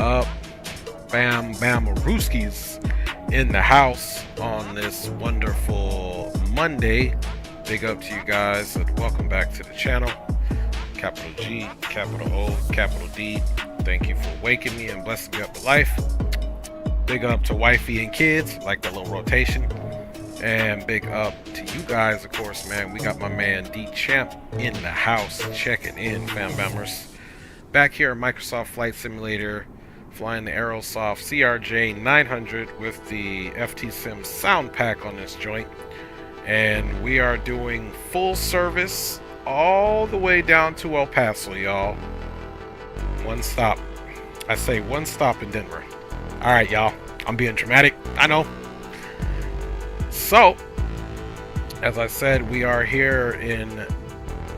up? Bam Rooskies in the house on this wonderful Monday. Big up to you guys and welcome back to the channel. Capital G, capital O, capital D. Thank you for waking me and blessing me up with life. Big up to wifey and kids, like the little rotation. And big up to you guys, of course, man. We got my man D Champ in the house checking in, fam bammers. Back here in Microsoft Flight Simulator, flying the Aerosoft CRJ 900 with the FT Sim sound pack on this joint. And we are doing full service all the way down to El Paso, y'all. One stop. I say one stop in Denver. Alright, y'all. I'm being dramatic. I know. So, as I said, we are here in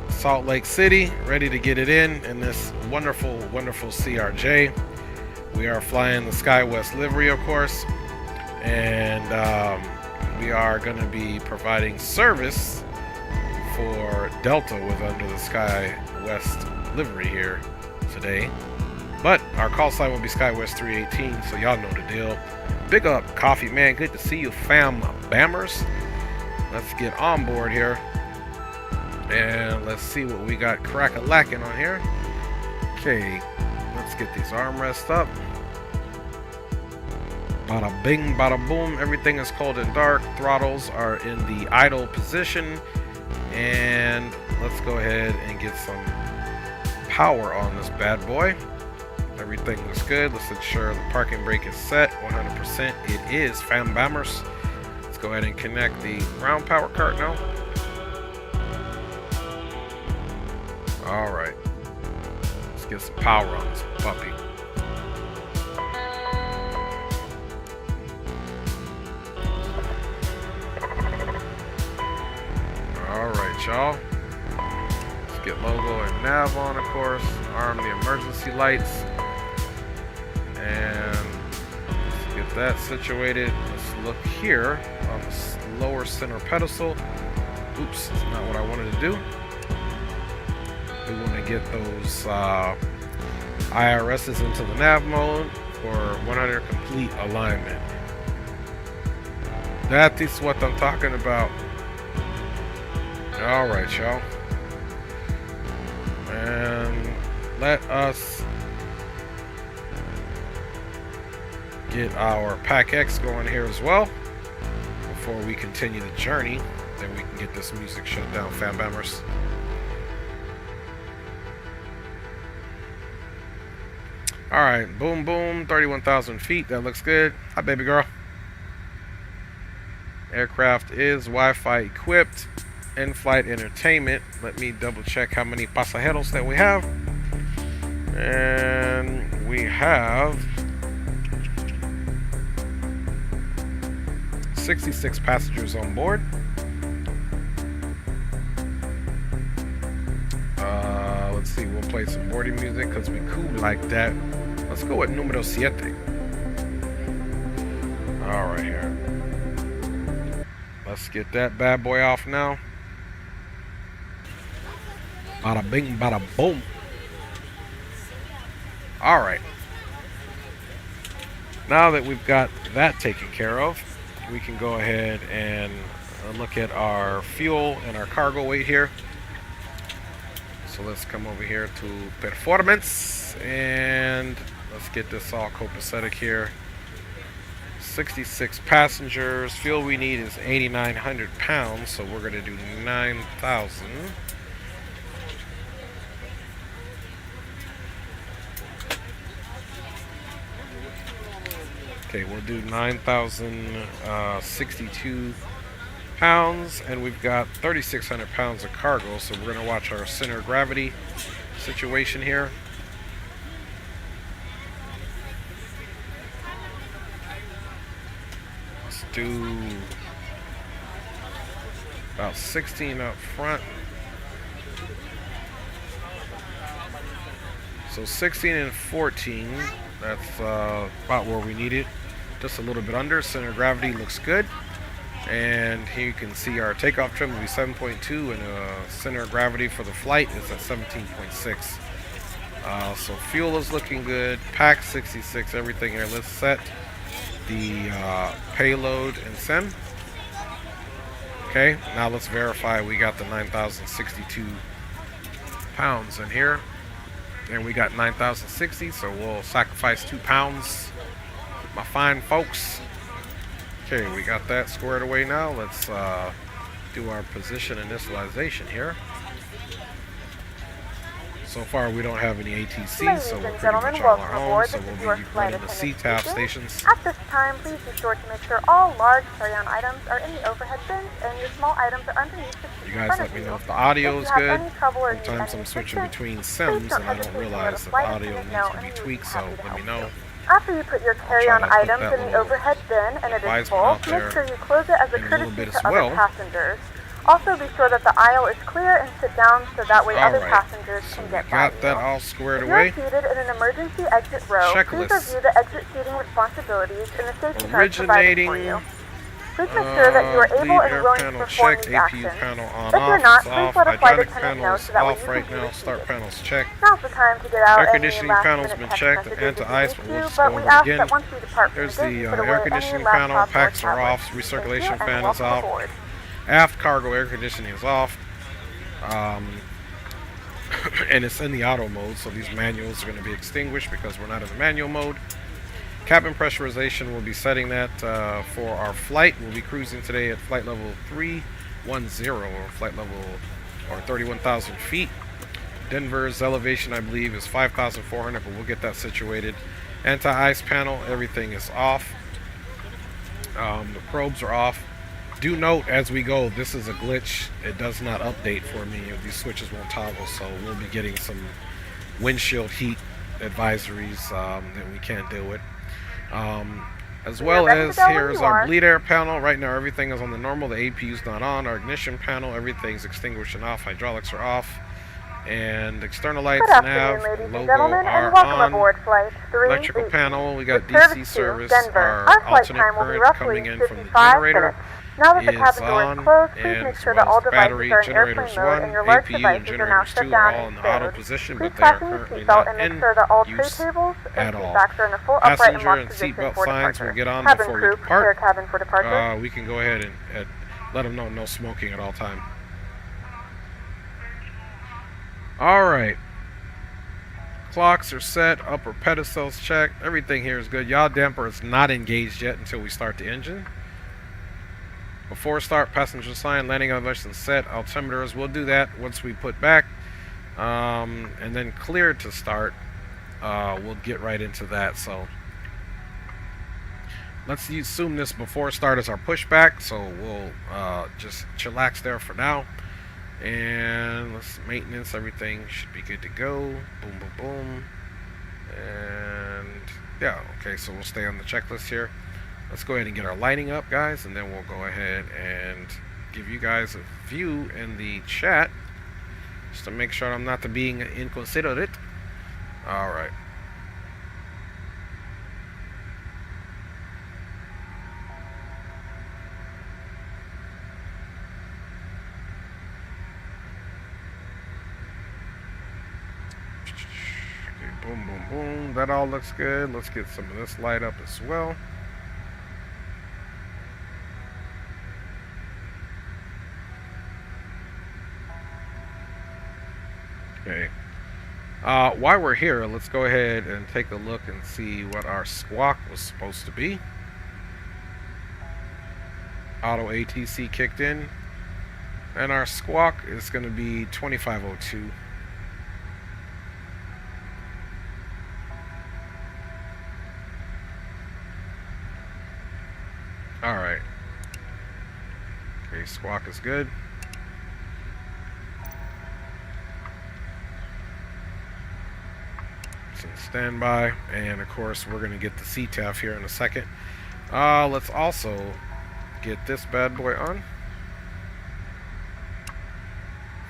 Salt Lake City, ready to get it in this wonderful, wonderful CRJ. We are flying the SkyWest livery, of course, and we are going to be providing service for Delta with under the SkyWest livery here today. But our call sign will be SkyWest 318, so y'all know the deal. Big up, Coffee Man. Good to see you, fam bammers. Let's get on board here. And let's see what we got crack-a-lacking on here. Okay, let's get these armrests up. Bada bing, bada boom. Everything is cold and dark. Throttles are in the idle position. And let's go ahead and get some power on this bad boy. Everything looks good. Let's ensure the parking brake is set 100%. It is, fam bammers. Let's go ahead and connect the ground power cart now. Alright. Let's get some power on this puppy. Alright, y'all. Let's get logo and nav on, of course. Arm the emergency lights. And let's get that situated. Let's look here on the lower center pedestal. Oops, that's not what I wanted to do. We want to get those IRSs into the nav mode for 100 complete alignment. That is what I'm talking about. Alright, y'all. And let us get our Pack X going here as well before we continue the journey. Then we can get this music shut down, fam bammers. Alright, boom boom, 31,000 feet. That looks good. Hi, baby girl. Aircraft is Wi-Fi equipped. In-flight entertainment. Let me double check how many pasajeros that we have. And we have 66 passengers on board. Let's see, we'll play some boarding music because we cool like that. Let's go with número 7. Alright, here. Let's get that bad boy off now. Bada bing, bada boom. Alright. Now that we've got that taken care of, we can go ahead and look at our fuel and our cargo weight here. So let's come over here to performance and let's get this all copacetic here. 66 passengers. Fuel we need is 8,900 pounds, so we're going to do 9,000. Okay, we'll do 9,062 pounds, and we've got 3,600 pounds of cargo, so we're going to watch our center of gravity situation here. Let's do about 16 up front. So 16 and 14, that's about where we need it. Just a little bit under. Center of gravity looks good. And here you can see our takeoff trim will be 7.2 and center of gravity for the flight is at 17.6. So fuel is looking good. Pack 66, everything here. Let's set the payload and send. Okay, now let's verify we got the 9,062 pounds in here. And we got 9,060, so we'll sacrifice 2 pounds, my fine folks. Okay, we got that squared away now. Let's do our position initialization here. So far, we don't have any ATC, so we're pretty much on our own. So we'll be running the CTAF stations. At this time, please be sure to make sure all large carry-on items are in the overhead bins and your small items are underneath the seat. You guys let me know if the audio is good. Sometimes I'm switching between sims and I don't realize that the audio needs to be tweaked, so let me know. After you put your carry-on items in the overhead bin and it is full, make sure you close it as a courtesy to other passengers. Also, be sure that the aisle is clear and sit down so that way other passengers can get by. Got that all squared away. If you're seated in an emergency exit row, please review the exit seating responsibilities and the safety cards provided for you. Please make sure that you are able and willing to perform these actions. If you're not, please let a flight attendant know so that way you can be Start panels checked. Now's the time to get out air conditioning panel's been checked. The anti-ice, but we'll just go over it again. There's the air conditioning panel. Packs are off. Recirculation fan is off. Aft cargo air conditioning is off. And it's in the auto mode, so these manuals are going to be extinguished because we're not in the manual mode. Cabin pressurization, we'll be setting that for our flight. We'll be cruising today at flight level 310, or flight level, or 31,000 feet. Denver's elevation, I believe, is 5,400, but we'll get that situated. Anti-ice panel, everything is off. The probes are off. Do note as we go, this is a glitch. It does not update for me. These switches won't toggle, so we'll be getting some windshield heat advisories that we can't deal with. As well as here's our bleed air panel. Right now everything is on the normal. The APU is not on. Our ignition panel, everything's extinguished and off. Hydraulics are off. And external lights, nav, logo are on. Electrical panel, we got DC service. Our alternate current coming in from the generator Now that the cabin door is closed, please make sure that all devices are in airplane mode and your large devices are now shut down and stowed. Please fasten your seatbelt and make sure that all tray tables and seat backs are in a full upright and locked position for departure. Cabin crew, prepare cabin for departure. We can go ahead and let them know no smoking at all time. Alright. Clocks are set, upper pedestals checked, everything here is good. Yaw damper is not engaged yet until we start the engine. Before start, passenger sign, landing elevation set, altimeters, we'll do that once we put back. And then cleared to start, we'll get right into that. So let's assume this before start is our pushback, so we'll just chillax there for now. And let's maintenance, everything should be good to go. Boom, boom, boom. And yeah, okay, so we'll stay on the checklist here. Let's go ahead and get our lighting up, guys, and then we'll go ahead and give you guys a view in the chat just to make sure I'm not being inconsiderate. Alright. Boom, boom, boom. That all looks good. Let's get some of this light up as well. Okay. While we're here, let's go ahead and take a look and see what our squawk was supposed to be. Auto ATC kicked in. And our squawk is going to be 2502. Alright. Okay, squawk is good. It's in standby. And of course, we're going to get the CTAF here in a second. Let's also get this bad boy on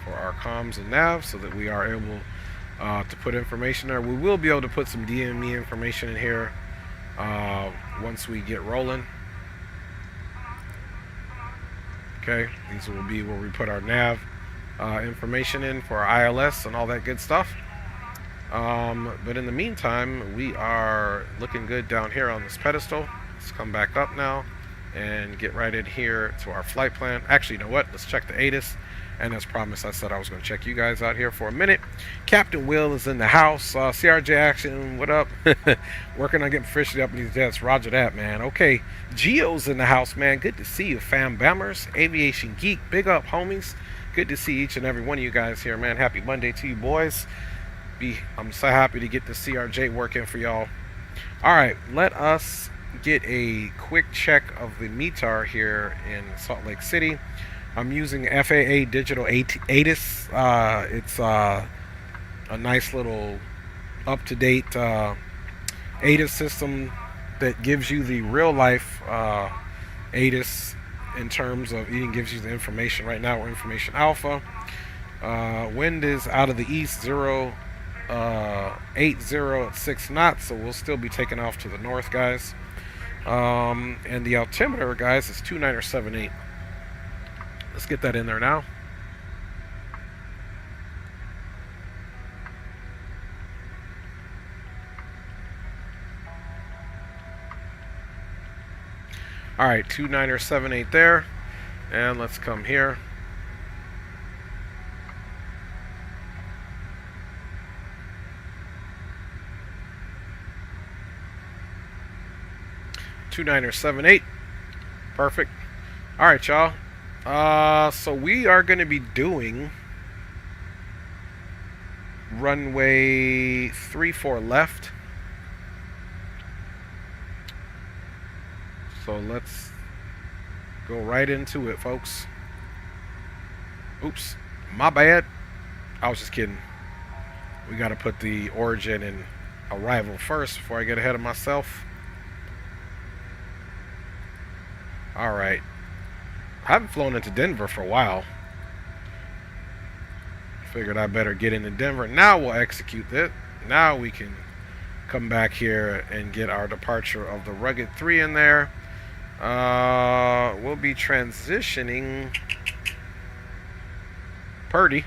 for our comms and nav so that we are able to put information there. We will be able to put some DME information in here once we get rolling. Okay, these will be where we put our nav information in for our ILS and all that good stuff. But in the meantime, we are looking good down here on this pedestal. Let's come back up now and get right in here to our flight plan. Actually, you know what? Let's check the ATIS. And as promised, I said I was going to check you guys out here for a minute. Captain Will is in the house. CRJ action, what up? Working on getting proficient up in these jets. Roger that, man. Okay, Geo's in the house, man. Good to see you, fam bammers. Aviation Geek, big up, homies. Good to see each and every one of you guys here, man. Happy Monday to you, boys. I'm so happy to get the CRJ working for y'all. All right, let us get a quick check of the METAR here in Salt Lake City. I'm using FAA Digital ATIS. It's a nice little up-to-date ATIS system that gives you the real-life ATIS in terms of, it gives you the information. Right now we're information alpha. Wind is out of the east, 80 at 6 knots, so we'll still be taking off to the north, guys. And the altimeter, guys, is 2978. Let's get that in there now. All right, 2978 there. And let's come here. $2978. Perfect. All right, y'all. So we are going to be doing runway 34 left. So let's go right into it, folks. Oops, my bad. I was just kidding. We got to put the origin and arrival first before I get ahead of myself. All right. I haven't flown into Denver for a while. Figured I better get into Denver. Now we'll execute that. Now we can come back here and get our departure of the Rugged 3 in there. We'll be transitioning Purdy.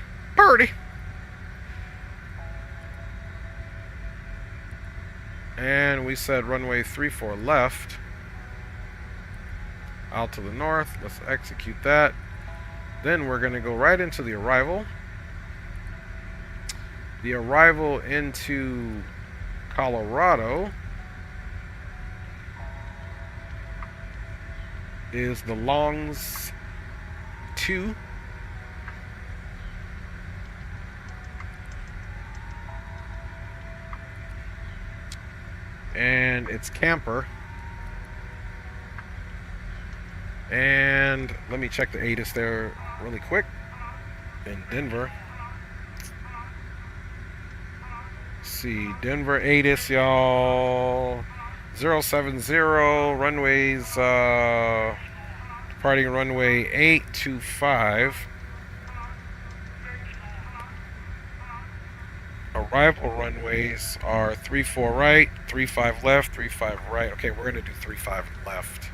And we said runway 34 left. Out to the north. Let's execute that. Then we're going to go right into the arrival. The arrival into Colorado is the Longs 2. And it's camper. And let me check the ATIS there really quick. In Denver. Let's see, Denver ATIS, y'all. 070 runways, departing runway 825. Arrival runways are 34 right, 35 left, 35 right. Okay, we're gonna do 35 left.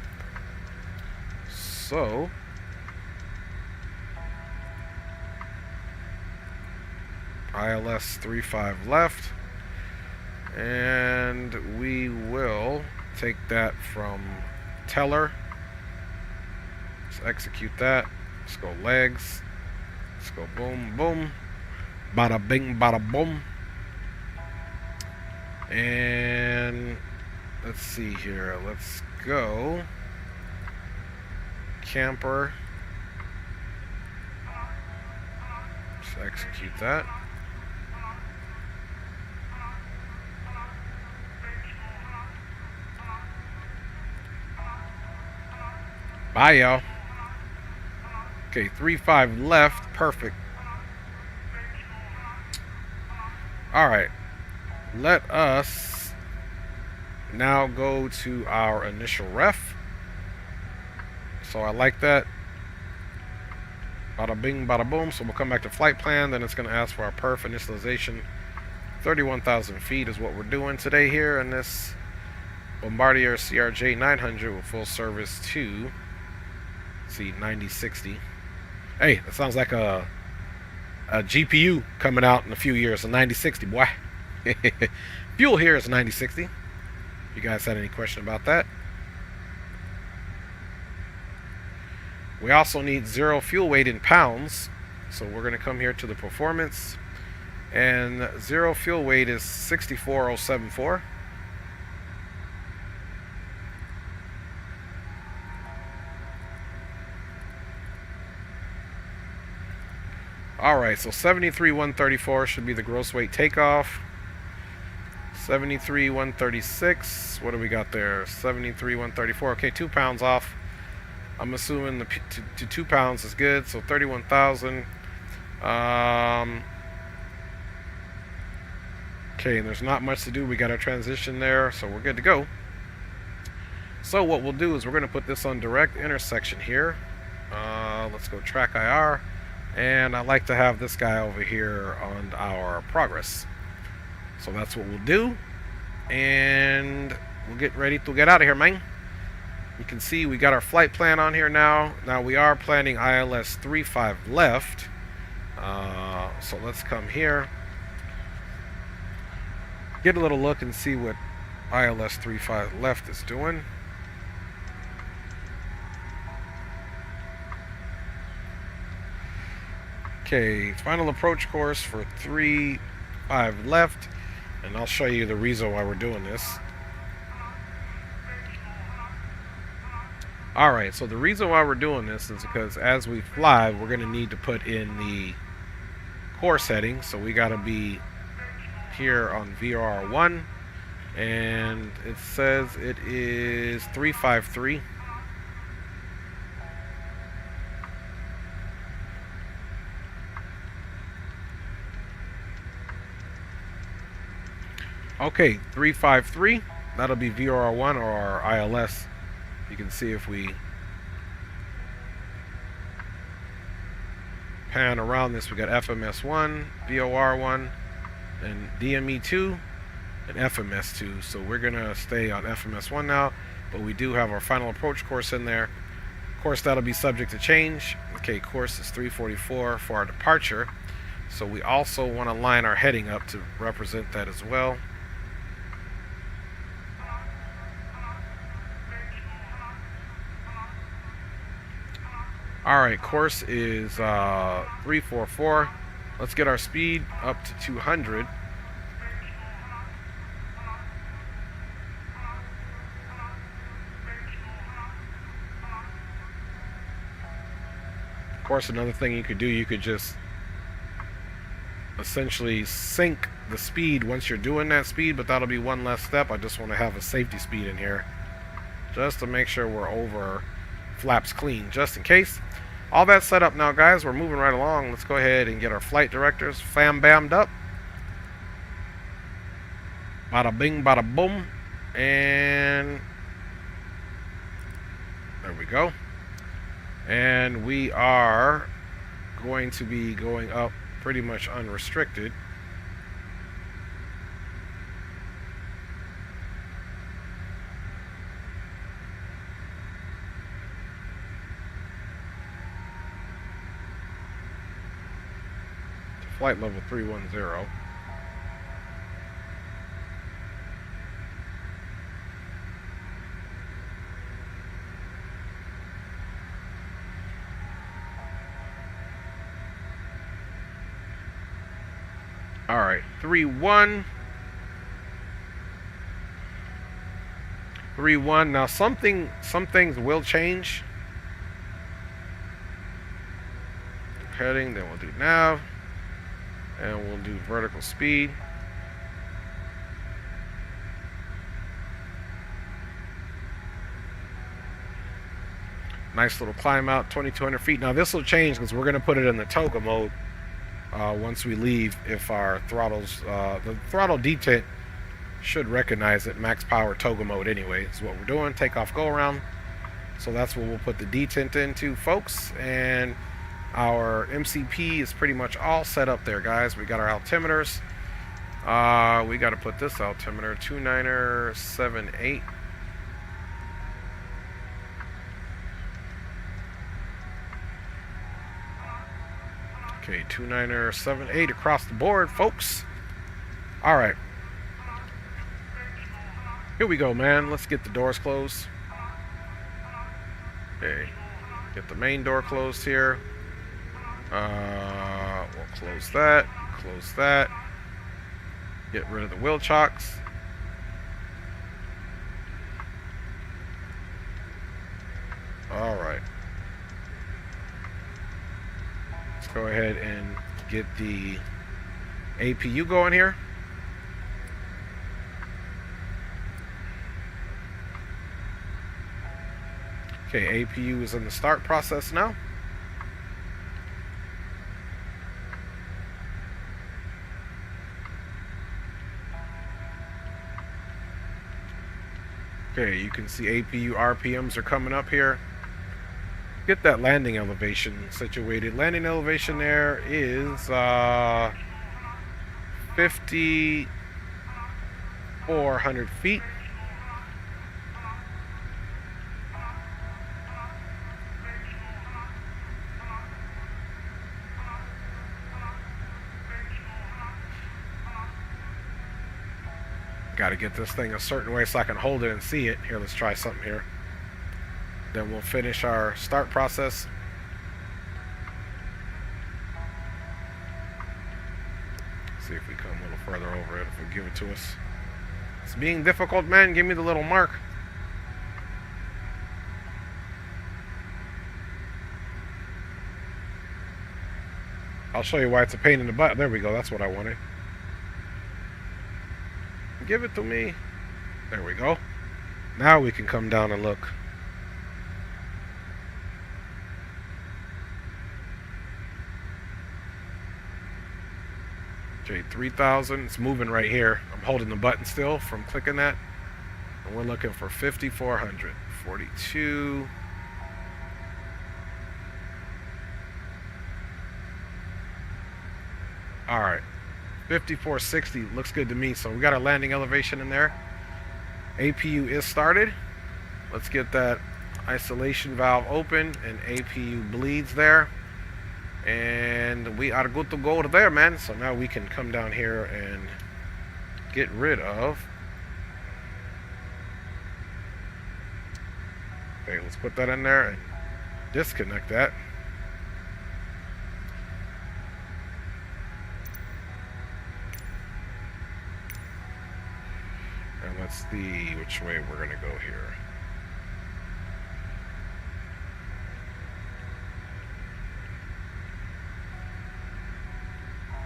So ILS 35 left, and we will take that from Teller. Let's execute that. Let's go legs. Let's go boom, boom. Bada bing, bada boom. And let's see here. Let's go camper. Let's execute that. Bye, y'all. Okay, 35 left. Perfect. All right. Let us now go to our initial ref. So I like that. Bada bing, bada boom. So we'll come back to flight plan. Then it's going to ask for our perf initialization. 31,000 feet is what we're doing today here in this Bombardier CRJ 900 with full service to, let's see, 9060. Hey, that sounds like a GPU coming out in a few years. A 9060, boy. Fuel here is 9060. You guys had any question about that? We also need 0 fuel weight in pounds. So we're going to come here to the performance. And 0 fuel weight is 64074. Alright, so 73,134 should be the gross weight takeoff. 73,136. What do we got there? 73,134. Okay, 2 pounds off. I'm assuming the 2 pounds is good. So 31,000. Okay, and there's not much to do. We got our transition there, so we're good to go. So what we'll do is we're going to put this on direct intersection here. Let's go track IR. And I like to have this guy over here on our progress. So that's what we'll do. And we'll get ready to get out of here, man. You can see we got our flight plan on here now. Now we are planning ILS 35 left. So let's come here. Get a little look and see what ILS 35 left is doing. Okay, final approach course for 35 left, and I'll show you the reason why we're doing this. Alright, so the reason why we're doing this is because as we fly, we're going to need to put in the course heading. So we got to be here on VRR1, and it says it is 353. Okay, 353. That'll be VRR1 or our ILS. You can see if we pan around this, we got FMS1, VOR1, and DME2, and FMS2. So we're going to stay on FMS1 now, but we do have our final approach course in there. Of course, that'll be subject to change. Okay, course is 344 for our departure. So we also want to line our heading up to represent that as well. Alright, course is 344. Let's get our speed up to 200. Of course, another thing you could do, you could just essentially sync the speed once you're doing that speed, but that'll be one less step. I just want to have a safety speed in here just to make sure we're over flaps clean, just in case. All that set up now, guys. We're moving right along. Let's go ahead and get our flight directors bammed up. Bada bing, bada boom. And there we go. And we are going to be going up pretty much unrestricted. Flight level 310. All right, 3-1. 3-1. Now some things will change. Heading, then we'll do nav. And we'll do vertical speed. Nice little climb out, 2,200 feet. Now this will change because we're going to put it in the toga mode once we leave. If our throttles, the throttle detent should recognize it. Max power toga mode anyway is what we're doing. Takeoff, go around. So that's what we'll put the detent into, folks. And our MCP is pretty much all set up there, guys. We got our altimeters. We got to put this altimeter, 2978. Okay, 2978 across the board, folks. All right. Here we go, man. Let's get the doors closed. Okay. Get the main door closed here. We'll close that. Close that. Get rid of the wheel chocks. All right. Let's go ahead and get the APU going here. Okay, APU is in the start process now. Okay, you can see APU RPMs are coming up here. Get that landing elevation situated. Landing elevation there is 5,400 feet. Got to get this thing a certain way so I can hold it and see it. Here, let's try something here. Then we'll finish our start process. See if we come a little further over it, if we give it to us. It's being difficult, man. Give me the little mark. I'll show you why it's a pain in the butt. There we go. That's what I wanted. Give it to me. There we go. Now we can come down and look. Okay, 3,000. It's moving right here. I'm holding the button still from clicking that. And we're looking for 5,400. 42. All right. 5460 looks good to me. So we got our landing elevation in there. APU is started. Let's get that isolation valve open and APU bleeds there. And we are good to go there, man. So now we can come down here and get rid of. Okay, let's put that in there and disconnect that. let's see which way we're gonna go here.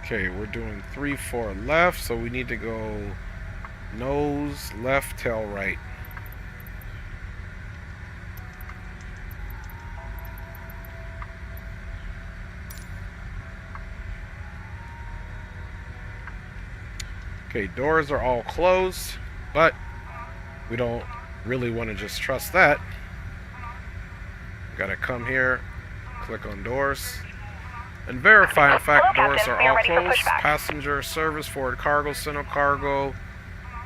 Okay, we're doing 3-4 left, so we need to go nose left, tail right. Okay, doors are all closed, but we don't really want to just trust that. Gotta come here, click on doors, and verify in fact doors are all closed. Passenger service, forward cargo, center cargo,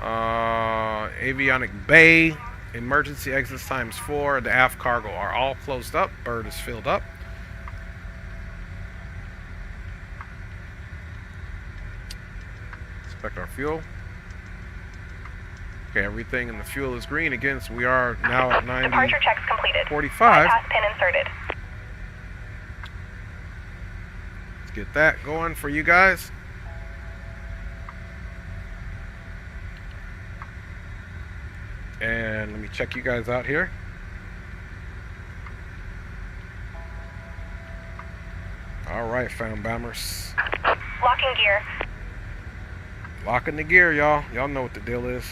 avionic bay, emergency exits ×4, the aft cargo are all closed up. Bird is filled up. Inspect our fuel. Okay, everything in the fuel is green again, so we are now at 90. Departure checks completed. 45. Bypass pin inserted. Let's get that going for you guys. And let me check you guys out here. All right, found bombers. Locking gear. Locking the gear, y'all. Y'all know what the deal is.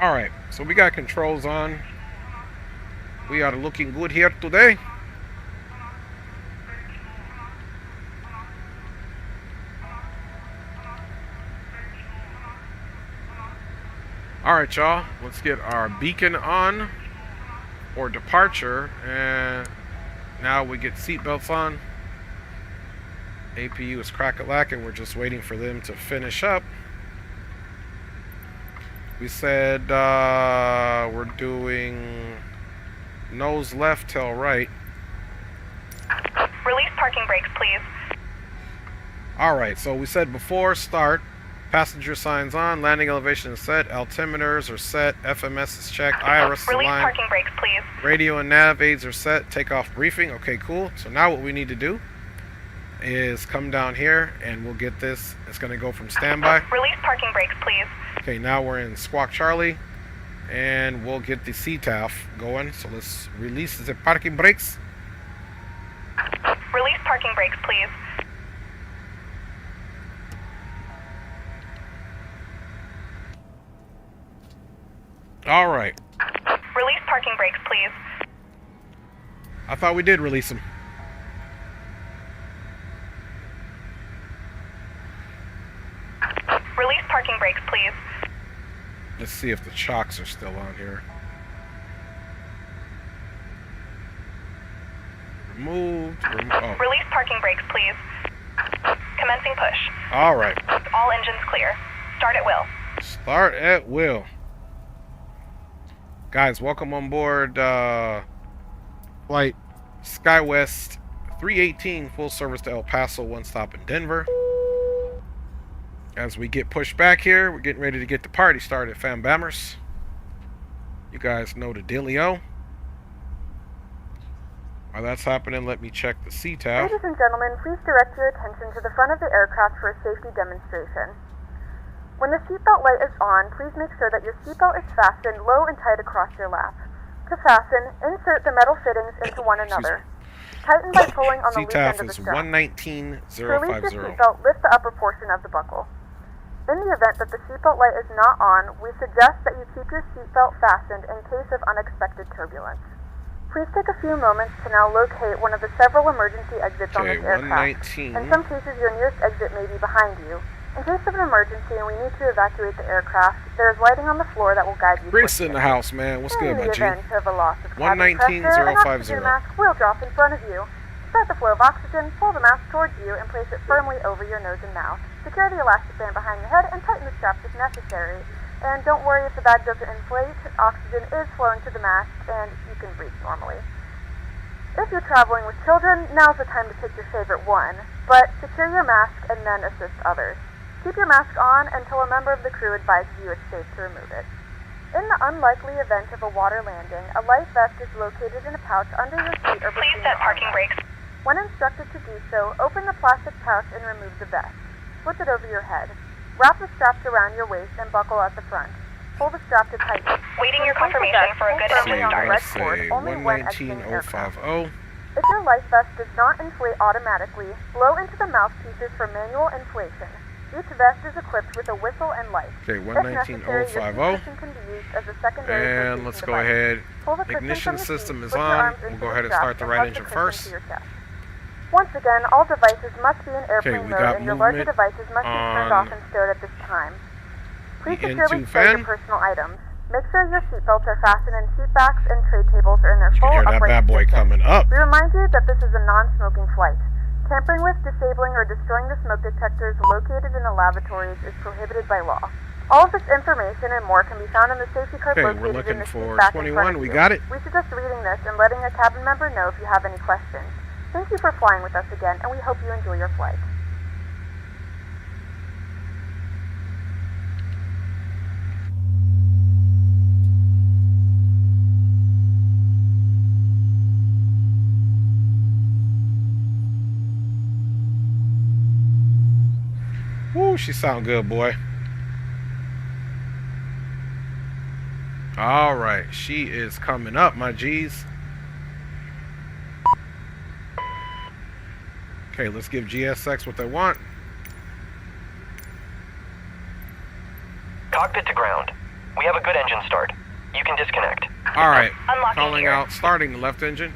All right, so we got controls on. We are looking good here today. All right, y'all. Let's get our beacon on for departure, and now we get seatbelts on. APU is crack-a-lacking. We're just waiting for them to finish up. We said we're doing nose left, tail right. Release parking brakes, please. Alright, so we said before start, passenger signs on, landing elevation is set, altimeters are set, FMS is checked, IRS is Release aligned, parking brakes, please. radio and nav aids are set, takeoff briefing. Okay, cool. So now what we need to do is come down here and we'll get this. It's going to go from standby. Release parking brakes, please. Okay, now we're in Squawk Charlie and we'll get the CTAF going. So let's release the parking brakes. Release parking brakes, please. All right. Release parking brakes, please. I thought we did release them. Release parking brakes, please. Let's see if the chocks are still on here. Removed. Oh. Release parking brakes, please. Commencing push. All right. All engines clear. Start at will. Start at will. Guys, welcome on board flight SkyWest 318, full service to El Paso, one stop in Denver. As we get pushed back here, we're getting ready to get the party started, fam bammers. You guys know the dealio. While that's happening, let me check the CTAF. Ladies and gentlemen, please direct your attention to the front of the aircraft for a safety demonstration. When the seatbelt light is on, please make sure that your seatbelt is fastened low and tight across your lap. To fasten, insert the metal fittings into one another. Tighten by pulling on the loose end of the strap. CTAF is 119050. To release your seatbelt, lift the upper portion of the buckle. In the event that the seatbelt light is not on, we suggest that you keep your seatbelt fastened in case of unexpected turbulence. Please take a few moments to now locate one of the several emergency exits on this aircraft. In some cases, your nearest exit may be behind you. In case of an emergency and we need to evacuate the aircraft, there is lighting on the floor that will guide you. Chris in the house, man. What's good, my G? In the event of a loss of cabin pressure, an oxygen mask will drop in front of you. Start the flow of oxygen, pull the mask towards you, and place it firmly over your nose and mouth. Secure the elastic band behind your head and tighten the straps if necessary. And don't worry if the bag doesn't inflate, oxygen is flowing to the mask and you can breathe normally. If you're traveling with children, now's the time to pick your favorite one, but secure your mask and then assist others. Keep your mask on until a member of the crew advises you it's safe to remove it. In the unlikely event of a water landing, a life vest is located in a pouch under your seat or between your armrests. When instructed to do so, open the plastic pouch and remove the vest. Flip it over your head. Wrap the straps around your waist and buckle at the front. Pull the strap to tighten. Waiting your confirmation for a good engine start. Let's say 119050. If your life vest does not inflate automatically, blow into the mouthpieces for manual inflation. Each vest is equipped with a whistle and light. Okay, 119050. And let's go ahead. Ignition system is on. We'll go ahead and start the right engine first. Once again, all devices must be in airplane mode and your larger devices must be turned off and stowed at this time. Please securely stow your personal items. Make sure your seatbelts are fastened and seat backs and tray tables are in their full upright position. You can hear that bad boy coming up. We remind you that this is a non-smoking flight. Tampering with, disabling, or destroying the smoke detectors located in the lavatories is prohibited by law. All of this information and more can be found in the safety card located in the seat back in front of you. We got it. We suggest reading this and letting a cabin member know if you have any questions. Thank you for flying with us again, and we hope you enjoy your flight. Woo, she sound good, boy. All right, she is coming up, my G's. Okay, let's give GSX what they want. Cockpit to ground. We have a good engine start. You can disconnect. All right, Unlocking calling gear. out, starting the left engine.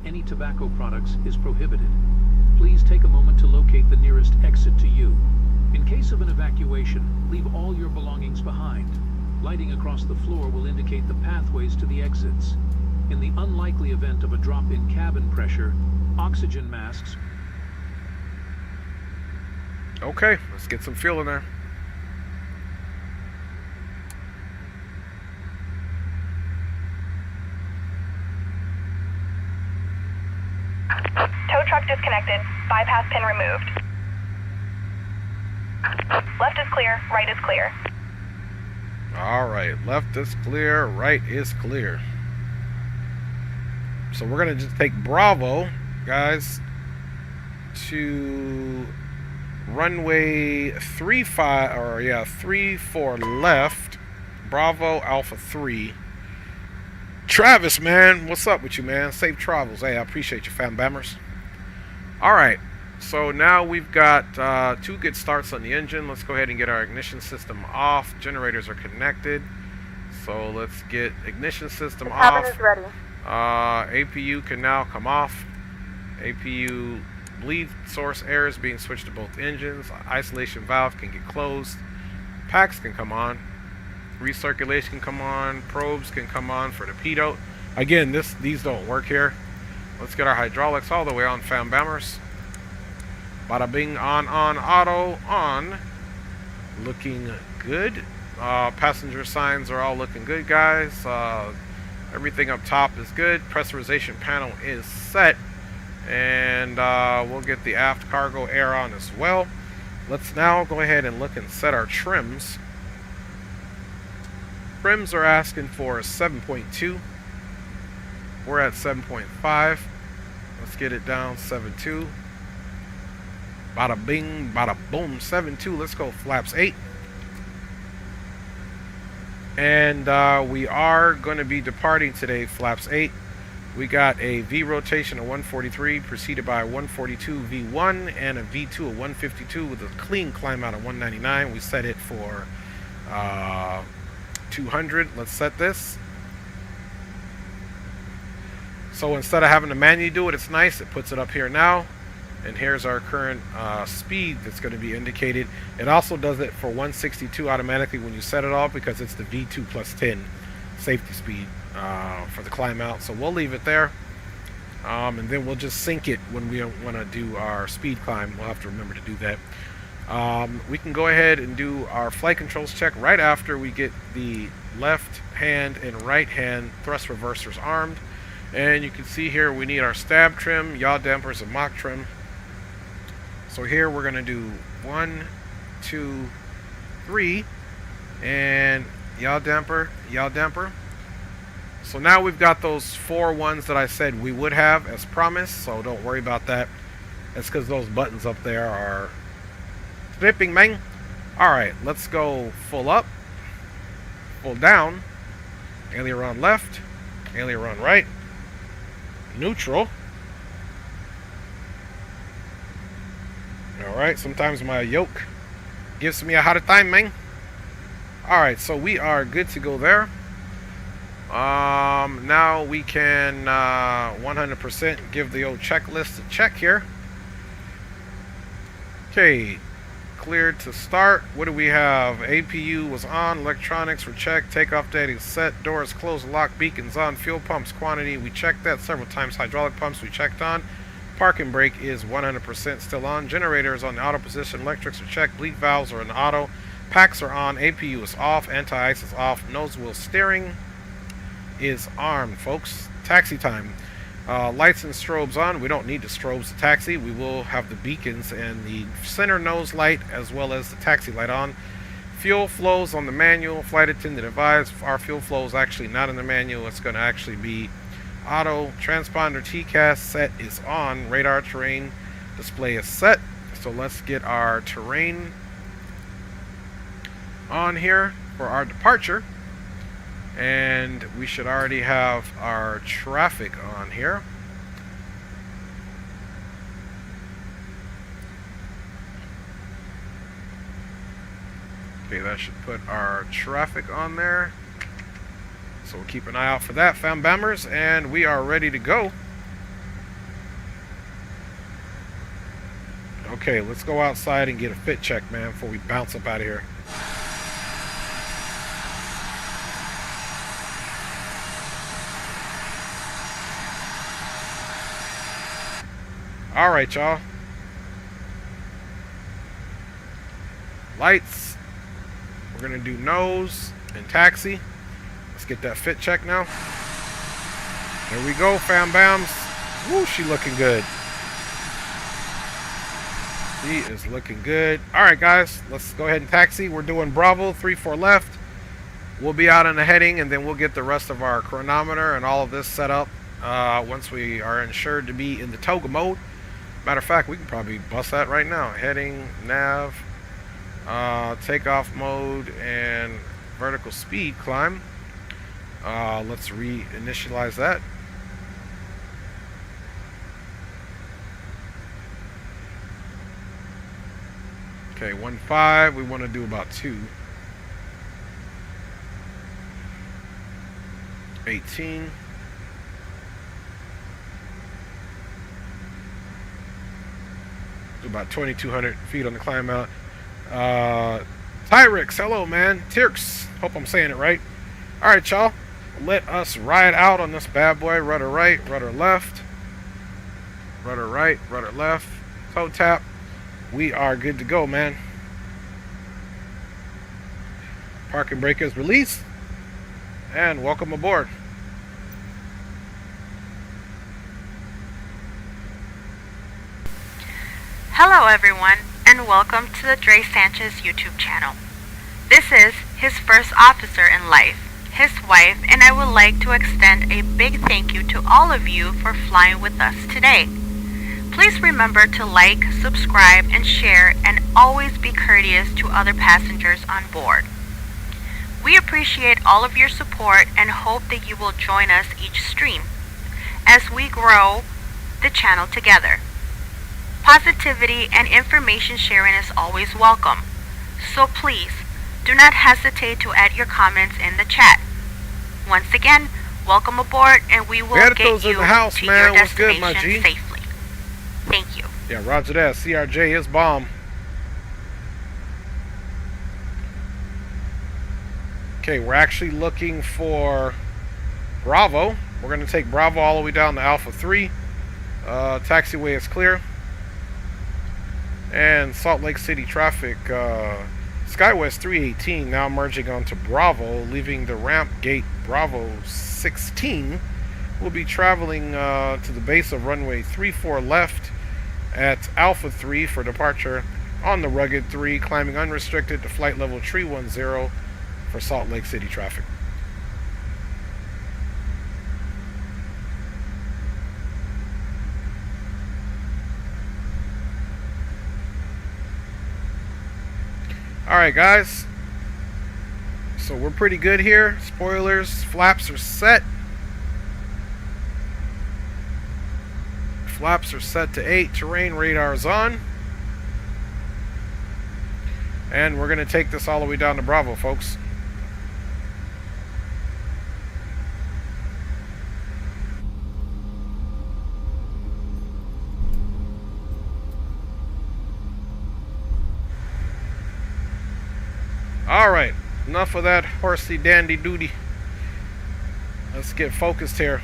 Any tobacco products is prohibited. Please take a moment to locate the nearest exit to you. In case of an evacuation, leave all your belongings behind. Lighting across the floor will indicate the pathways to the exits. In the unlikely event of a drop in cabin pressure, oxygen masks. Okay, let's get some fuel in there. Tow truck disconnected. Bypass pin removed. Left is clear. Right is clear. All right, left is clear, right is clear. So we're gonna just take Bravo, guys, to runway 34 left. Bravo Alpha 3. Travis, man, what's up with you, man? Safe travels. Hey, I appreciate you, fam bammers. All right, so now we've got 2 good starts on the engine. Let's go ahead and get our ignition system off. Generators are connected, so let's get ignition system off. Cabin is ready. APU can now come off. APU bleed source air is being switched to both engines. Isolation valve can get closed. Packs can come on. Recirculation can come on. Probes can come on for the pitot. Again, these don't work here. Let's get our hydraulics all the way on, fam bammers. Bada bing, on, auto, on. Looking good. Passenger signs are all looking good, guys. Everything up top is good. Pressurization panel is set. And we'll get the aft cargo air on as well. Let's now go ahead and look and set our trims. Trims are asking for 7.2. We're at 7.5. Let's get it down 7.2. Bada bing, bada boom, 7.2. Let's go flaps 8. And we are going to be departing today, flaps 8. We got a V rotation of 143, preceded by a 142 V1 and a V2 of 152 with a clean climb out of 199. We set it for 200. Let's set this. So instead of having to manually do it, it's nice. It puts it up here now. And here's our current speed that's going to be indicated. It also does it for 162 automatically when you set it all, because it's the V2 plus 10 safety speed for the climb out. So we'll leave it there. And then we'll just sync it when we want to do our speed climb. We'll have to remember to do that. We can go ahead and do our flight controls check right after we get the left hand and right hand thrust reversers armed. And you can see here we need our stab trim, yaw dampers, and mock trim. So here we're going to do 1, 2, 3, and yaw damper, So now we've got those 4 ones that I said we would have as promised, so don't worry about that. That's because those buttons up there are flipping, man. Alright, let's go full up, full down, aileron left, aileron right, neutral. Alright, sometimes my yoke gives me a hard time, man. Alright, so we are good to go there. Now we can 100% give the old checklist a check here. Okay, cleared to start. What do we have? APU was on, electronics were checked, takeoff data set, doors closed, lock, beacons on, fuel pumps quantity, we checked that several times, hydraulic pumps we checked on, parking brake is 100% still on, generators on the auto position, electrics are checked, bleed valves are in auto, packs are on, APU is off, anti-ice is off, nose wheel steering is armed, folks. Taxi time. Lights and strobes on. We don't need the strobes to taxi. We will have the beacons and the center nose light as well as the taxi light on. Fuel flows on the manual. Flight attendant advised our fuel flow is actually not in the manual. It's going to actually be auto. Transponder TCAS set is on. Radar terrain display is set. So let's get our terrain on here for our departure. And we should already have our traffic on here. Okay, that should put our traffic on there. So we'll keep an eye out for that, fam bammers, and we are ready to go. Okay, let's go outside and get a fit check, man, before we bounce up out of here. Alright, y'all. Lights. We're going to do nose and taxi. Let's get that fit check now. There we go, fam bams. Woo, she looking good. She is looking good. Alright, guys. Let's go ahead and taxi. We're doing Bravo, 3-4 left. We'll be out on the heading, and then we'll get the rest of our chronometer and all of this set up once we are insured to be in the toga mode. Matter of fact, we can probably bust that right now. Heading, nav, takeoff mode, and vertical speed climb. Let's reinitialize that. Okay, 1.5. We want to do about 2. 18. About 2,200 feet on the climb out. Tyrix, hello, man. Tirks, hope I'm saying it right. Alright, y'all. Let us ride out on this bad boy. Rudder right, rudder left. Rudder right, rudder left. Toe tap. We are good to go, man. Parking brake is released. And welcome aboard. Hello everyone, and welcome to the Dre Sanchez YouTube channel. This is his first officer in life, his wife, and I would like to extend a big thank you to all of you for flying with us today. Please remember to like, subscribe, and share, and always be courteous to other passengers on board. We appreciate all of your support and hope that you will join us each stream as we grow the channel together. Positivity and information sharing is always welcome, so please do not hesitate to add your comments in the chat. Once again, welcome aboard, and we will get you to your destination safely. Thank you. Yeah, roger that. CRJ is bomb. Okay, we're actually looking for Bravo. We're going to take Bravo all the way down to Alpha 3. Taxiway is clear. And Salt Lake City traffic, SkyWest 318 now merging onto Bravo, leaving the ramp gate Bravo 16. We'll be traveling to the base of runway 34 left at Alpha 3 for departure on the Rugged 3, climbing unrestricted to flight level 310 for Salt Lake City traffic. Alright guys, so we're pretty good here. Spoilers, flaps are set. Flaps are set to 8. Terrain radar is on. And we're going to take this all the way down to Bravo, folks. Alright, enough of that horsey dandy doody. Let's get focused here.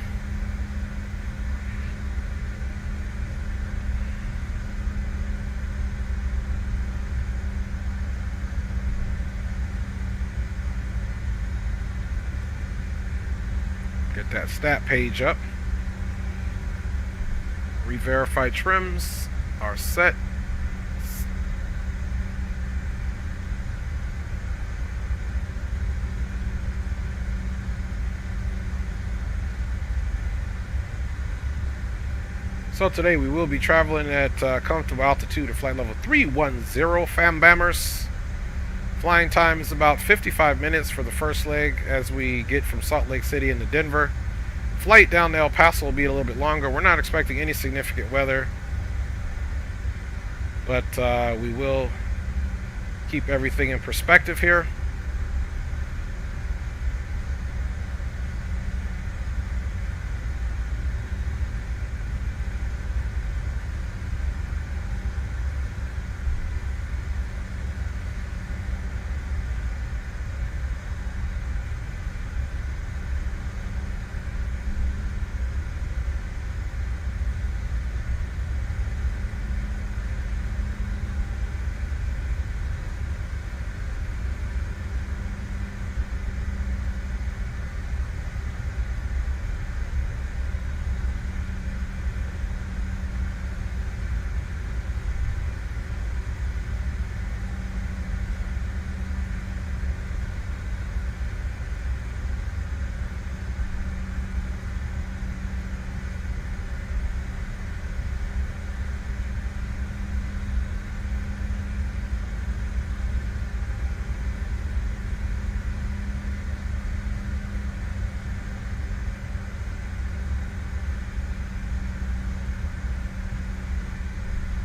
Get that stat page up. Re-verify trims are set. So today we will be traveling at comfortable altitude of flight level 310, fam bammers. Flying time is about 55 minutes for the first leg as we get from Salt Lake City into Denver. Flight down to El Paso will be a little bit longer. We're not expecting any significant weather, but we will keep everything in perspective here.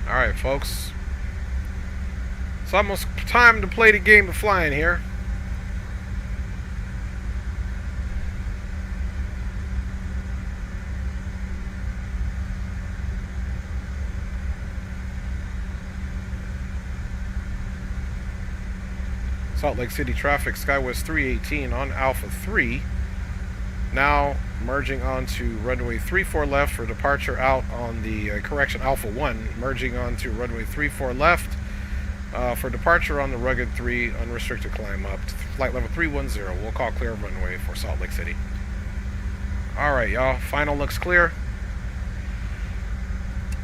Alright folks, it's almost time to play the game of flying here. Salt Lake City traffic, Skywest 318 on Alpha 3. Now merging onto runway 34 left for departure out on the Alpha 1, merging onto runway 34 left for departure on the Rugged 3 unrestricted climb up to flight level 310. We'll call clear of runway for Salt Lake City. Alright y'all, final looks clear.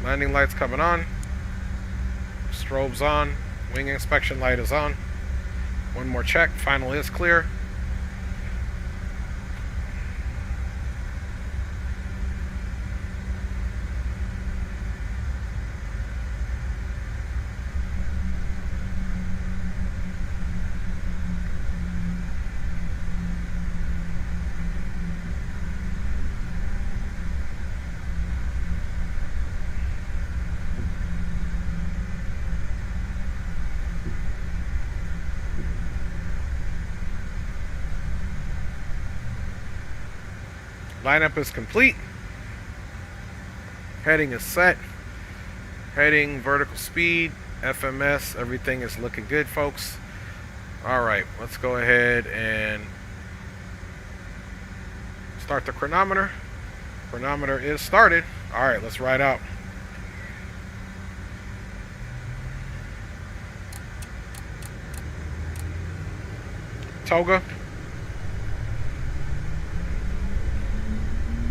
Landing lights coming on. Strobes on. Wing inspection light is on. One more check, final is clear. Lineup is complete. Heading is set. Heading, vertical speed, FMS, everything is looking good, folks. Alright, let's go ahead and start the chronometer. Chronometer is started. Alright, let's ride out. Toga.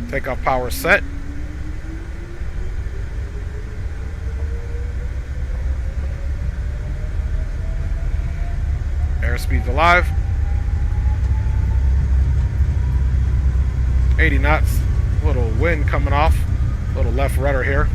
Takeoff power set. Airspeed's alive. 80 knots. A little wind coming off. A little left rudder here.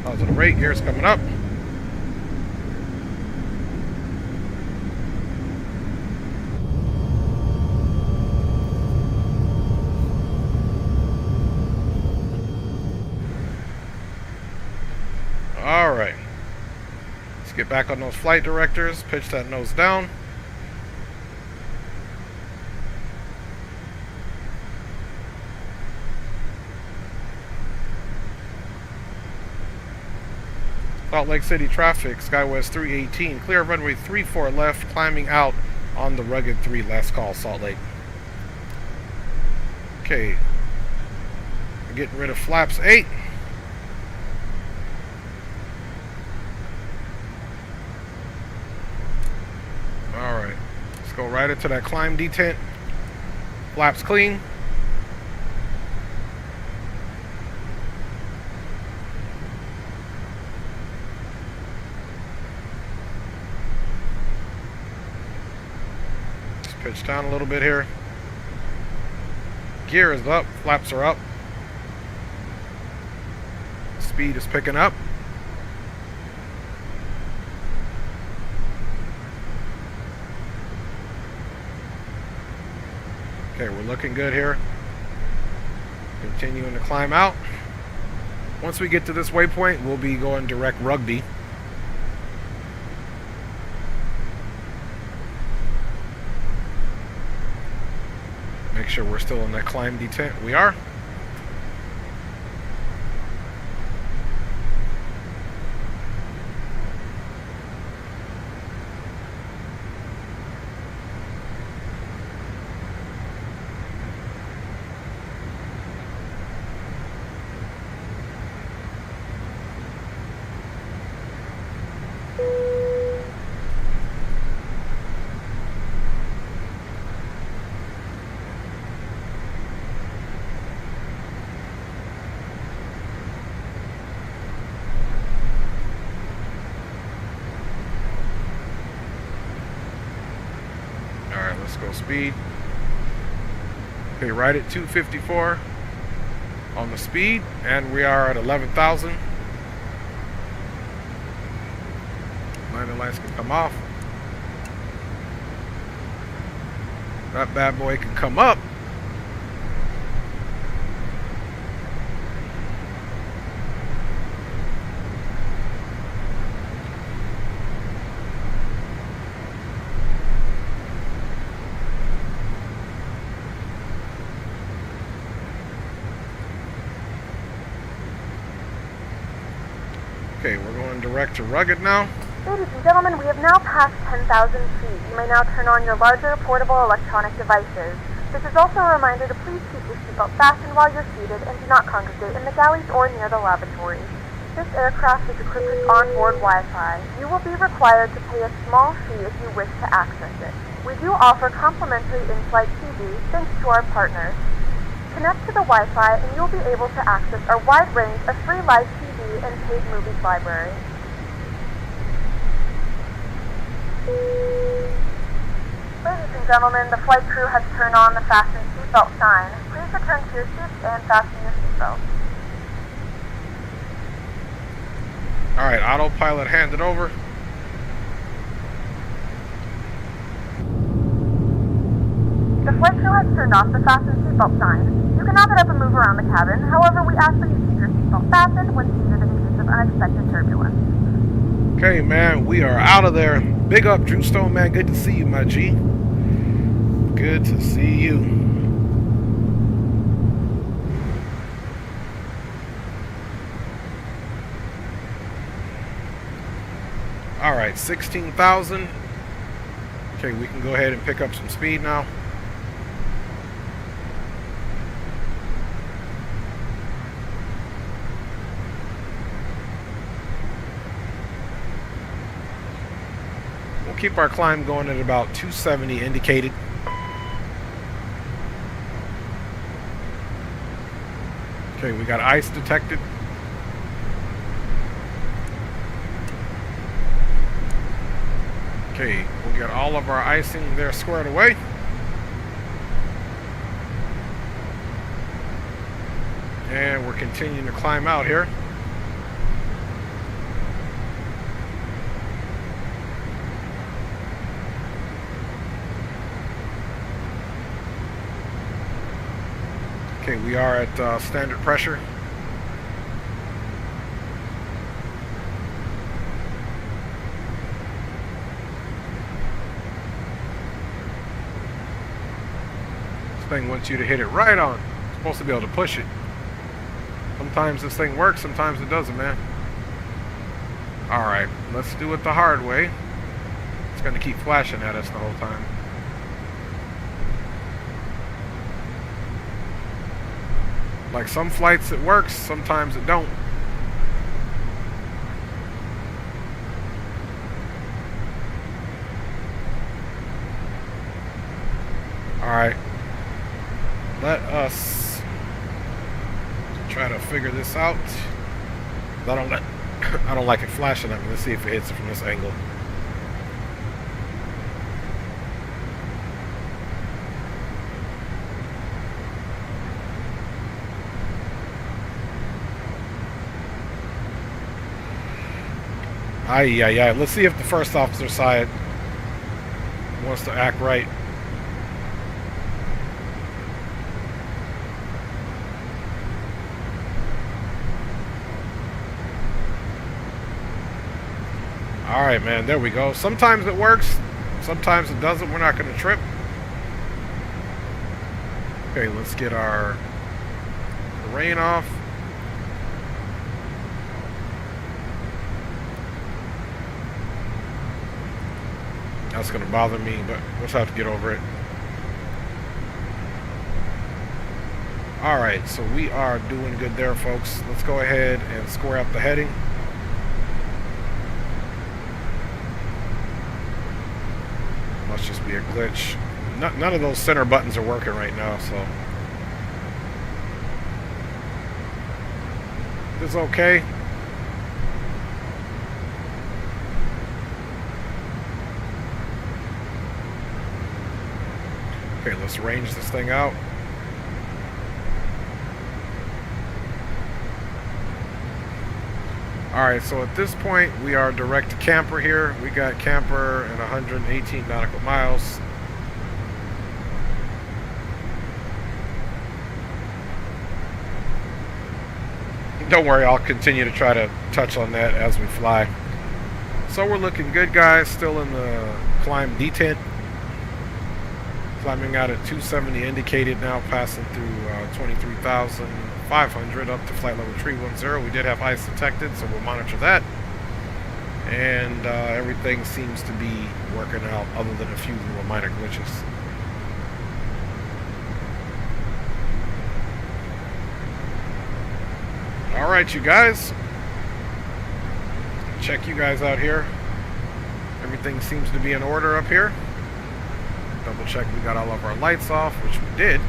Positive rate, gears coming up. Alright. Let's get back on those flight directors, pitch that nose down. Salt Lake City traffic, SkyWest 318, clear runway 34 left, climbing out on the rugged 3, last call, Salt Lake. Okay, we're getting rid of flaps 8. Alright, let's go right into that climb detent. Flaps clean. Pitch down a little bit here. Gear is up, flaps are up. Speed is picking up. Okay, we're looking good here. Continuing to climb out. Once we get to this waypoint, we'll be going direct Rugby. Make sure we're still in that climb detent. We are. Let's go speed. Okay, right at 254 on the speed, and we are at 11,000. Landing lights can come off. That bad boy can come up. Okay, we're going direct to rugged now. Ladies and gentlemen, we have now passed 10,000 feet. You may now turn on your larger portable electronic devices. This is also a reminder to please keep your seatbelt fastened while you're seated and do not congregate in the galleys or near the lavatory. This aircraft is equipped with onboard Wi-Fi. You will be required to pay a small fee if you wish to access it. We do offer complimentary in-flight TV thanks to our partners. Connect to the Wi-Fi and you'll be able to access our wide range of free live TV and paid movies library. Ladies and gentlemen, the flight crew has turned on the fasten seatbelt sign. Please return to your seats and fasten your seatbelt. Alright, autopilot handed over. The flight crew has turned off the fasten seatbelt sign. You can now get up and move around the cabin. However, we ask that you keep your seatbelt fastened when seated in case of unexpected turbulence. Okay, man, we are out of there. Big up, Drew Stone, man. Good to see you, my G. Good to see you. Alright, 16,000. Okay, we can go ahead and pick up some speed now. We'll keep our climb going at about 270 indicated. Okay, we got ice detected. Okay, we got all of our icing there squared away. And we're continuing to climb out here. Okay, we are at standard pressure. This thing wants you to hit it right on. It's supposed to be able to push it. Sometimes this thing works, sometimes it doesn't, man. Alright, let's do it the hard way. It's going to keep flashing at us the whole time. Like some flights it works, sometimes it don't. Alright. Let us try to figure this out. I don't like it flashing at me. Let's see if it hits it from this angle. Aye. Let's see if the first officer side wants to act right. Alright, man, there we go. Sometimes it works, sometimes it doesn't. We're not going to trip. Okay, let's get our terrain off. That's going to bother me, but we'll just have to get over it. Alright, so we are doing good there, folks. Let's go ahead and square up the heading. Must just be a glitch. None of those center buttons are working right now, so this is okay. Okay, let's range this thing out. Alright, so at this point we are direct to camper here. We got camper at 118 nautical miles. Don't worry, I'll continue to try to touch on that as we fly. So we're looking good, guys. Still in the climb detent. Climbing out at 270 indicated now, passing through 23,500 up to flight level 310. We did have ice detected, so we'll monitor that. And everything seems to be working out other than a few little minor glitches. Alright, you guys. Check you guys out here. Everything seems to be in order up here. Double check we got all of our lights off, which we did.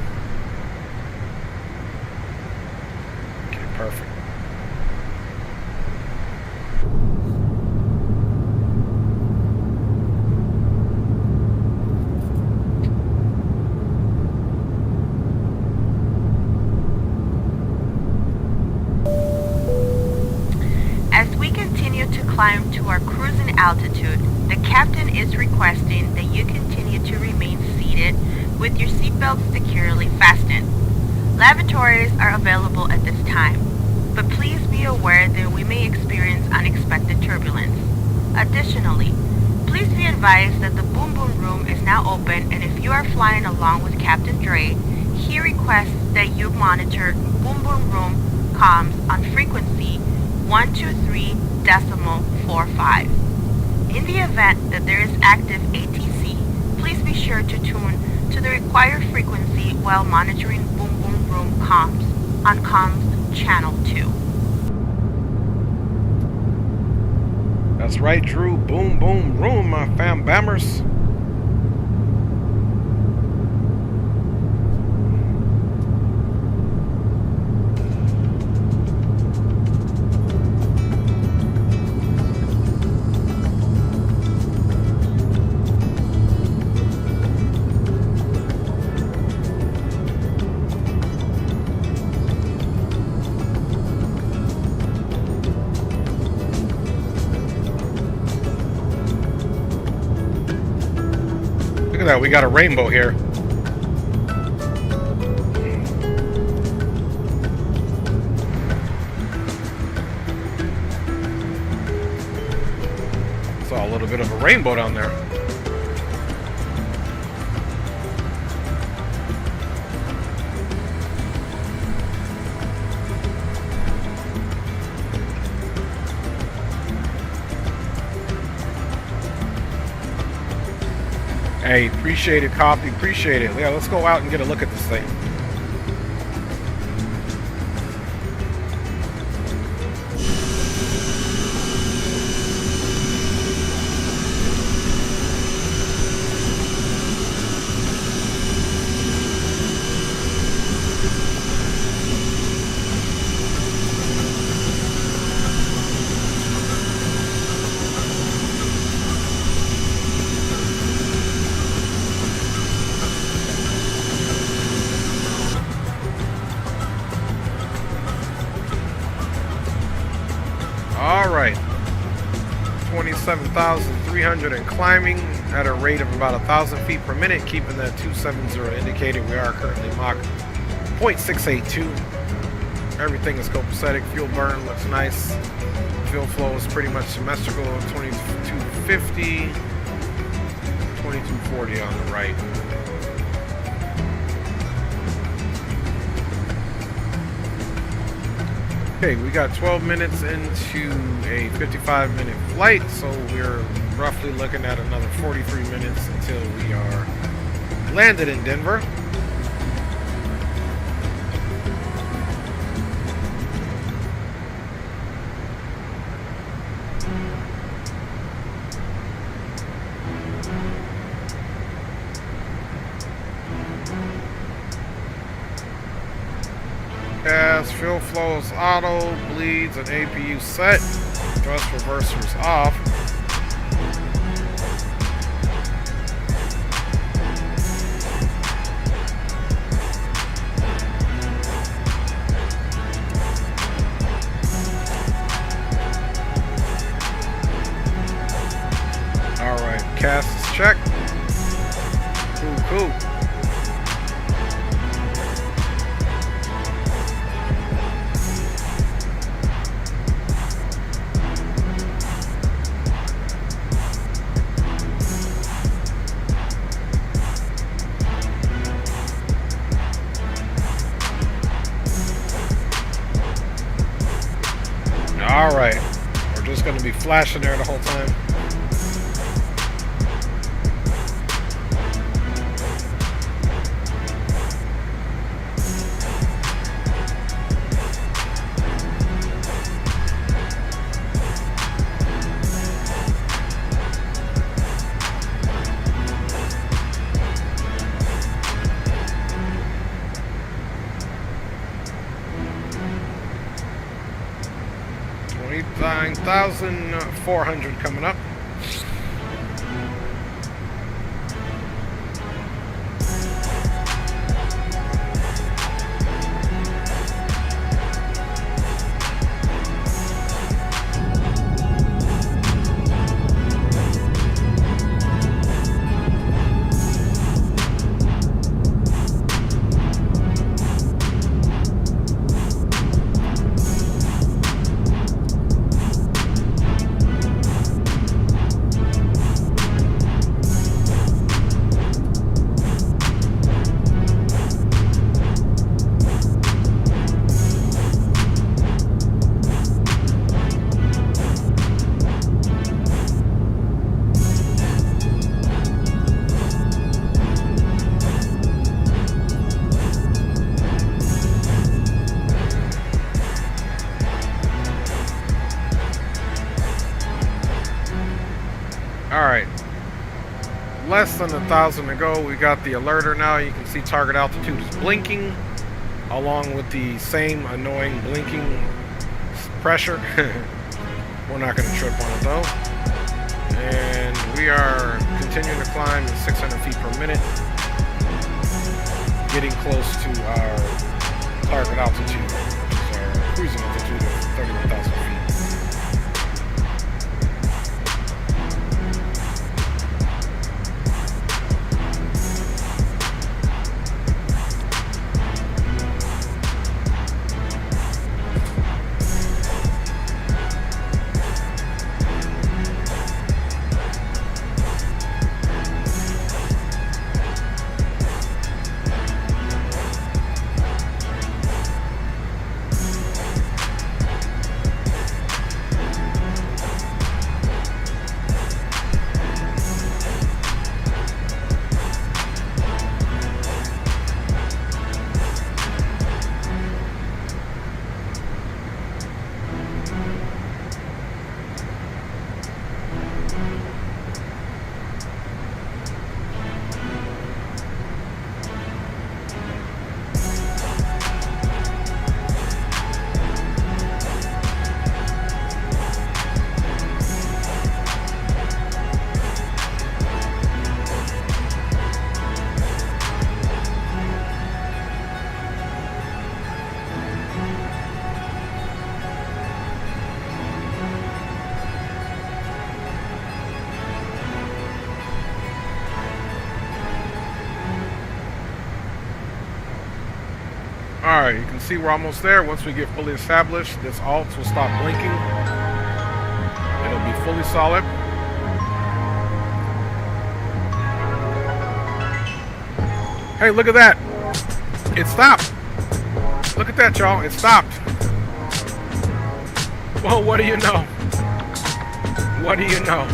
Okay, perfect. As we continue to climb to our cruising altitude, the captain is requesting that you continue to remain seated with your seatbelt securely fastened. Lavatories are available at this time, but please be aware that we may experience unexpected turbulence. Additionally, please be advised that the boom boom room is now open, and if you are flying along with Captain Dre, he requests that you monitor boom boom room comms on frequency 123.45. In the event that there is active ATC, please be sure to tune to the required frequency while monitoring boom boom room comms on comms channel 2. That's right, Drew. Boom boom room, my fam bammers. Look at that, we got a rainbow here. Saw a little bit of a rainbow down there. Hey, appreciate it, Coffee. Appreciate it. Yeah, let's go out and get a look at this thing. Alright, 27,300 and climbing at a rate of about 1,000 feet per minute, keeping that 270 indicated. We are currently Mach 0.682. Everything is copacetic. Fuel burn looks nice. Fuel flow is pretty much symmetrical. 2250, 2240 on the right. Okay, we got 12 minutes into a 55-minute flight, so we're roughly looking at another 43 minutes until we are landed in Denver. Gas, fuel flows auto, bleeds, and APU set. Thrust reversers off. Alright, cast is checked. Cool. Alright, we're just going to be flashing there the whole time. $9,400 coming up. Alright, less than 1,000 to go. We got the alerter now. You can see target altitude is blinking, along with the same annoying blinking pressure. We're not going to trip on it though. And we are continuing to climb at 600 feet per minute, getting close to our target altitude, which is our cruising altitude of 31,000 feet. Alright, you can see we're almost there. Once we get fully established, this alt will stop blinking. It'll be fully solid. Hey, look at that. It stopped. Look at that, y'all. It stopped. Well, what do you know? What do you know?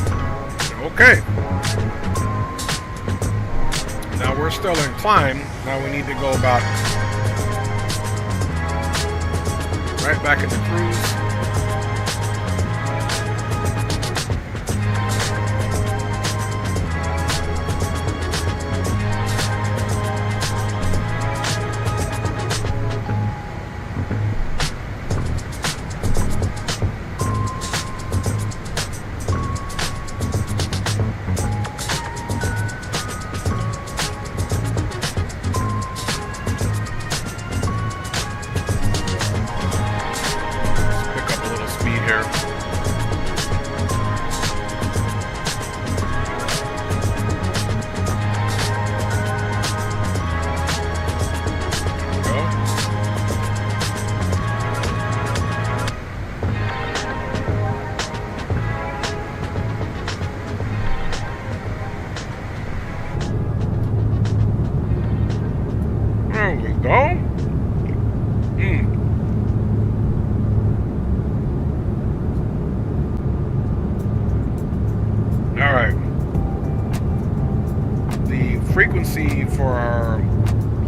Okay. Now we're still in climb. Now we need to go about right back into cruise. Frequency for our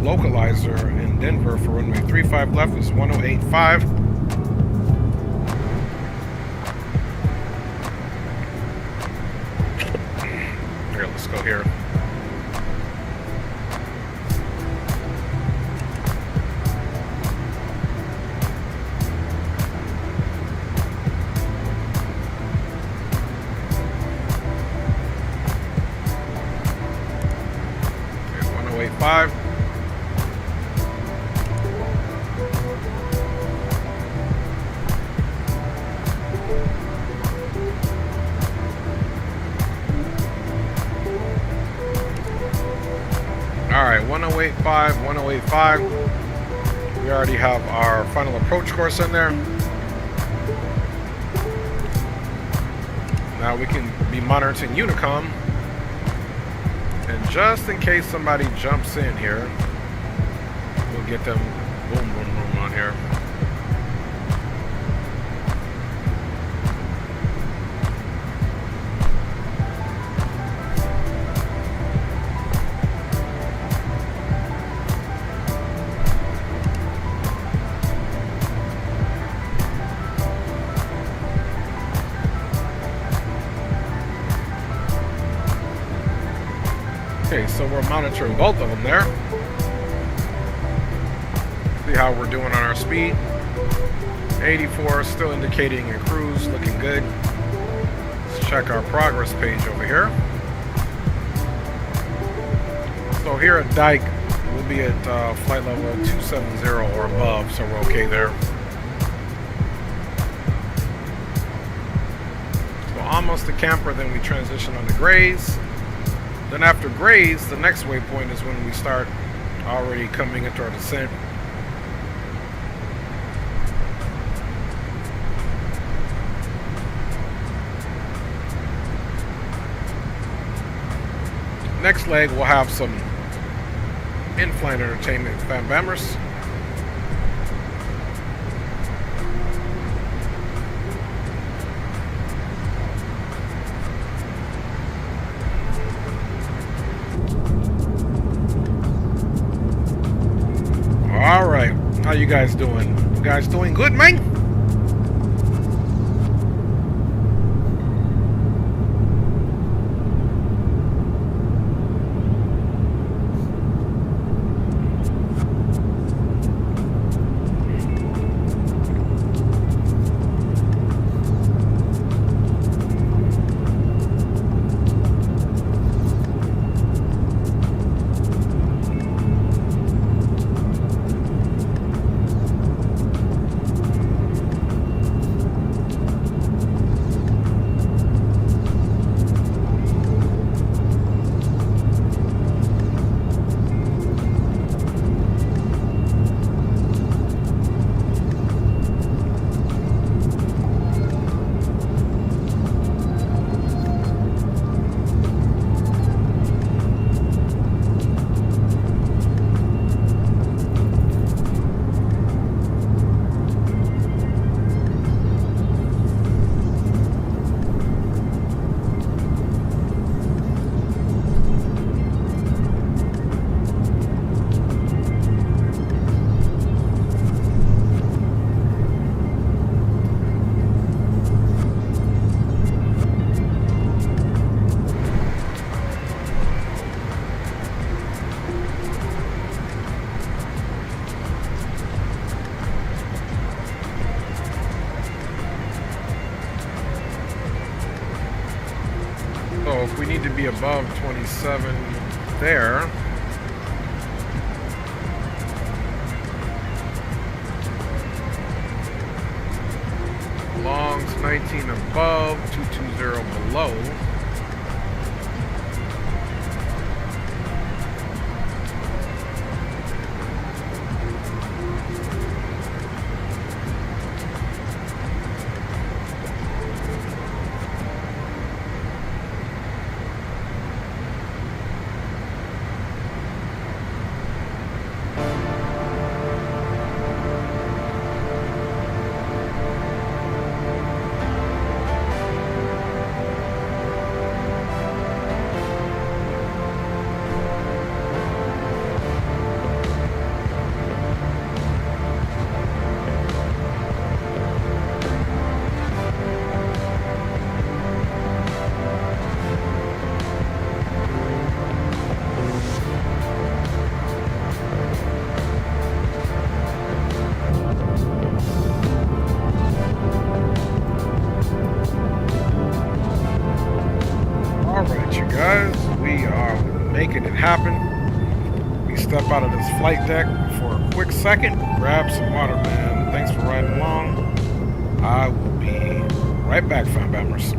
localizer in Denver for runway 35 left is 108.5. Here, let's go here. Five. All right, 108.5, 108.5. We already have our final approach course in there. Now we can be monitoring Unicom. And just in case somebody jumps in here, we'll get them boom, boom, boom on here. Okay, so we're monitoring both of them there. See how we're doing on our speed. 84 still indicating a cruise, looking good. Let's check our progress page over here. So here at Dyke, we'll be at flight level 270 or above, so we're okay there. So almost to camper, then we transition on to Grays. Then after Grays, the next waypoint is when we start already coming into our descent. Next leg, we'll have some in-flight entertainment fan bombers. All right, how you guys doing? You guys doing good, man? So if we need to be above 27 there, longs 19 above, 220 below. Guys, we are making it happen. We step out of this flight deck for a quick second, grab some water, man. Thanks for riding along. I will be right back, fam bammers.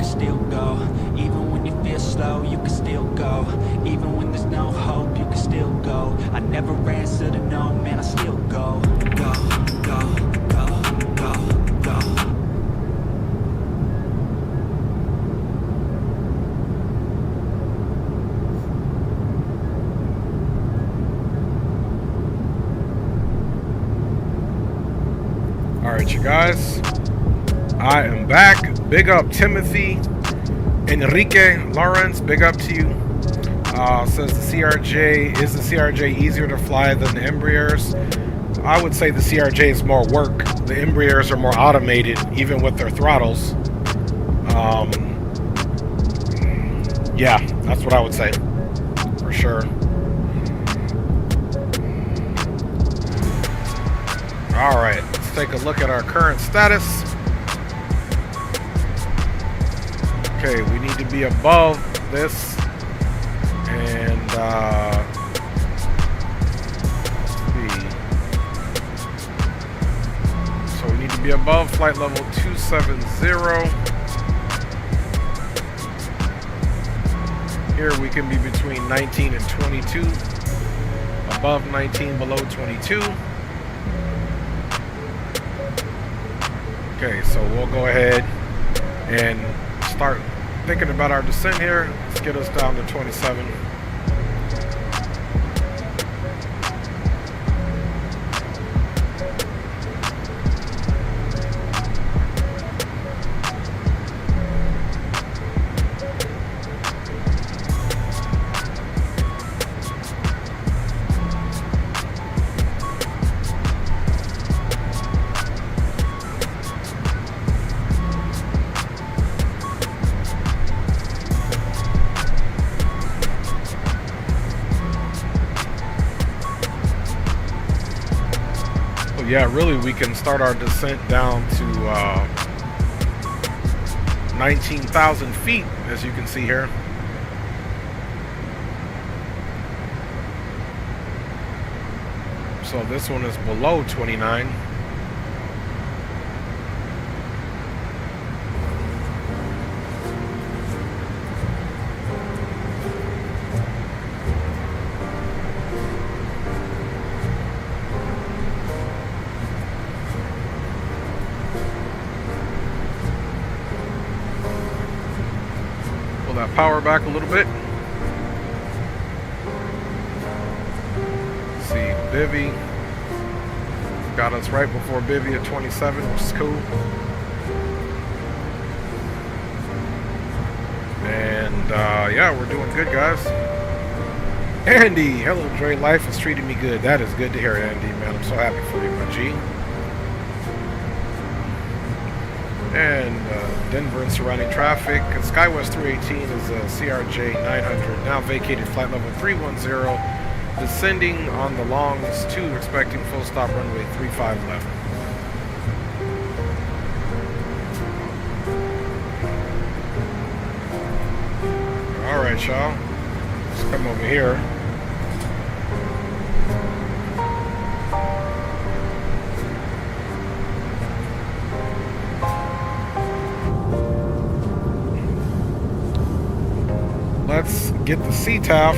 can still go. Even when you feel slow, you can still go. Even when there's no hope, you can still go. I never answer to no, man, I still go. Go, go, go, go, go. Alright, you guys, I am back. Big up Timothy Enrique Lawrence, big up to you. Says the CRJ, is the CRJ easier to fly than the Embraers? I would say the CRJ is more work. The Embraers are more automated, even with their throttles. Yeah, that's what I would say, for sure. Alright, let's take a look at our current status. Okay, we need to be above this. And, let's see. So we need to be above flight level 270. Here we can be between 19 and 22. Above 19, below 22. Okay, so we'll go ahead and start thinking about our descent here. Let's get us down to 27. Yeah, really, we can start our descent down to 19,000 feet, as you can see here. So this one is below 29. That power back a little bit. Let's see, Bivy got us right before Bivy at 27, which is cool. And yeah, we're doing good, guys. Andy, hello Dre, life is treating me good. That is good to hear, Andy, man. I'm so happy for you, my G. And Denver and surrounding traffic. SkyWest 318 is a CRJ 900, now vacated flight level 310, descending on the longs 2, expecting full stop runway 35 left. Alright, y'all. Let's come over here. Let's get the CTAF.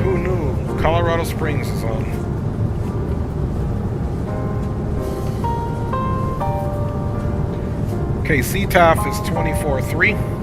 Who knew? Colorado Springs is on. Okay, CTAF is 24.3.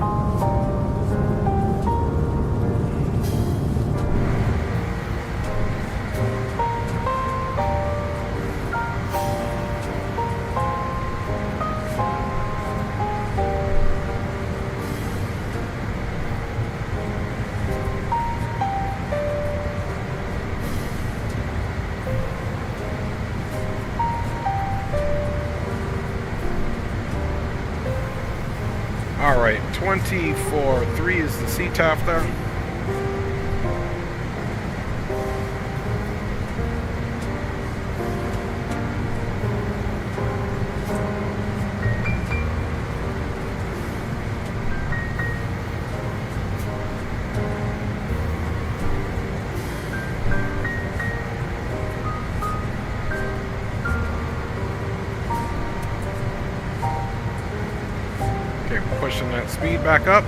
Alright, 24.3 is the CTAF there. speed back up.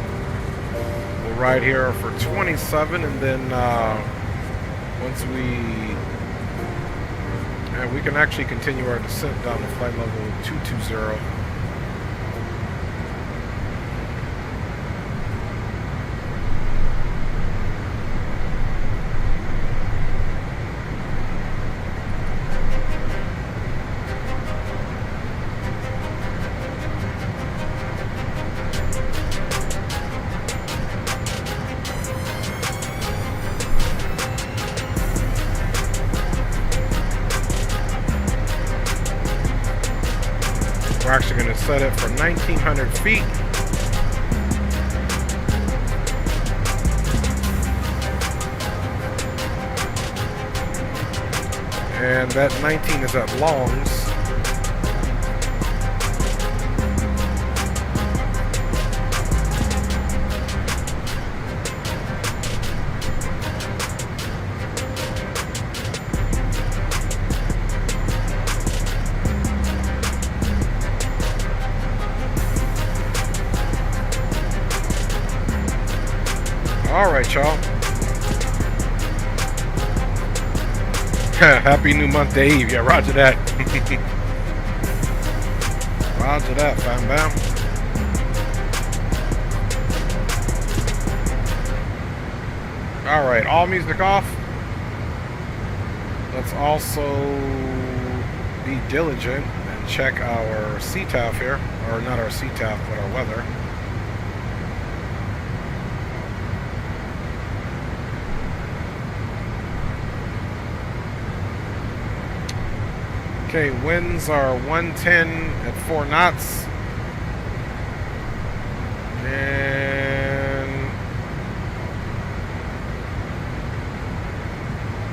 We'll ride here for 27, and then once we can actually continue our descent down to flight level 220. We're actually going to set it for 1,900 feet. And that 19 is at longs. Alright, y'all. Happy New Month, Dave. Yeah, roger that. Roger that, bam bam. Alright, all music off. Let's also be diligent and check our CTAF here. Or not our CTAF, but our weather. Okay, winds are 110 at 4 knots. And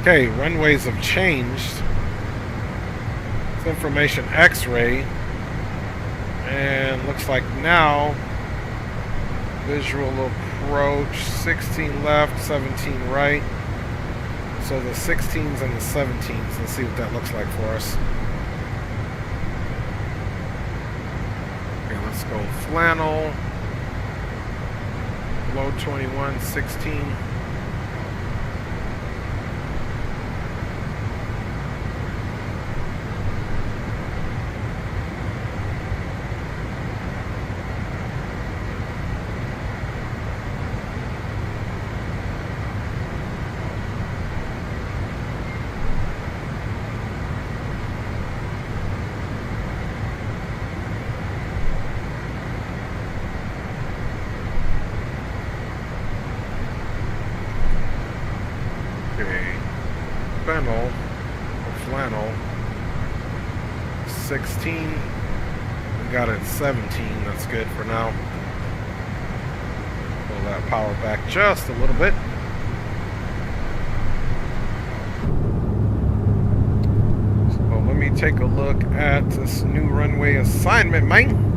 okay, runways have changed. It's information X-ray. And looks like now visual approach 16 left, 17 right. So the 16s and the 17s. Let's see what that looks like for us. Let's go flannel, low 21, 16. Flannel 16. We got it 17. That's good for now. Pull that power back just a little bit. So let me take a look at this new runway assignment, man.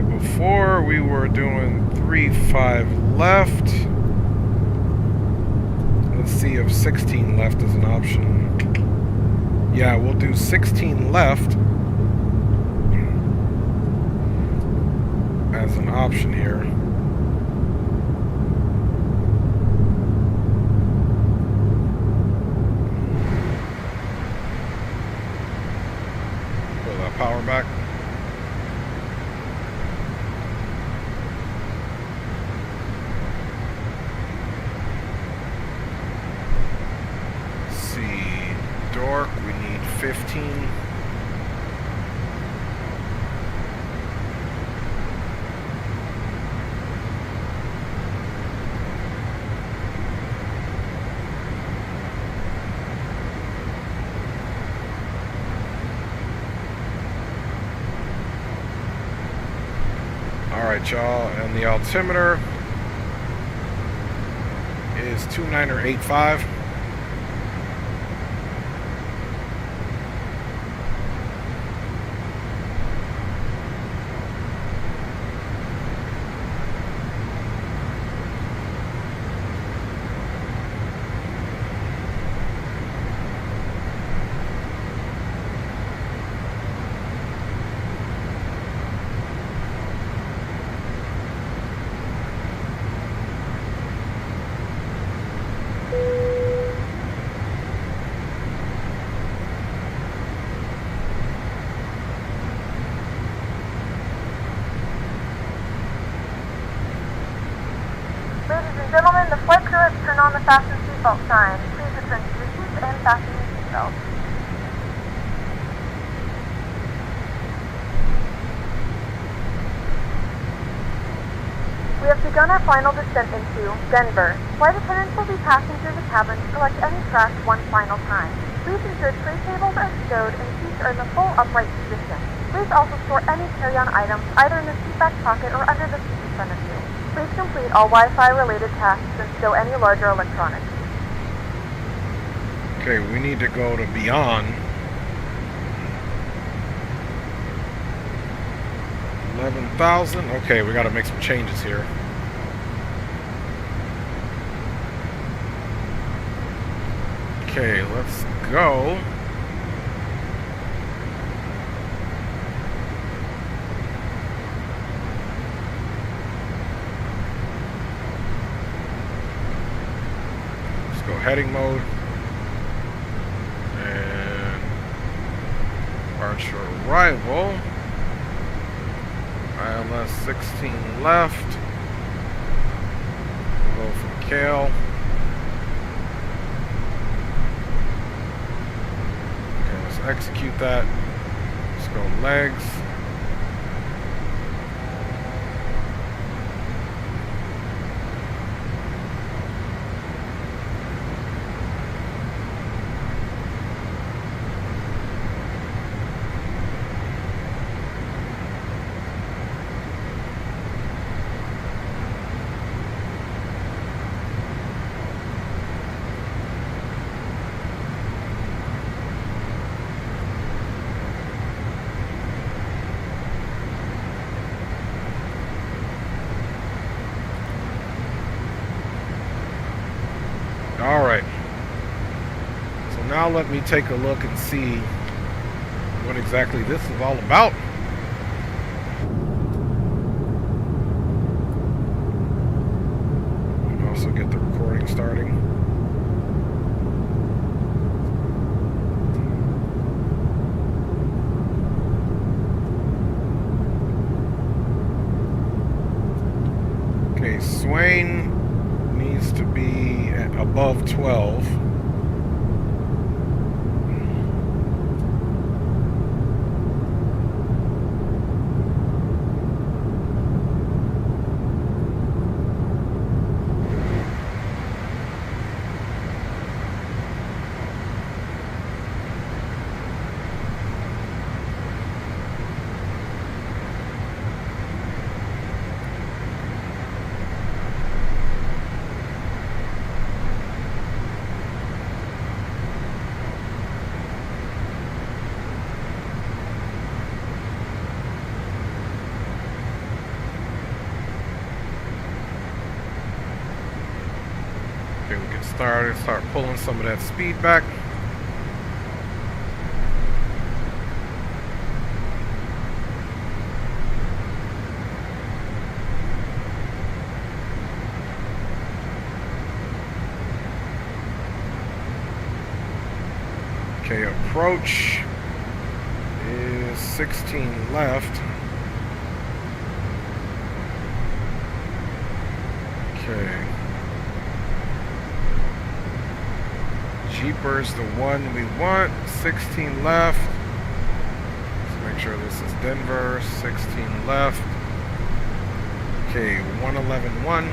Before we were doing 3-5 left. Let's see if 16 left is an option. Yeah, we'll do 16 left as an option here. Pull that power back. We need 15. Alright, y'all, and the altimeter is 2985. Gentlemen, the flight crew has turned on the fasten seatbelt sign. Please return to your seats and fasten your seatbelt. We have begun our final descent into Denver. Flight attendants will be passing through the cabin to collect any trash one final time. Please ensure tray tables are stowed and seats are in the full upright position. Please also store any carry-on items either in the seat back pocket or under the seat in front of you. Please complete all Wi-Fi related tasks and stow any larger electronics. Okay, we need to go to Beyond. 11,000. Okay, we got to make some changes here. Okay, let's go. Let's go heading mode. And departure arrival. ILS 16 left. We'll go from Kale. Okay, let's execute that. Let's go legs. Alright, so now let me take a look and see what exactly this is all about. And also get the recording starting. Okay, Swain needs to be above 12. Okay, we can start pulling some of that speed back. Okay, approach is 16 left. Okay. Jeepers, the one we want, 16 left. Let's make sure this is Denver, 16 left. Okay, 111.1.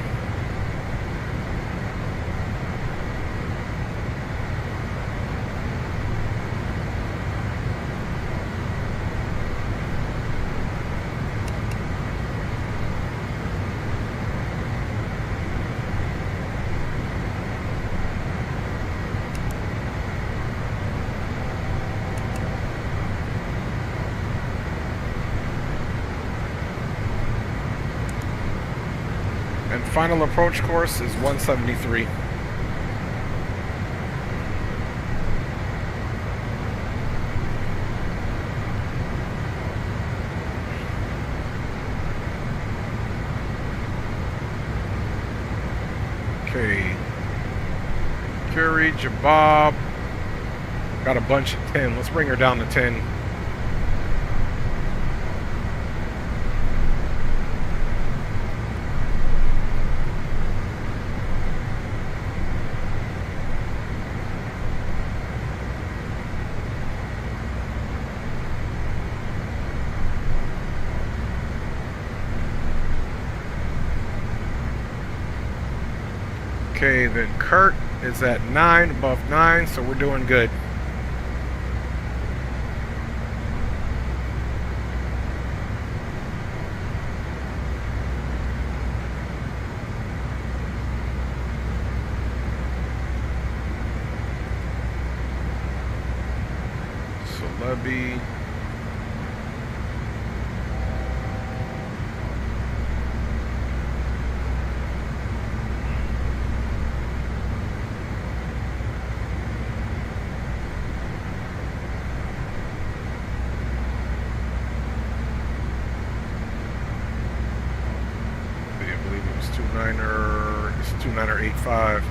And final approach course is 173. Okay. Curry, Jabab. Got a bunch of 10. Let's bring her down to 10. Okay, then Kurt is at 9, above 9, so we're doing good. So Levy. It's 29er85.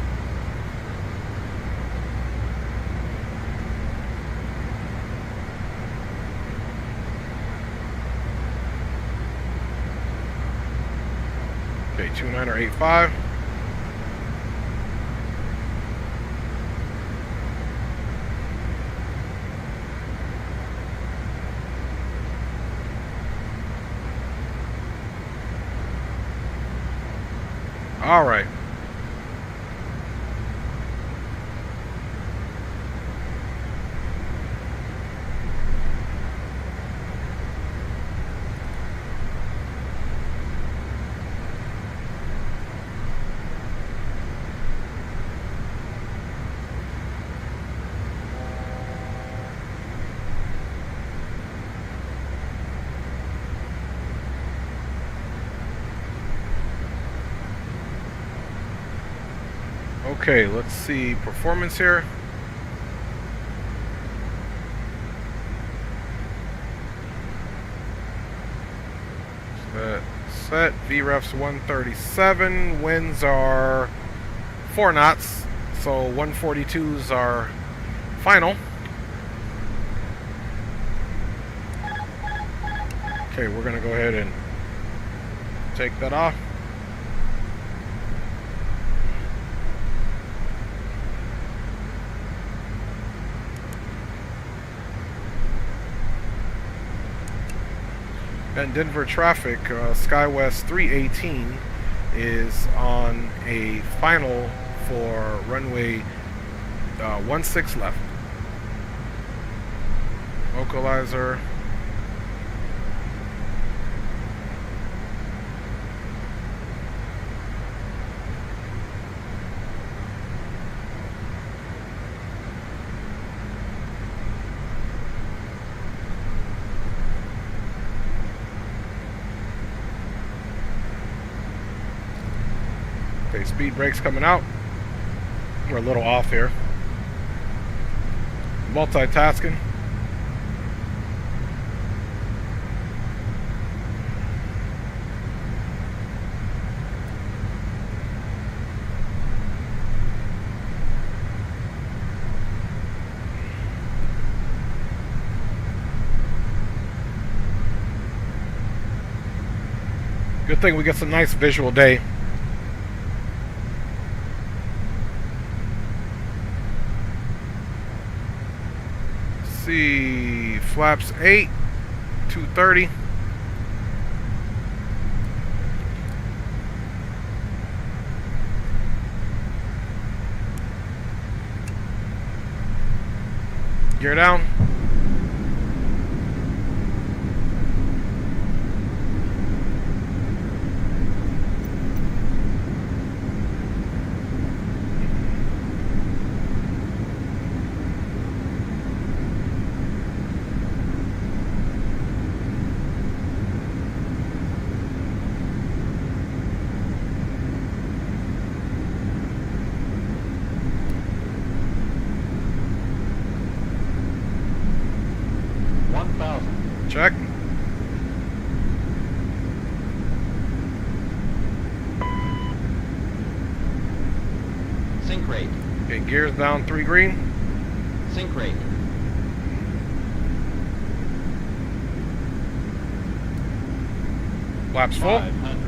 Okay, 29er85. All right. Okay, let's see performance here. Set VREF's 137. Winds are 4 knots, so 142s are final. Okay, we're gonna go ahead and take that off. And Denver traffic, SkyWest 318 is on a final for runway 16 left. Vocalizer. Okay, speed brakes coming out. We're a little off here. Multitasking. Good thing we get some nice visual day. See, flaps 8, 230. Gear down. Check. Sync rate. Okay, gears down 3 green. Sync rate. Flaps full. 500.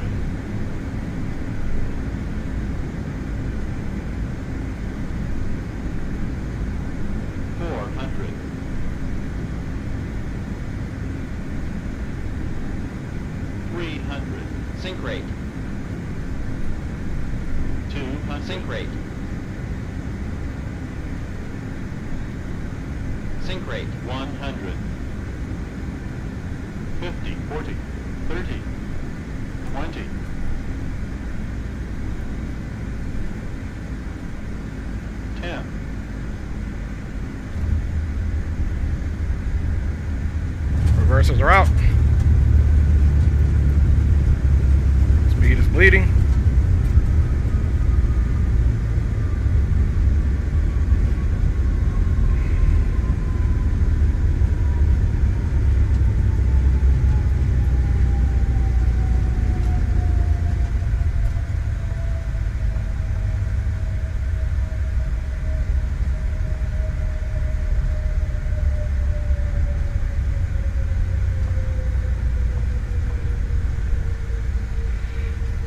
400. 300. Sync rate. 200. Sync rate. Sync rate. 100. 50, 40, 30, 20. 10. Reversers are out. Speed is bleeding.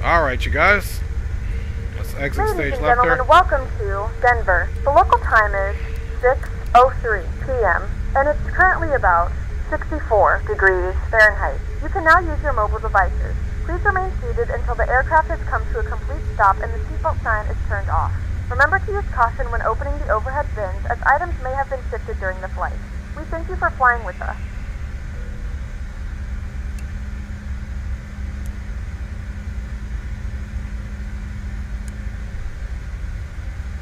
Alright, you guys. Let's exit stage left there. Ladies and gentlemen, welcome to Denver. The local time is 6:03 p.m. and it's currently about 64 degrees Fahrenheit. You can now use your mobile devices. Please remain seated until the aircraft has come to a complete stop and the seatbelt sign is turned off. Remember to use caution when opening the overhead bins, as items may have been shifted during the flight. We thank you for flying with us.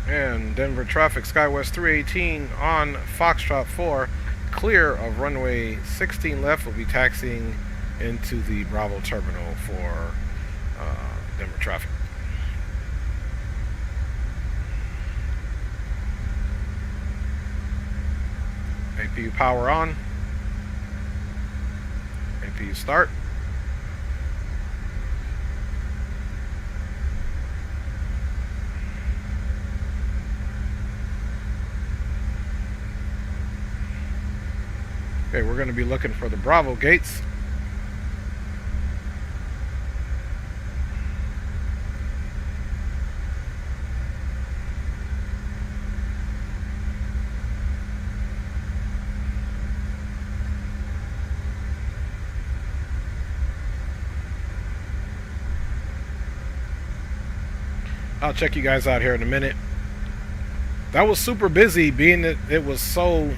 And Denver traffic, SkyWest 318 on Foxtrot 4, clear of runway 16 left. Will be taxiing into the Bravo terminal for Denver traffic. APU power on. APU start. Okay, we're going to be looking for the Bravo gates. I'll check you guys out here in a minute. That was super busy, being that it was so...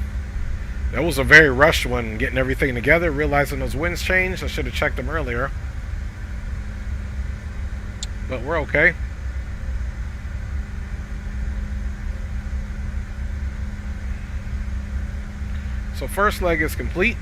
That was a very rushed one, getting everything together, realizing those winds changed. I should have checked them earlier. But we're okay. So first leg is complete.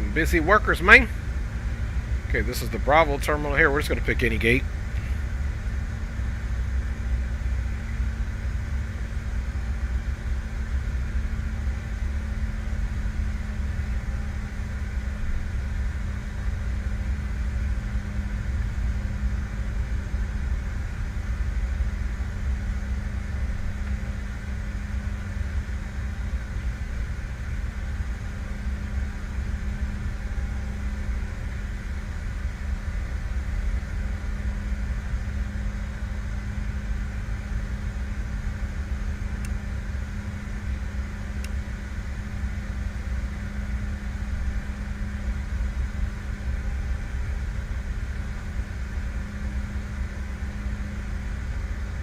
some busy workers, man. Okay, this is the Bravo terminal here. We're just going to pick any gate.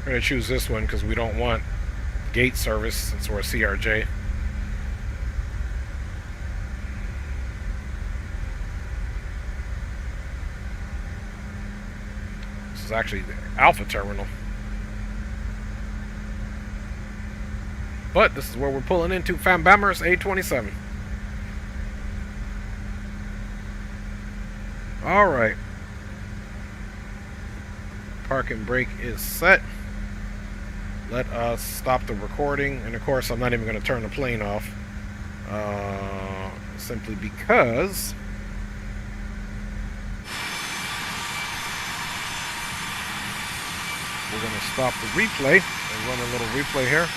We're going to choose this one because we don't want gate service since we're a CRJ. This is actually the Alpha terminal. But this is where we're pulling into Fambammers A27. Alright. Parking brake is set. Let us stop the recording, and of course I'm not even going to turn the plane off, simply because we're going to stop the replay and run a little replay here.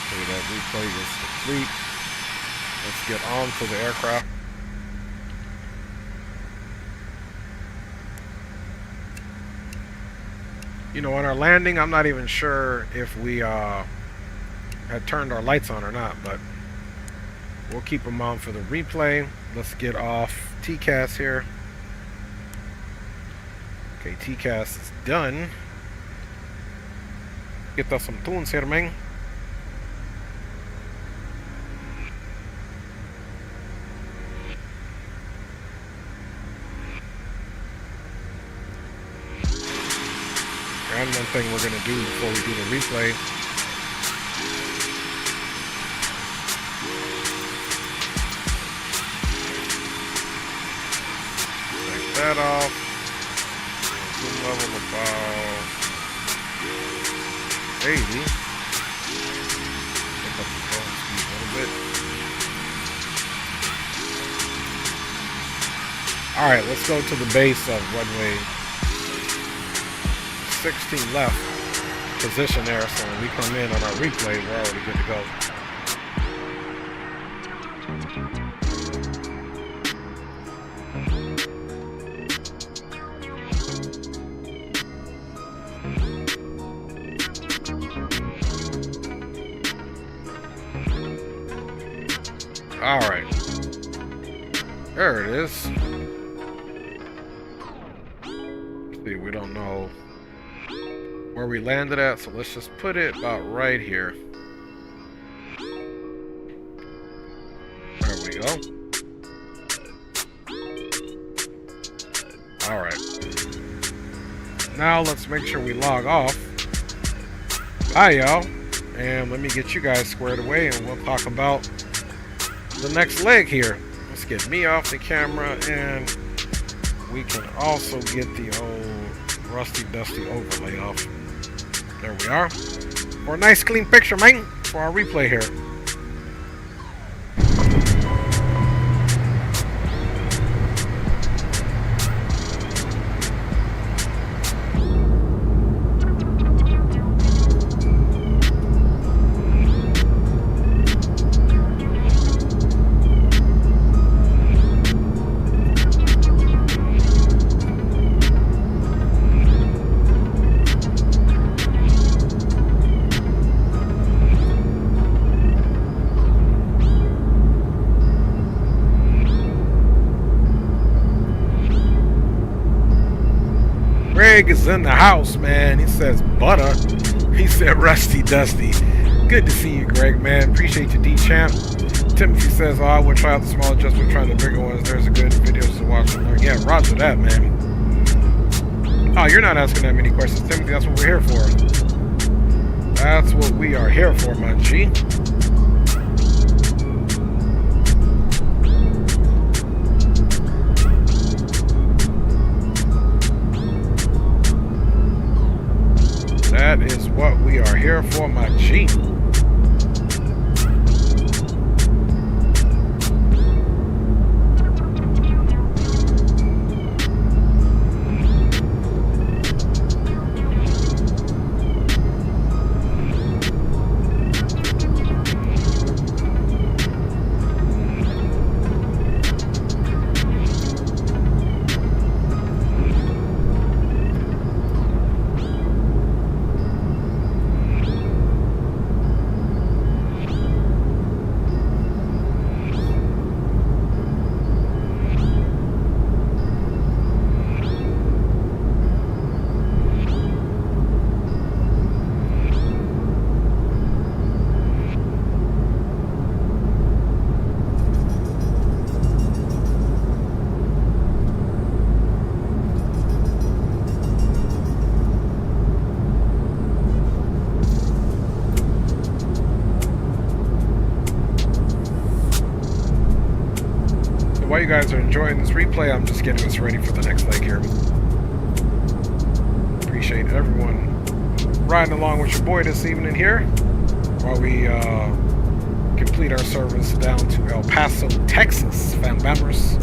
Okay, that replay is complete. Let's get on to the aircraft. You know, on our landing, I'm not even sure if we had turned our lights on or not, but we'll keep them on for the replay. Let's get off TCAS here. Okay, TCAS is done. Get us some tunes here, man. And one thing we're going to do before we do the replay, take that off, zoom level about 80, pick up the phone speed a little bit. Alright, let's go to the base of runway 16 left position there, so when we come in on our replay, we're already good to go. Alright. There it is. See, we don't know where we landed at, so let's just put it about right here. There we go. Alright. Now let's make sure we log off. Hi y'all. And let me get you guys squared away and we'll talk about the next leg here. Let's get me off the camera, and we can also get the old rusty dusty overlay off. There we are. For a nice clean picture, man, for our replay here. Greg is in the house, man. He says butter. He said rusty dusty. Good to see you, Greg, man. Appreciate you, D-Champ. Timothy says, oh, I would try out the small adjustment, trying the bigger ones. There's a good videos to watch and learn. Yeah, roger that, man. Oh, you're not asking that many questions, Timothy. That's what we're here for. That's what we are here for, my G. here for my Jeep. While you guys are enjoying this replay, I'm just getting us ready for the next leg here. Appreciate everyone riding along with your boy this evening here while we complete our service down to El Paso, Texas, fam bammers.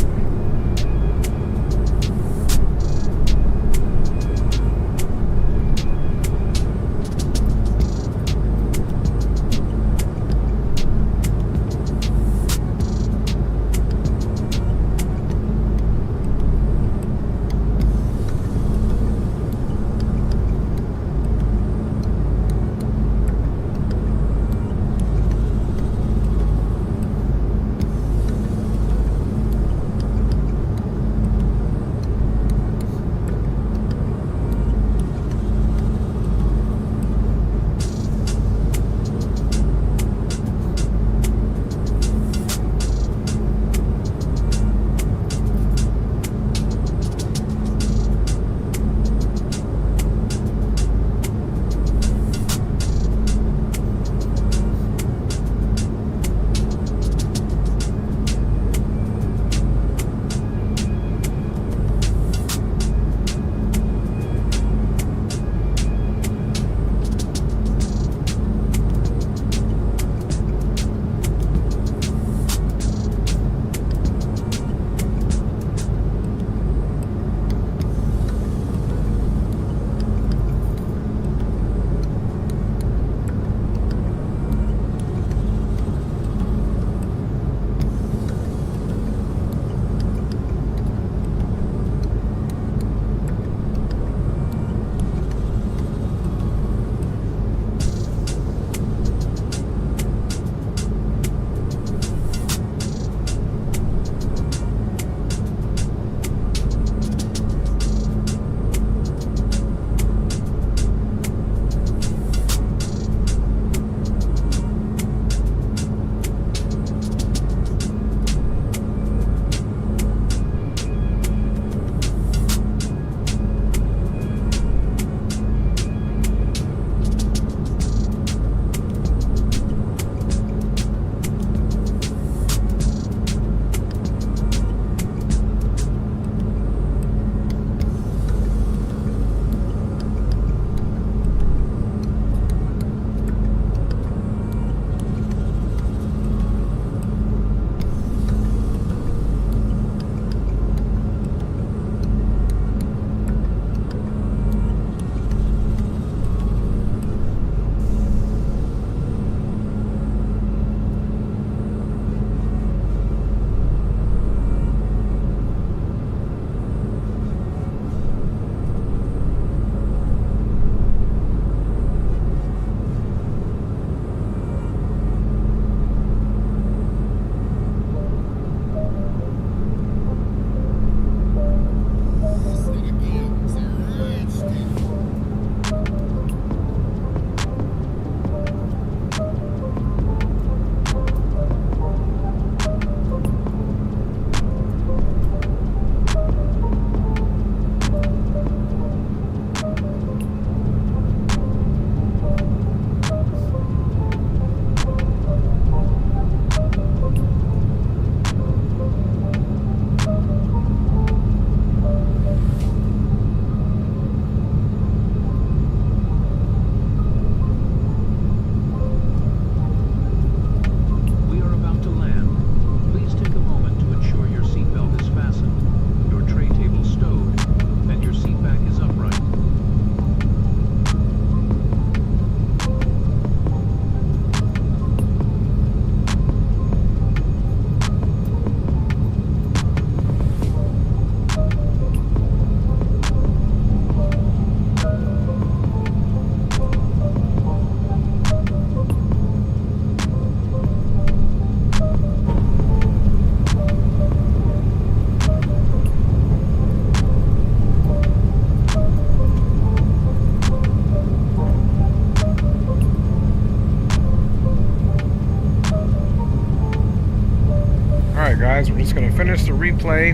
Alright guys, we're just going to finish the replay.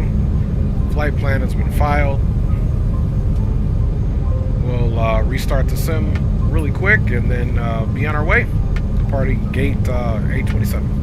Flight plan has been filed. We'll restart the sim really quick and then be on our way. Departing gate 827.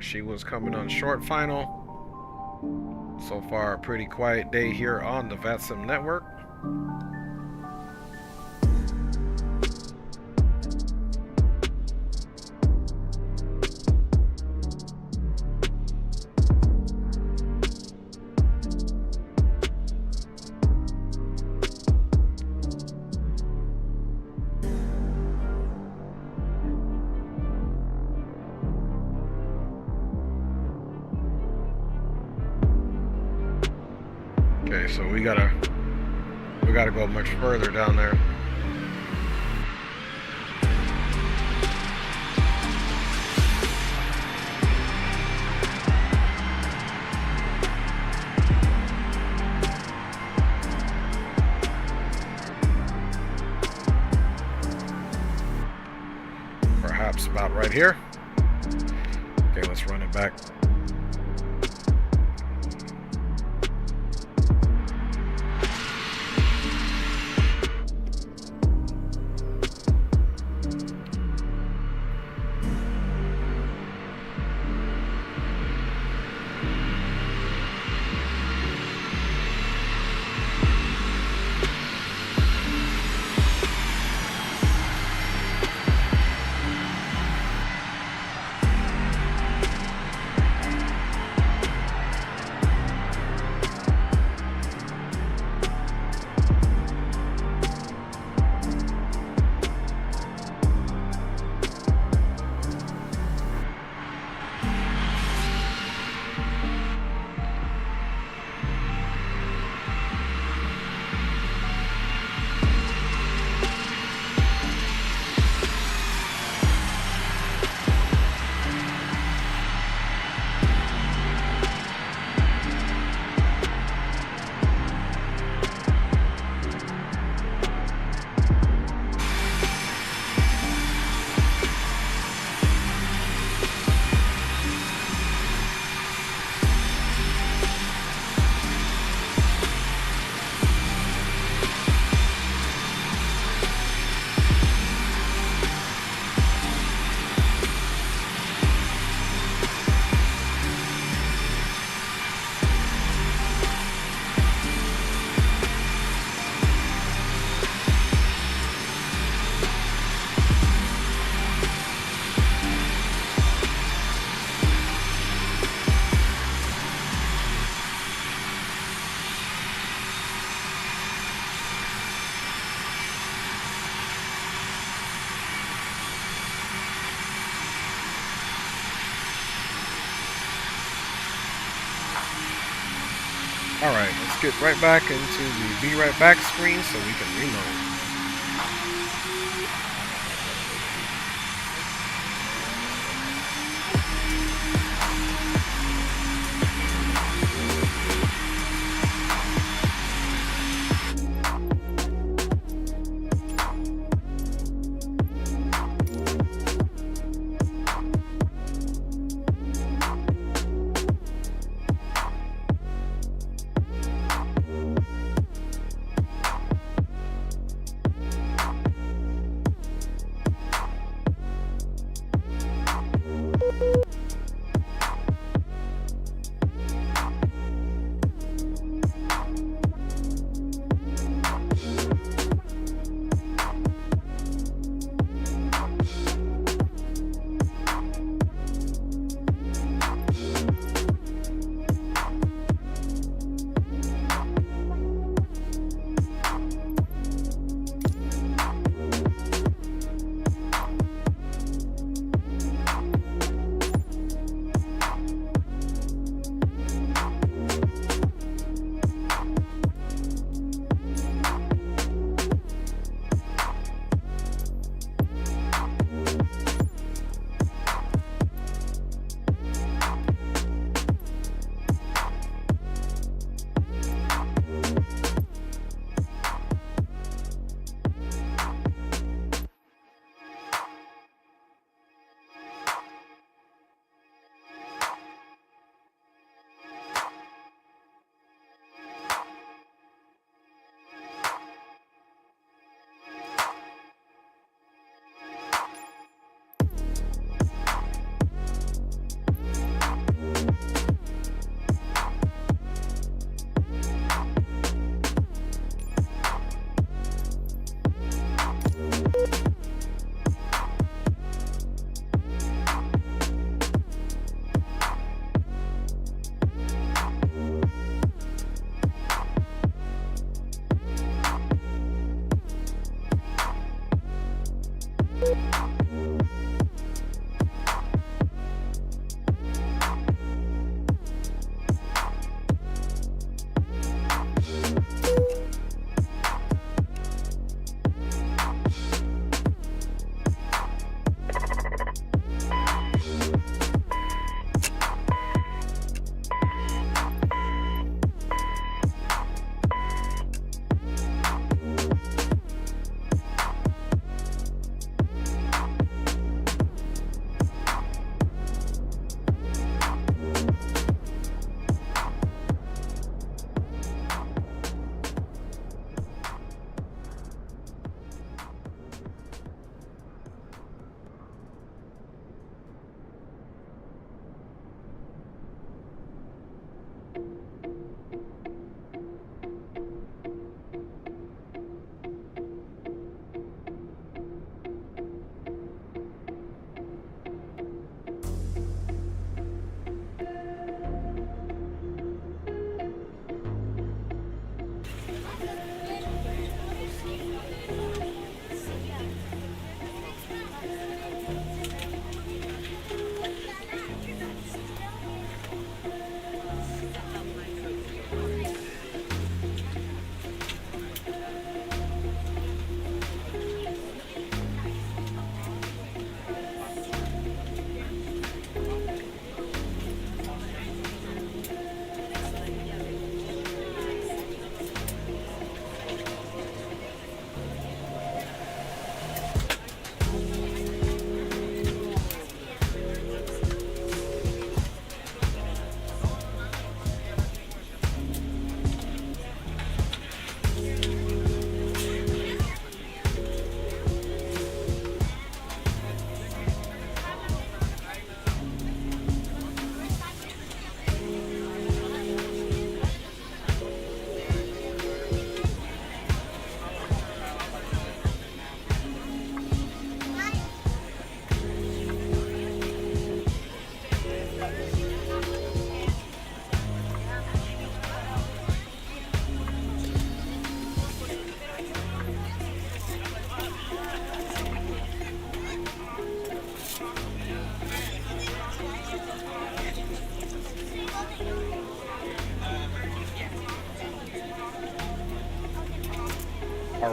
She was coming on short final. So far, a pretty quiet day here on the VATSIM network. Okay, so we gotta go much further down there. perhaps about right here. Okay, let's run it back. Alright, let's get right back into the Be Right Back screen so we can reload.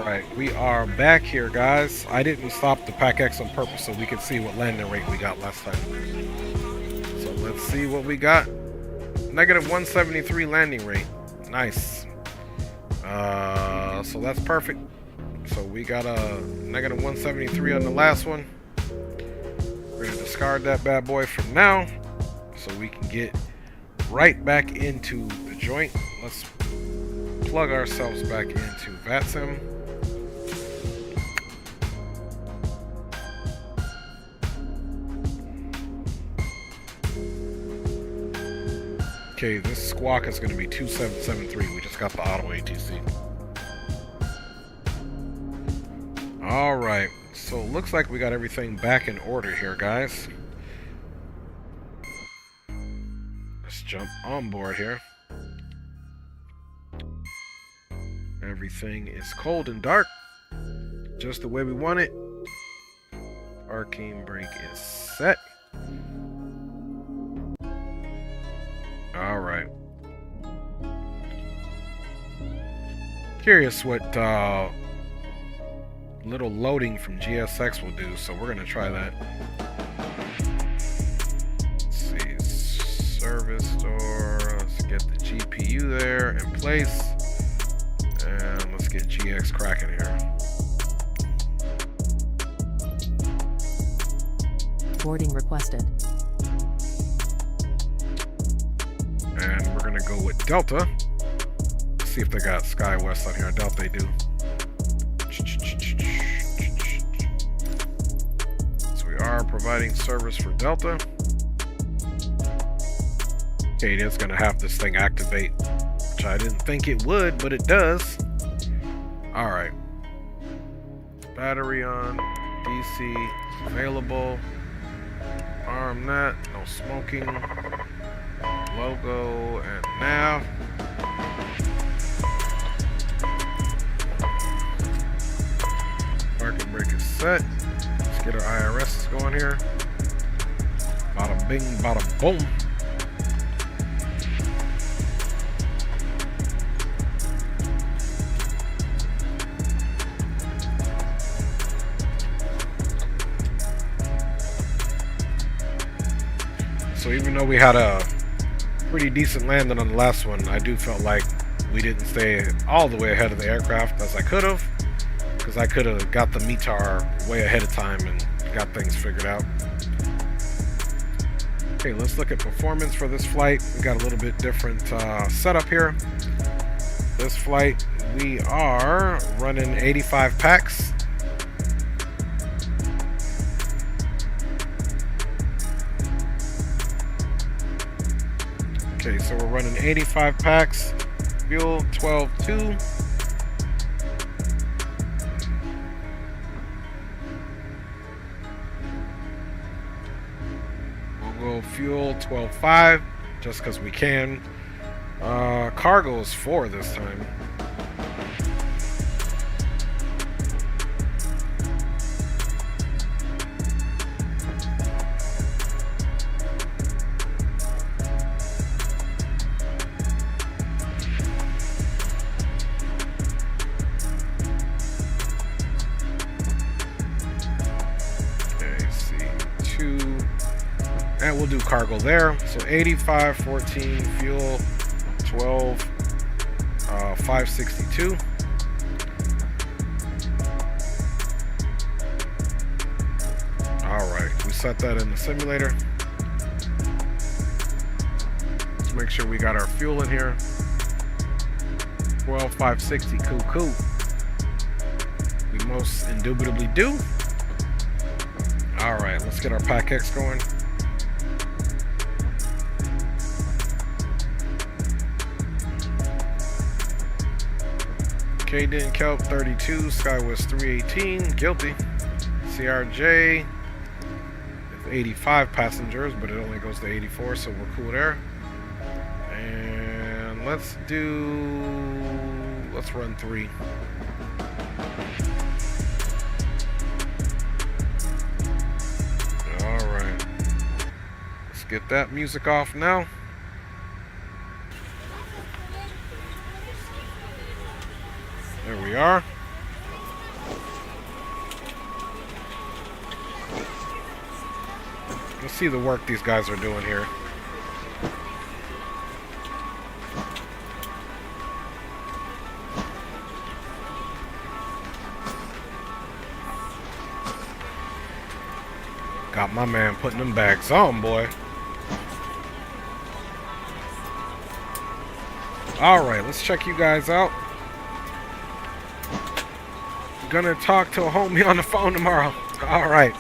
Alright, we are back here, guys. I didn't stop the Pack X on purpose so we could see what landing rate we got last time. So let's see what we got. Negative 173 landing rate. Nice. So that's perfect. So we got a negative 173 on the last one. We're going to discard that bad boy for now so we can get right back into the joint. Let's plug ourselves back into VATSIM. Okay, this squawk is going to be 2773. We just got the auto ATC. Alright, so it looks like we got everything back in order here, guys. Let's jump on board here. Everything is cold and dark, just the way we want it. Parking brake is set. Alright. Curious what little loading from GSX will do, so we're going to try that. Let's see. Service store. Let's get the GPU there in place. And let's get GX cracking here. Boarding requested. And we're going to go with Delta. Let's see if they got SkyWest on here. I doubt they do. So we are providing service for Delta. Okay, it is going to have this thing activate, which I didn't think it would, but it does. Alright. Battery on. DC available. Arm that. No smoking. Logo and nav. Parking brake is set. Let's get our IRS going here. Bada bing, bada boom. So even though we had a pretty decent landing on the last one, I do felt like we didn't stay all the way ahead of the aircraft as I could have, because I could have got the METAR way ahead of time and got things figured out. Okay, let's look at performance for this flight. We got a little bit different setup here. This flight, we are running 85 packs. Okay, so we're running 85 packs, fuel 12.2. We'll go fuel 12.5, just because we can. Cargo is 4 this time. And we'll do cargo there. So 85, 14, fuel, 12, 562. Alright, we set that in the simulator. Let's make sure we got our fuel in here. 12, 560, cool. We most indubitably do. Alright, let's get our Pack X going. Caden Kelp 32, SkyWest 318, guilty. CRJ is 85 passengers, but it only goes to 84, so we're cool there. And let's run 3. Alright. Let's get that music off now. There we are. Let's see the work these guys are doing here. Got my man putting them bags on, boy. Alright, let's check you guys out. Gonna talk to a homie on the phone tomorrow. Alright,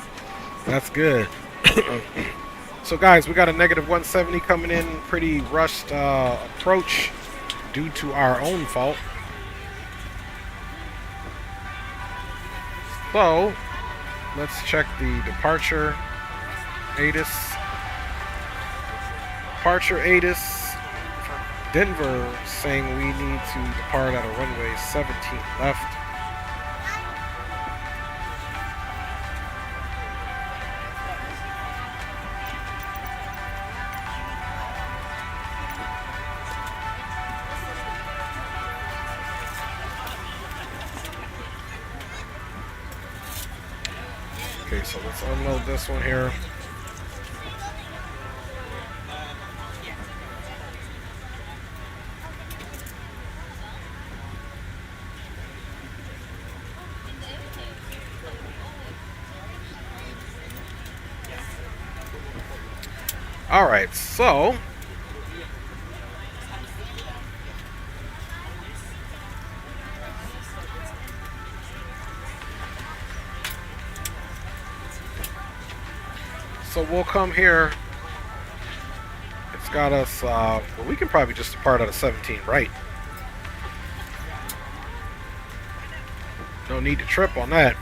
that's good. So guys, we got a -170 coming in. Pretty rushed approach due to our own fault. So, let's check the departure ATIS. Departure ATIS from Denver saying we need to depart at a runway 17 left. Okay, so let's unload this one here. All right, so we'll come here. It's got us, well, we can probably just depart at a 17 right. No need to trip on that.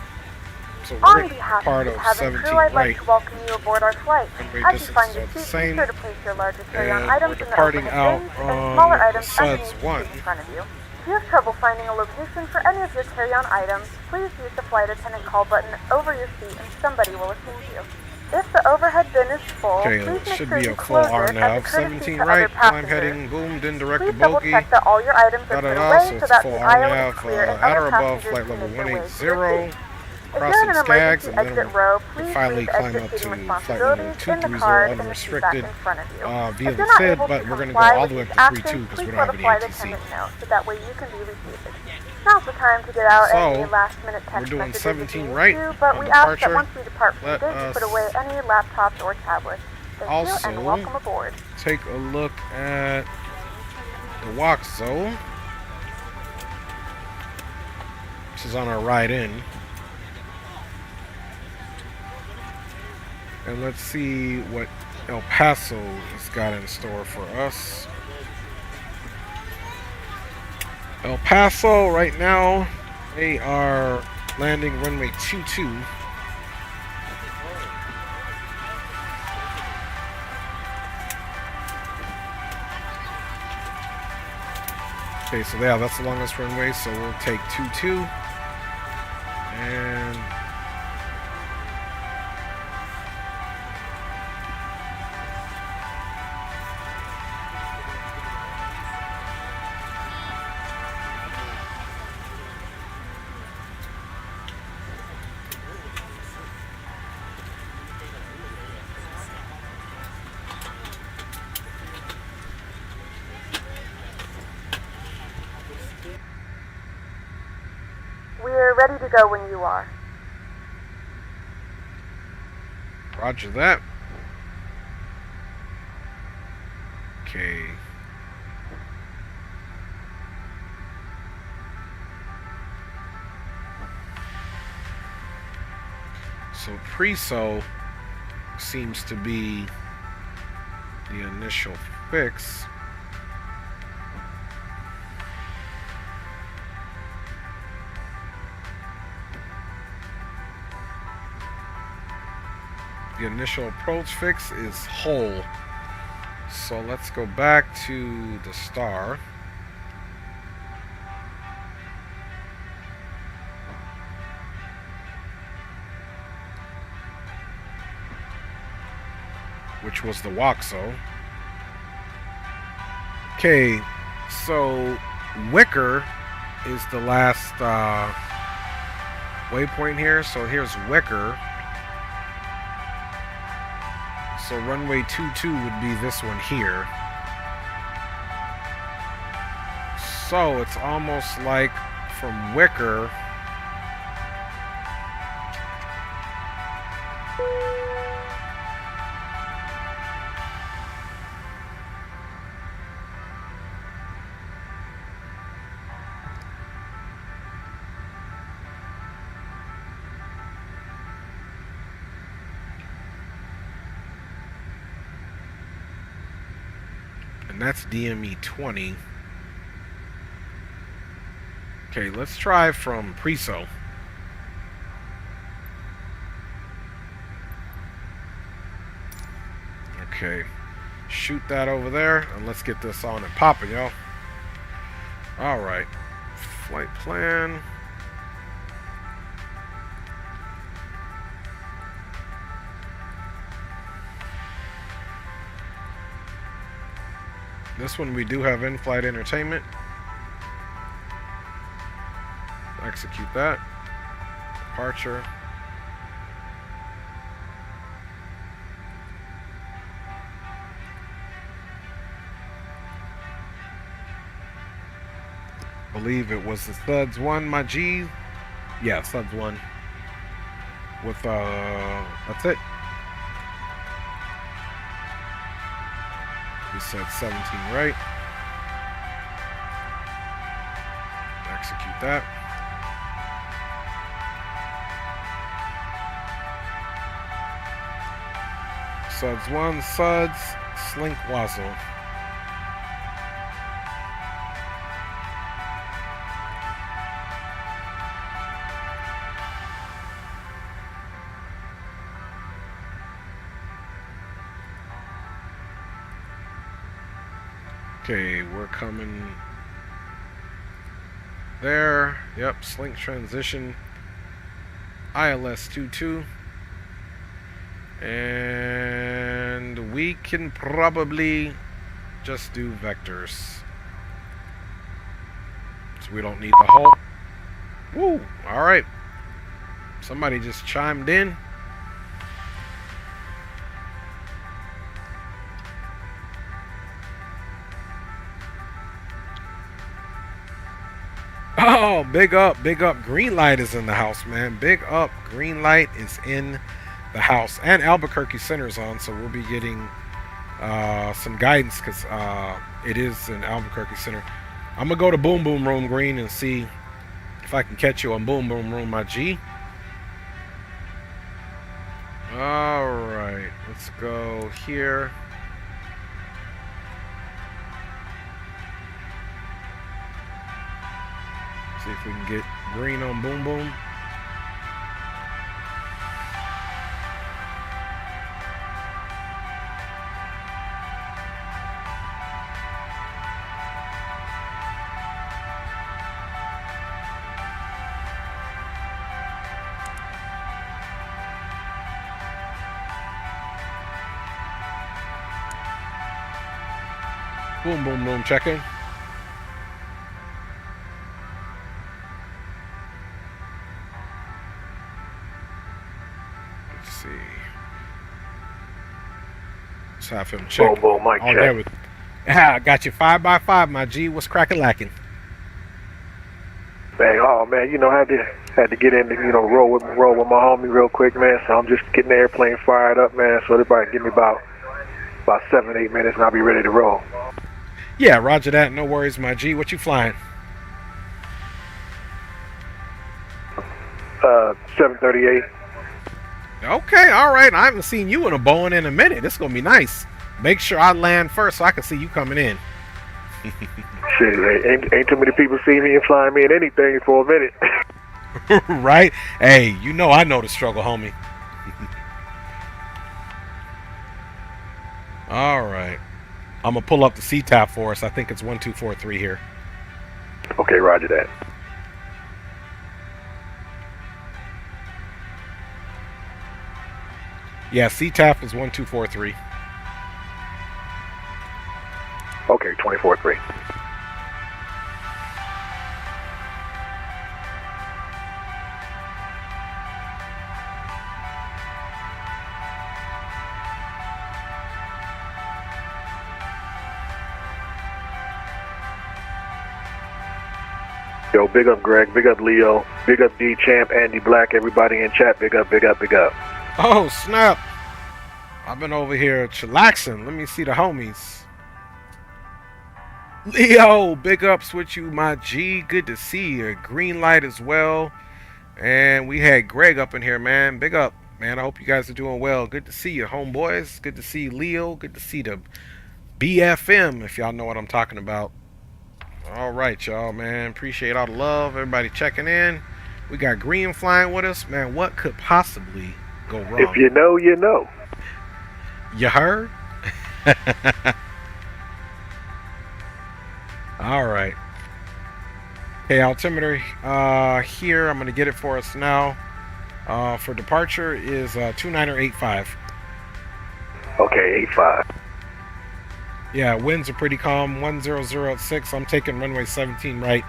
So we're part of 17 I'd right. like to welcome you aboard our flight. As you find your seat, be same. sure to place your larger carry-on And items we're in the departing overhead out bins and on smaller items Suds underneath the 1. seat in front of you. If you have trouble finding a location for any of your carry-on items, please use the flight attendant call button over your seat and somebody will assist you. If the overhead bin is full, Okay, please it make should sure be you a full close R it as a now. courtesy 17 to right, other climb passengers. heading, boom, then direct the Please double bogey. check that all your items are put away So so it's that full the R aisle is nav, clear and at other or above passengers flight can level make their way to your 180. seat. If you're in an Crossing Skags, emergency and then exit row, please finally leave climb exit up seating to flight level responsibilities in the 230 card in the seat back unrestricted in front of you. via If the you're not SID, able but to we're going to go comply all with the way up these to 3-2 actions, because we please don't let have the any flight ATC. attendant know so that way you can be reseated. Now's the time to get out any So, last-minute text we're doing messages 17 if you right need to, but on we ask that departure. once we depart from Let the gate, you put us away any laptops or tablets. Thank you also and welcome aboard. take a look at the walk zone. This is on our ride in. And let's see what El Paso has got in store for us. El Paso right now, they are landing runway 22. Okay, so yeah, that's the longest runway, so we'll take 22. And We're ready to go when you are. Roger that. Okay. So pre-so seems to be the initial fix. The initial approach fix is whole. So let's go back to the star. Which was the Waxo. Okay, so Wicker is the last waypoint here. So here's Wicker. So runway 22 would be this one here. So it's almost like from Wicker. And that's DME 20. Okay, let's try from Preso. Okay, shoot that over there, and let's get this on and popping, y'all. All right, flight plan. This one we do have in-flight entertainment. Execute that. Departure. Believe it was the Thuds 1, my G. Yeah, Thuds 1. With that's it. We said 17 right. Execute that. Suds 1, Suds, Slink Wazzle. Okay, we're coming there. Yep, Slink transition. ILS 22. And we can probably just do vectors. So we don't need the whole. Woo! Alright. Somebody just chimed in. Oh, big up, big up. Greenlight is in the house, man. Big up. Greenlight is in the house. And Albuquerque Center's on, so we'll be getting some guidance because it is in Albuquerque Center. I'm going to go to Boom Boom Room, Green, and see if I can catch you on Boom Boom Room, my G. Alright, let's go here. See if we can get Green on Boom Boom. Boom Boom Room checking. Have him check. Boom, boom, mic check. There with. I got you 5x5, my G. What's cracking lacking? Bang! Oh man, you know, I had to get in, roll with my homie real quick, man. So I'm just getting the airplane fired up, man. So everybody give me about 7-8 minutes, and I'll be ready to roll. Yeah, roger that. No worries, my G. What you flying? 738. Okay, all right. I haven't seen you in a Boeing in a minute. This is gonna be nice. Make sure I land first so I can see you coming in. Shit, ain't too many people see me and flying me in anything for a minute. Right? Hey, you know I know the struggle, homie. All right. I'm gonna pull up the CTAP for us. I think it's 1243 here. Okay, roger that. Yeah, CTAP is 1243. Okay, 24-3. Yo, big up Greg, big up Leo, big up D-Champ, Andy Black, everybody in chat, big up, big up, big up. Oh, snap. I've been over here chillaxing. Let me see the homies. Leo, big ups with you, my G. Good to see you. Green light as well. And we had Greg up in here, man. Big up, man. I hope you guys are doing well. Good to see you, homeboys. Good to see Leo. Good to see the BFM, if y'all know what I'm talking about. All right, y'all, man. Appreciate all the love. Everybody checking in. We got Green flying with us. Man, what could possibly go wrong? If you know, you know. You heard? All right. Okay, altimeter here. I'm going to get it for us now. For departure is 2985. Okay, 85. Yeah, winds are pretty calm. 100 at 6. I'm taking runway 17 right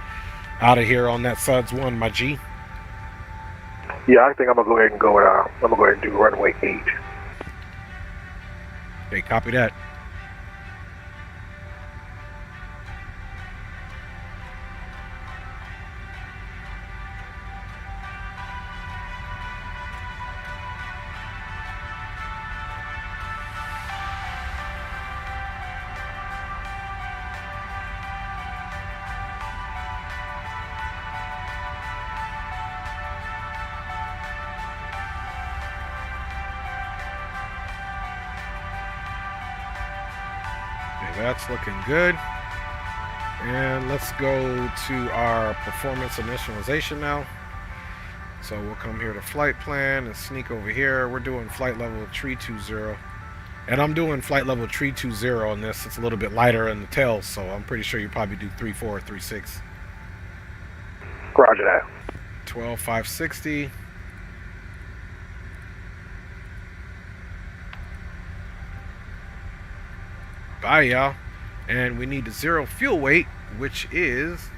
out of here on that Suds 1, my G. Yeah, I think I'm gonna go ahead and go. I'm gonna go ahead and do runway 8. Okay, copy that. That's looking good. And let's go to our performance initialization now. So we'll come here to flight plan and sneak over here. We're doing flight level 320. And I'm doing flight level 320 on this. It's a little bit lighter in the tail, so I'm pretty sure you probably do 34 or 36. Roger that. 12560. Bye, y'all. And we need the zero fuel weight, which is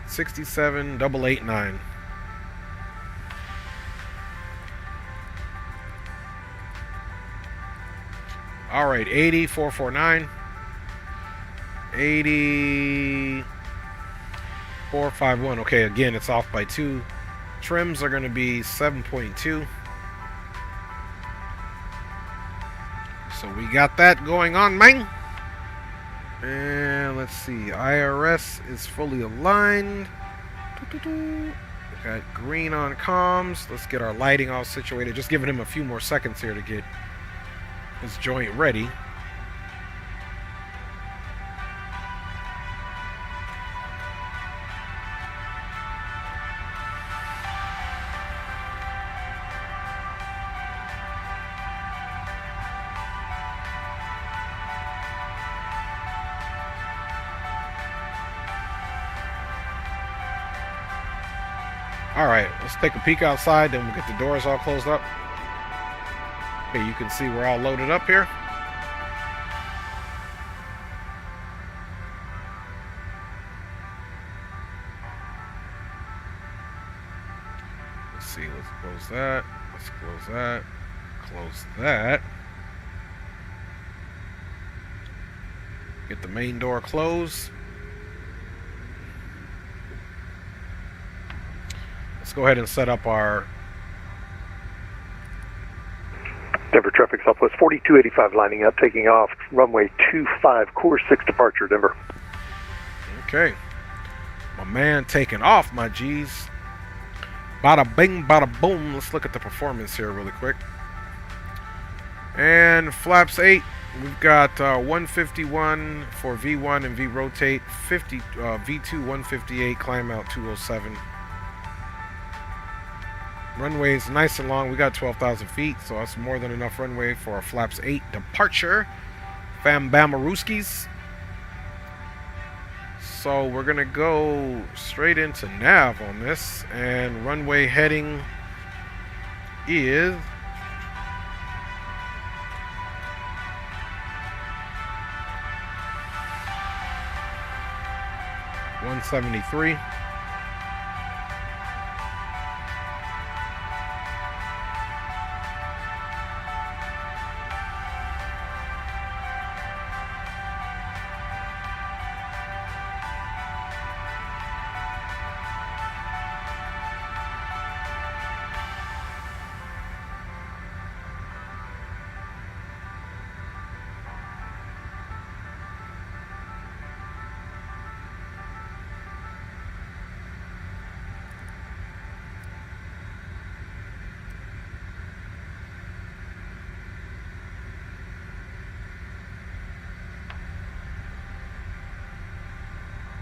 67,889. All right, 80,449. 80,451. Okay, again, it's off by 2. Trims are going to be 7.2. So we got that going on, man. And let's see, IRS is fully aligned. Got green on comms. Let's get our lighting all situated. Just giving him a few more seconds here to get his joint ready. Alright, let's take a peek outside, then we'll get the doors all closed up. Okay, you can see we're all loaded up here. Let's see, let's close that. Let's close that. Close that. Get the main door closed. Let's go ahead and set up our Denver traffic Southwest 4285 lining up, taking off runway 25, course 6 departure, Denver. Okay. My man taking off, my G's. Bada bing, bada boom. Let's look at the performance here really quick. And flaps 8, we've got 151 for V1 and V rotate, V2 158, climb out 207. Runway is nice and long. We got 12,000 feet, so that's more than enough runway for our flaps 8 departure. Fam Bamarooskies. So we're gonna go straight into nav on this, and runway heading is 173.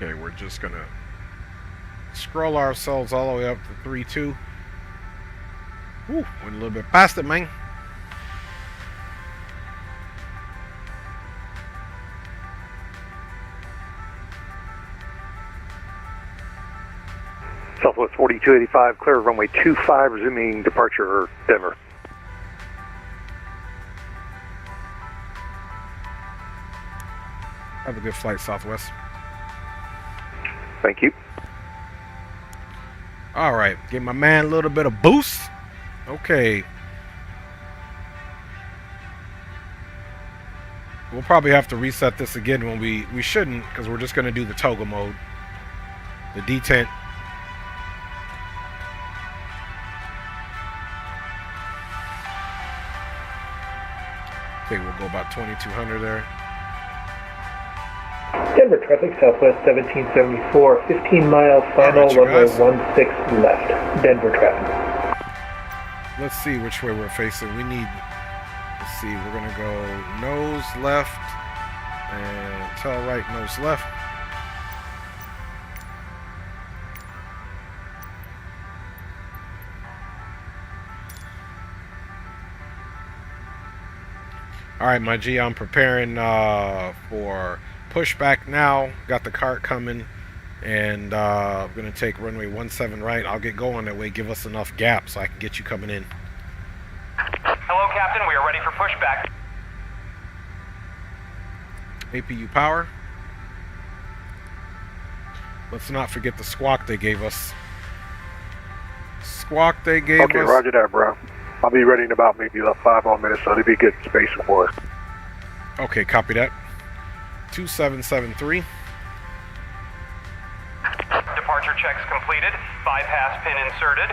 Okay, we're just gonna scroll ourselves all the way up to 3-2. Whew, went a little bit past it, man. Southwest 4285, clear of runway 25, resuming departure Denver. Have a good flight, Southwest. Thank you. All right, give my man a little bit of boost. Okay. We'll probably have to reset this again when we shouldn't, because we're just going to do the toggle mode. The detent. I think we'll go about 2200 there. Denver traffic, Southwest 1774, 15 miles final, runway 16 left. Denver traffic. Let's see which way we're facing. We need, let's see, we're going to go nose left and tail right, nose left. All right, my G, I'm preparing for pushback now. Got the cart coming, and I'm going to take runway 17 right. I'll get going that way. Give us enough gap so I can get you coming in. Hello, Captain. We are ready for pushback. APU power. Let's not forget the squawk they gave us. Squawk they gave us. Okay, roger that, bro. I'll be ready in about maybe 5 more minutes, so it'll be good space for us. Okay, copy that. 2773. Departure checks completed. Bypass pin inserted.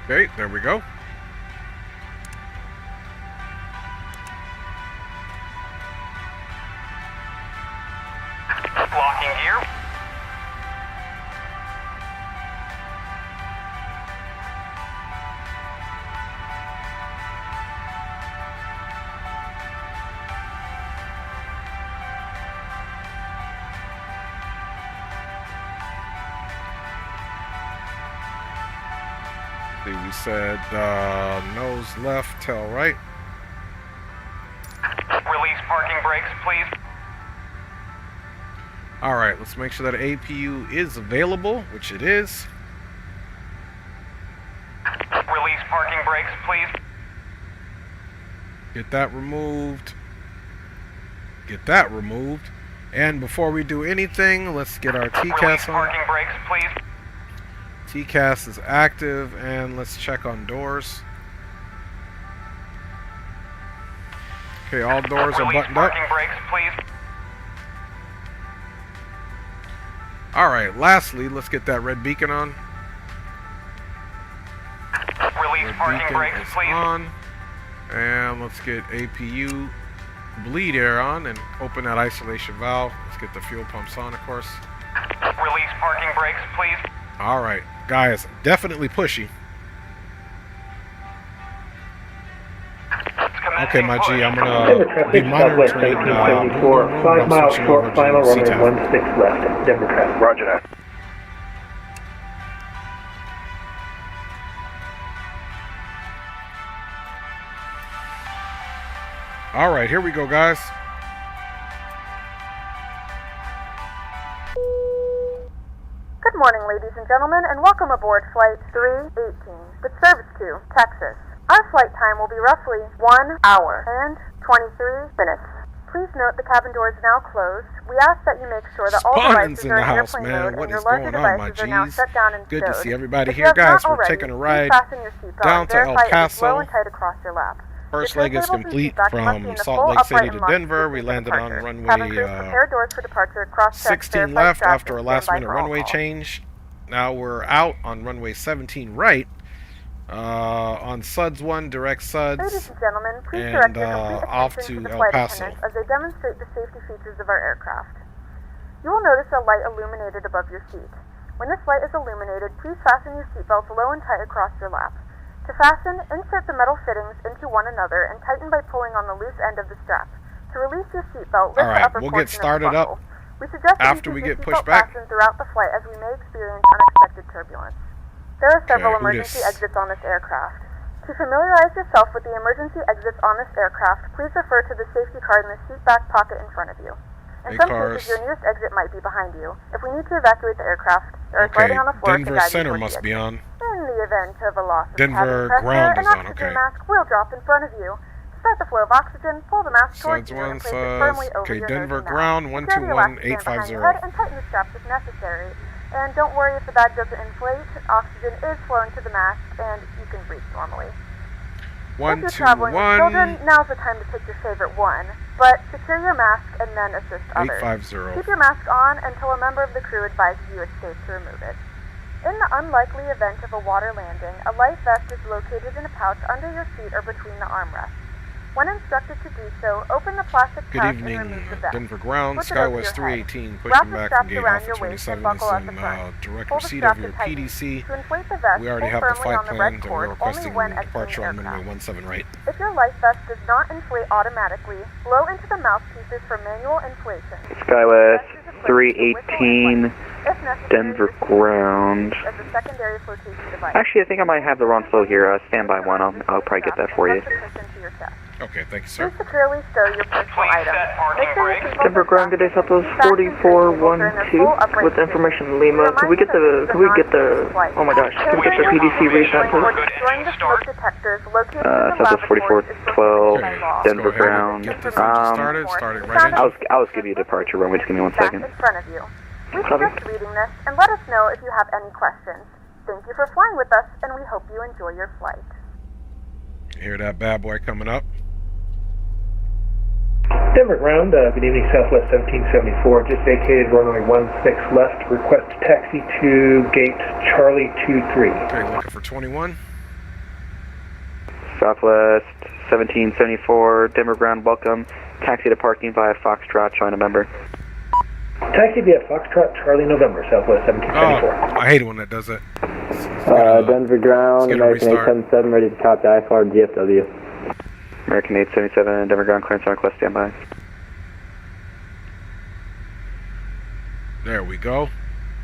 Okay, there we go. Locking gear. We said nose left, tail right. Release parking brakes, please. All right, let's make sure that APU is available, which it is. Release parking brakes, please. Get that removed. Get that removed. And before we do anything, let's get our TCAS Release on. parking brakes, please. TCAS is active, and let's check on doors. Okay, all doors are Release buttoned up. parking brakes, please. All right, lastly, let's get that red beacon on. Release Red parking beacon brakes, is please. on. And let's get APU bleed air on and open that isolation valve. Let's get the fuel pumps on, of course. Release parking brakes, please. All right, guys, definitely pushy. Okay, my G, I'm Denver gonna traffic, be Southwest monitoring. 1774, 5 miles switching short over to final, runway CTAP. 16 left. Denver traffic. Roger that. All right, here we go, guys. Good morning, ladies and gentlemen, and welcome aboard Flight 318 with service to Texas. Our flight time will be roughly 1 hour and 23 minutes. Please note the cabin doors are now closed. We ask that you make sure that all Spartans devices in are the in house, airplane man. mode What and your is larger going on, my devices are now G's? shut down and Good to stowed. see everybody If here. you have Guys, not we're already, taking a please ride fasten your seatbelt down and to El verify it is Paso. low and tight across your lap. First Your leg is turntables and complete seatbacks must be from in the Salt full Lake upright City to and locked Denver. position We for landed on departure. Cabin runway crews, prepare doors for departure. Cross check, 16 verify left straps, after a and last stand by minute for all runway calls. change. Now we're out on runway 17 right. On SUDS 1, direct SUDS. Ladies and gentlemen, please and direct your complete off attention to the El flight Paso. attendants as they demonstrate the safety features of our aircraft. You will notice a light illuminated above your seat. When this light is illuminated, please fasten your seatbelts low and tight across your lap. To fasten, insert the metal fittings into one another and tighten by pulling on the loose end of the strap. To release your seatbelt, lift the upper we'll portion get started of the buckle. up We suggest that after we you keep get your pushed seatbelt back. fastened throughout the flight as we may experience unexpected turbulence. There are several Okay, emergency Otis. exits on this aircraft. To familiarize yourself with the emergency exits on this aircraft, please refer to the safety card in the seat back pocket in front of you. In some cases, your nearest exit might be behind you. If we need to evacuate the aircraft, there is lighting on the floor to Denver guide Center you towards must the be exit. on. In the event of a loss of Denver cabin pressure, ground an is on, oxygen okay. mask will drop in front of you. To start the flow of oxygen, pull the mask towards SUDS you and 1, place it firmly over okay, your Denver nose and ground, mouth. Secure the elastic band behind your head 121-850. and tighten the straps if necessary. And don't worry if the bag doesn't inflate. Oxygen is flowing to the mask, and you can breathe normally. If you're traveling with children, 121 now's the time to pick your favorite one. But secure your mask and then assist others. 850. Keep your mask on until a member of the crew advises you it's safe to remove it. In the unlikely event of a water landing, a life vest is located in a pouch under your seat or between the armrests. When instructed to do so, open the plastic Good pouch evening, and remove the vest. Denver ground, Flip it over Skywest your head. 318, Wrap pushing the back straps from gate around Alpha your waist and 27 buckle is at the in front. direct Pull the receipt strap of your to tighten. PDC. To inflate the vest, We already pull have the firmly flight on the red plans and cord we're only requesting when exiting departure the on runway aircraft. 17 right. If your life vest does not inflate automatically, blow into the mouthpieces for manual inflation. Skywest 318, Denver ground. As a secondary flotation device. Actually, I think I might have the wrong flow here. Stand by one. I'll probably get that for you. Okay, thank you, sir. Please securely stow your personal items. Make sure your seatbelt Denver ground, good day, Southwest 4412 with information Lima. Could we get the, oh my gosh, could we get the PDC resent, please? Southwest 4412, Denver ground. Started right in. I'll just give you a departure runway. Just give me 1 second. In front of you. We suggest reading this and let us know if you have any questions. Thank you for flying with us, and we hope you enjoy your flight. Hear that bad boy coming up? Denver ground, good evening, Southwest 1774. Just vacated runway 16 left. Request taxi to gate Charlie 23. Okay, looking for 21. Southwest 1774, Denver ground, welcome. Taxi to parking via Foxtrot, showing a member. Taxi via Foxtrot, Charlie November, Southwest 1774. I hate it when that does it. Denver ground, American 877, ready to copy IFR DFW. American 877, Denver ground, clearance on request, standby. There we go.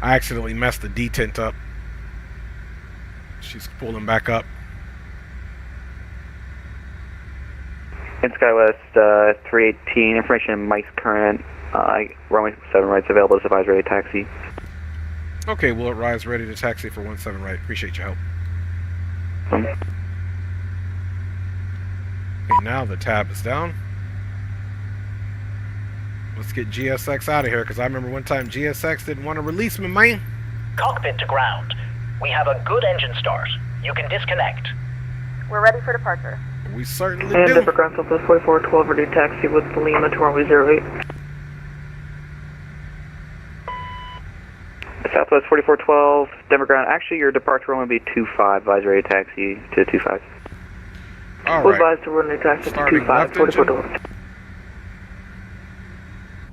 I accidentally messed the detent up. She's pulling back up. In Skywest 318, information Mike's current, runway 7 right's available as advised ready taxi. Okay, we'll rise ready to taxi for 17 right. Appreciate your help. Okay, now the tab is down. Let's get GSX out of here, because I remember one time GSX didn't want to release me, man. Cockpit to ground. We have a good engine start. You can disconnect. We're ready for departure. We certainly and do. Denver ground, Southwest 4412, ready taxi with Lima to runway 08. Southwest 4412, Denver ground. Actually, your departure will be 25, advisory taxi to 25. All We'll right. advise to run a taxi to Starting 25, left engine. 4412.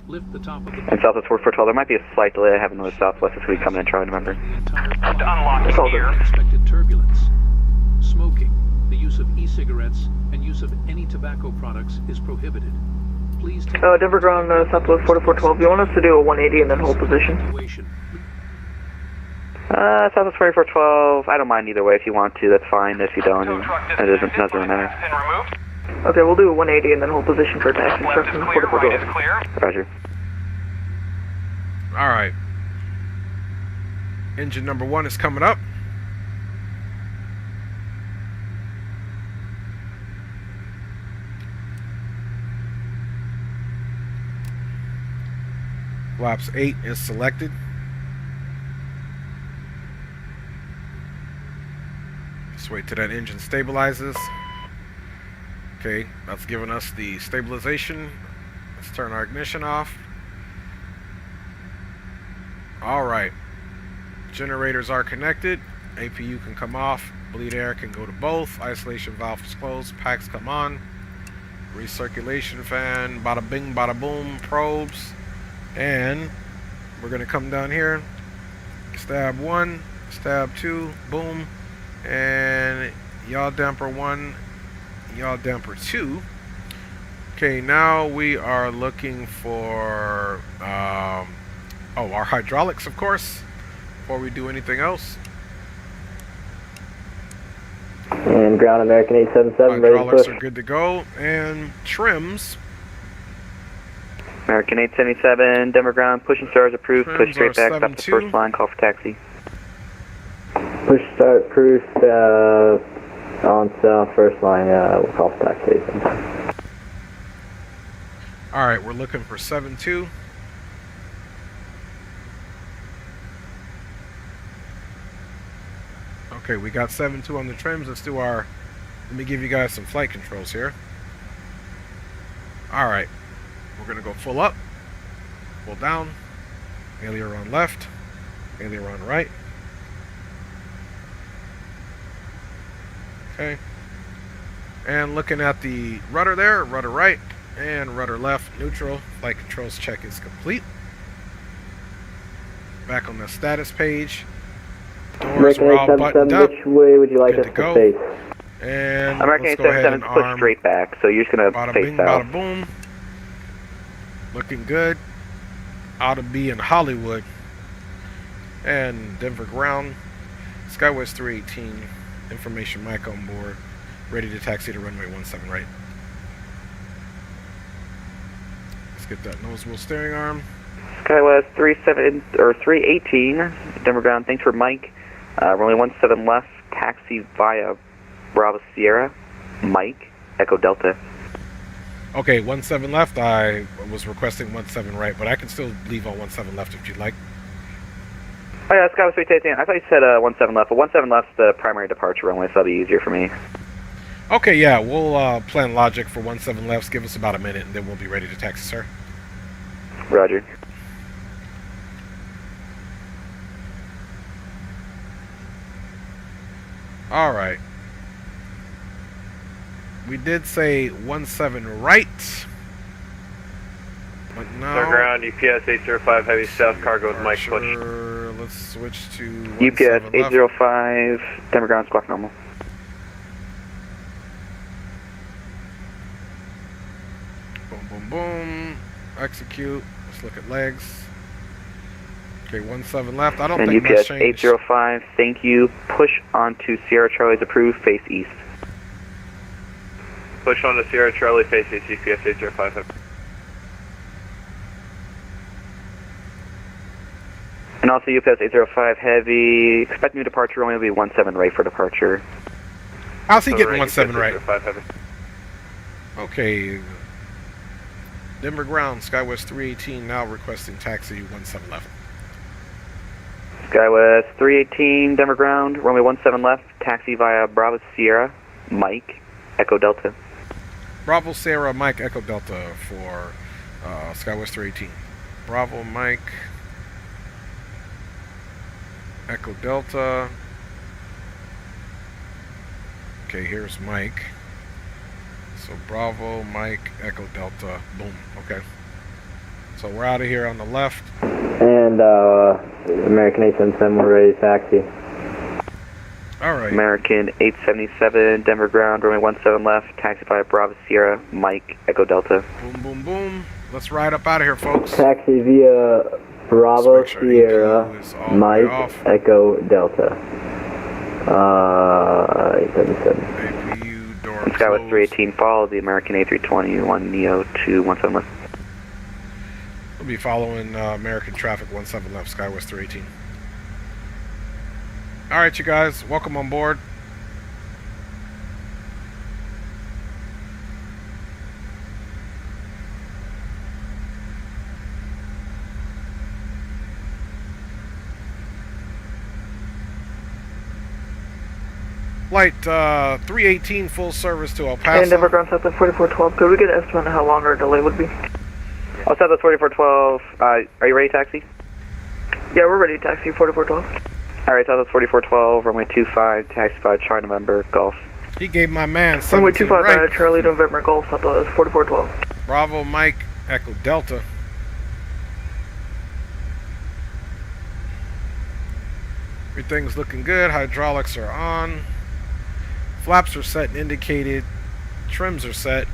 Lift the top of the And Southwest 4412, there might be a slight delay. I haven't noticed Southwest this week coming in, trying to remember. to It's all good. unexpected turbulence. Smoking, the use of e-cigarettes, and use of any tobacco products is prohibited. Please take Denver ground, Southwest 4412. You want us to do a 180 and then hold position? Southwest 4412. I don't mind either way. If you want to, that's fine. If you don't, it doesn't really matter. Okay, we'll do a 180 and then hold position for taxi instruction. 4412. Roger. All right. Engine number 1 is coming up. Flaps 8 is selected. Just wait till that engine stabilizes. Okay, that's giving us the stabilization. Let's turn our ignition off. All right. Generators are connected. APU can come off. Bleed air can go to both. Isolation valve is closed. Packs come on. Recirculation fan. Bada bing, bada boom. Probes. And we're going to come down here. Stab 1. Stab 2. Boom. And yaw damper 1. Yaw damper 2. Okay, now we are looking for our hydraulics, of course, before we do anything else. And ground American 877 ready to Hydraulics push. are good to go. And trims. American 877, Denver ground, pushing stars approved, Trims push straight back, stop the 7-2. first line, call for taxi. Push start approved, on south, first line, we'll call for taxi. Alright, we're looking for 7-2. Okay, we got 7-2 on the trims. Let's do our... Let me give you guys some flight controls here. Alright. We're going to go full up. Full down. Aileron left. Aileron right. Okay. And looking at the rudder there. Rudder right. And rudder left. Neutral. Flight controls check is complete. Back on the status page. Doors American are all buttoned 877, up. which way would you like Good us to go. to face? And American let's go ahead 877 and push arm. straight back, so you're just going to Bada face bing, south. bada boom. Looking good. Ought to be in Hollywood. And Denver ground. Skywest 318. Information mic on board. Ready to taxi to runway 17 right. Let's get that nose wheel steering arm. Skywest 318, Denver ground, thanks for Mike. Runway 17 left, taxi via Bravo Sierra, Mike, Echo Delta. Okay, 17 left. I was requesting 17 right, but I can still leave on 17 left if you'd like. Oh yeah, Skywest 318, I thought you said 17 left, but 17 left's the primary departure runway, so that'll be easier for me. Okay, yeah, we'll plan logic for 17 left. Give us about a minute, and then we'll be ready to taxi, sir. Roger. All right. We did say 17 right. But now... Clear ground, UPS 805, heavy south, cargo with Mike push. Let's switch to UPS 805, Denver ground, squawk normal. Boom, boom, boom. Execute. Let's look at legs. Okay, 17 left. I don't and think UPS much changed. 805, thank you. Push onto Sierra Charlie's approved, face east. Push on to Sierra Charlie, face east, UPS 805, heavy. And also UPS 805 heavy, expect new departure only will be 17 right for departure. How's he getting 17 right? 805 heavy. Okay. Denver ground, Skywest 318 now requesting taxi 17 left. Skywest 318, Denver ground, runway 17 left, taxi via Bravo Sierra, Mike, Echo Delta. Bravo Sierra, Mike, Echo Delta for Skywest 318. Bravo, Mike, Echo Delta. Okay, here's Mike. So Bravo, Mike, Echo Delta, boom. Okay. So we're out of here on the left. And American 877, we're ready to taxi. Alright. American 877, Denver ground, runway 17 left, taxi via Bravo Sierra, Mike, Echo Delta. Boom, boom, boom. Let's ride up out of here, folks. Taxi via Bravo Sierra, Mike, Echo Delta. 877. APU door And Skywest 318, follow the American A321 Neo to 17 left. We'll be following American traffic 17 left, Skywest 318. Alright, you guys, welcome on board. Flight 318 full service to El Paso. And Denver ground, Southwest 4412, could we get an estimate on how long our delay would be? Oh, Southwest 4412, are you ready, taxi? Yeah, we're ready, taxi 4412. Alright, Southwest 4412, runway 25, taxi 5, Charlie November, Golf. He gave my man Runway 17 25, right. Charlie November, Golf, Southwest 4412. Bravo, Mike, Echo Delta. Everything's looking good. Hydraulics are on. Flaps are set and indicated. Trims are set.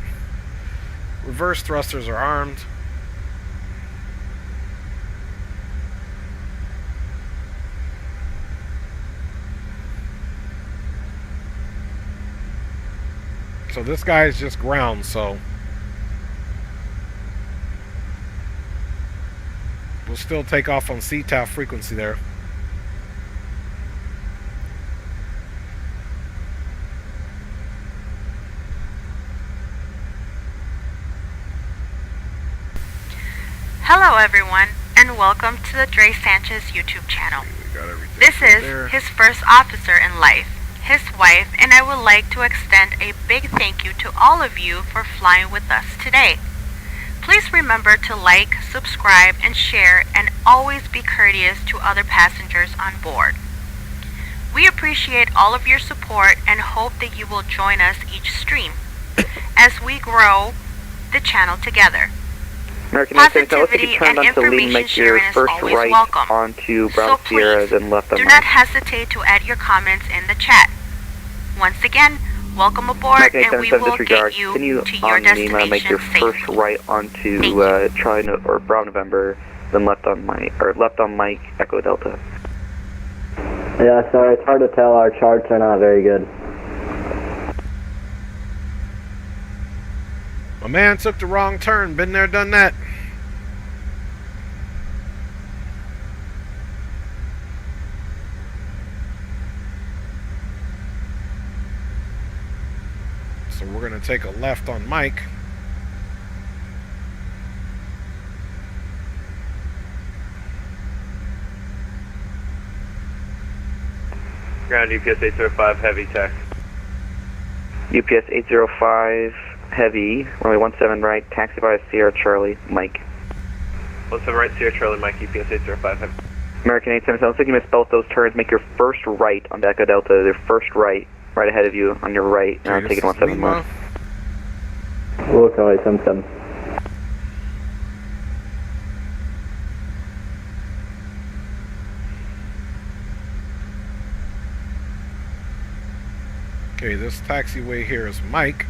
Reverse thrusters are armed. So this guy is just ground, so we'll still take off on CTAF frequency there. Hello everyone, and welcome to the Dre Sanchez YouTube channel. This is his first officer in life, his wife, and I would like to extend a big thank you to all of you for flying with us today. Please remember to like, subscribe, and share, and always be courteous to other passengers on board. We appreciate all of your support and hope that you will join us each stream as we grow the channel together. Positivity and information sharing is always welcome. Onto So please, do not hesitate to add your comments in the chat. Once again, welcome aboard, and we will get you to your destination make your safely. first right onto Charlie or Bravo November, then left on Mike, Echo Delta. Yeah, sorry, it's hard to tell. Our charts are not very good. My man took the wrong turn. Been there, done that. So we're going to take a left on Mike. Ground UPS 805, heavy tax. UPS 805, heavy, runway 17 right, taxi 5, Sierra Charlie, Mike. 17 right, Sierra Charlie, Mike, UPS 805, heavy. American 877, looks like you missed both those turns. Make your first right on Echo Delta, their first right ahead of you on your right, and I'm taking 17 left. We'll call 877. Okay, this taxiway here is Mike.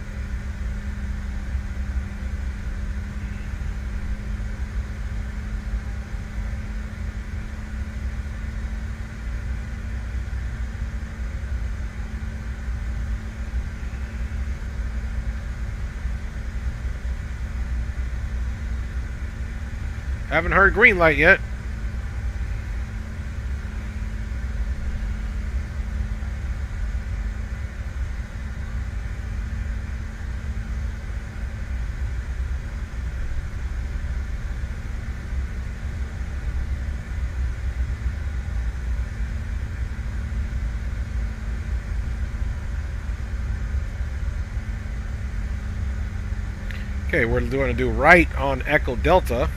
Haven't heard green light yet. Okay, we're going to do right on Echo Delta.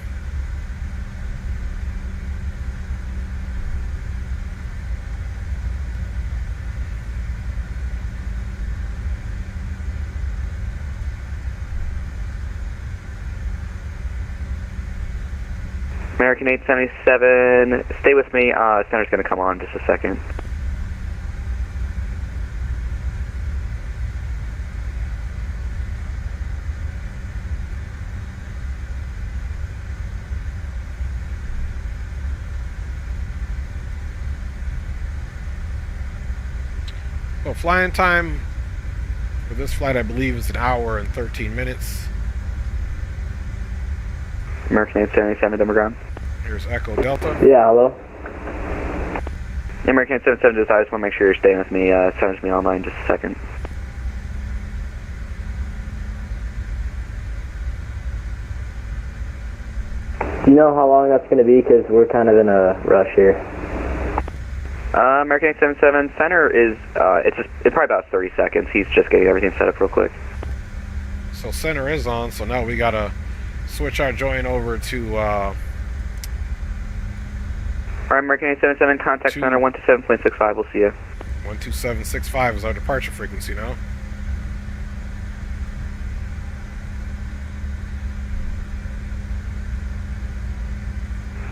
American 877, stay with me, center's going to come on in just a second. Well, flying time for this flight, I believe, is 1 hour and 13 minutes. American 877, Denver ground. Here's Echo Delta. Yeah, hello. American 877, I just want to make sure you're staying with me. Center's me online just a second. Do you know how long that's going to be? Because we're kind of in a rush here. American 877, center is, it's probably about 30 seconds. He's just getting everything set up real quick. So center is on, so now we got to switch our join over to Alright, American 877, contact center 127.65, we'll see you. 12765 is our departure frequency now.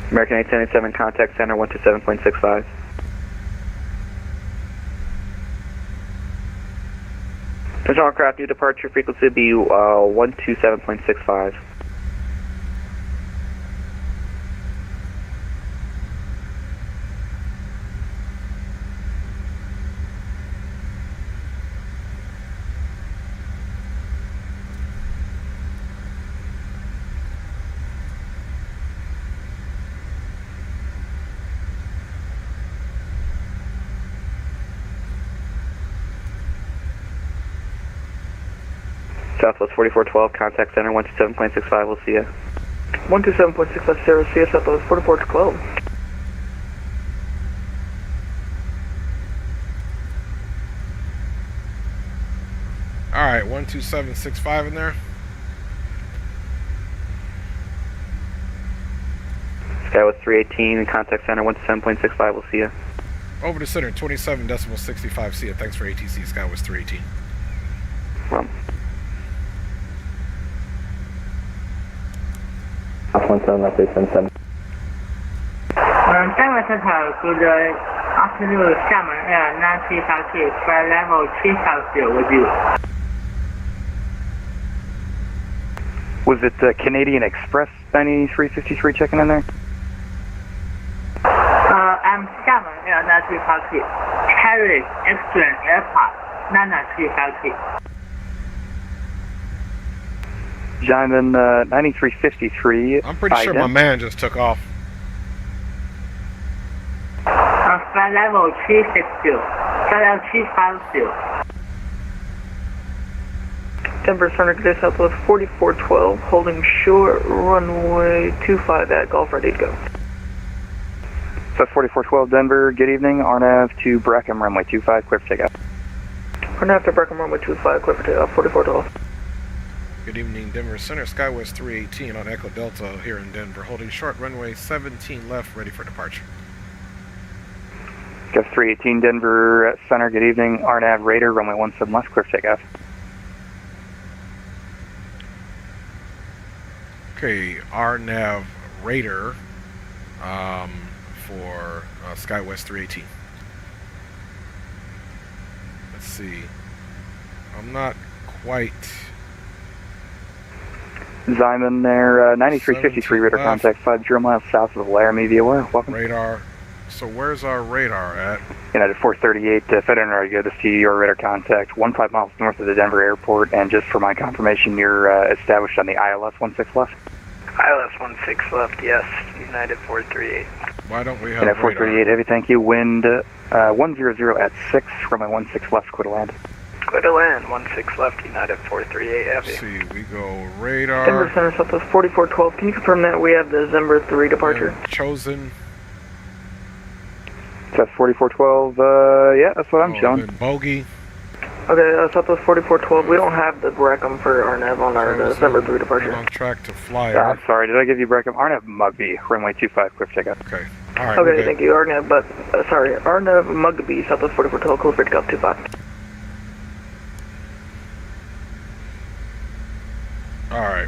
American 877, contact center 127.65. Attention all aircraft, new departure frequency will be 127.65. Southwest 4412, contact center 127.65, we'll see you. 127.65, Sarah, see you Southwest 4412. Alright, 12765 in there. Skywest 318, contact center 127.65, we'll see you. Over to center, 27.65, see ya. Thanks for ATC, Skywest 318. Well. 17377. Skywest Hotel, good afternoon, Summer Air 9358, flight level 350 with you. Was it Canadian Express 9353 checking in there? I'm Summer Air 9358, Paris Extreme Airport 9358. Diamond 9353. I'm pretty sure my man just took off. Flight level 360, flight level 350. Denver Center, today Southwest 4412, holding short runway 25 at Golf, ready to go. South 4412 Denver, good evening. RNAV to Brackham, runway 25, clear for takeoff. RNAV to Brackham, runway 25, clear for takeoff, 4412. Good evening, Denver Center, Skywest 318 on Echo Delta here in Denver, holding short runway 17 left, ready for departure. Skywest 318 Denver Center, good evening. RNAV Raider, runway 17 left, clear for takeoff. Okay, RNAV Raider for Skywest 318. Let's see. I'm not quite... Zyman there, 9353 radar contact 50 miles south of Laramie, be aware. Welcome. Radar. So where's our radar at? United 438, FedEx, are good to see your radar contact 15 miles north of the Denver airport, and just for my confirmation, you're established on the ILS 16 left? ILS 16 left, yes. United 438. Why don't we have United 438, heavy, thank you. Wind 100 at 6, runway 16 left, clear to land. Clear to land, 16 left, United 438, heavy. Let's see, we go radar. Denver Center, Southwest 4412, can you confirm that we have the December 3 departure? Chosen. That's 4412, yeah, that's what I'm showing. Bogey. Okay, Southwest 4412, we don't have the Brackham for RNAV on our December 3 departure. On track to fly. I'm sorry, did I give you Brackham? RNAV Mugby, runway 25, clear for takeoff. Okay, alright. Okay, thank you, RNAV, but, sorry, RNAV Mugby, Southwest 4412, clear for takeoff 25. Alright.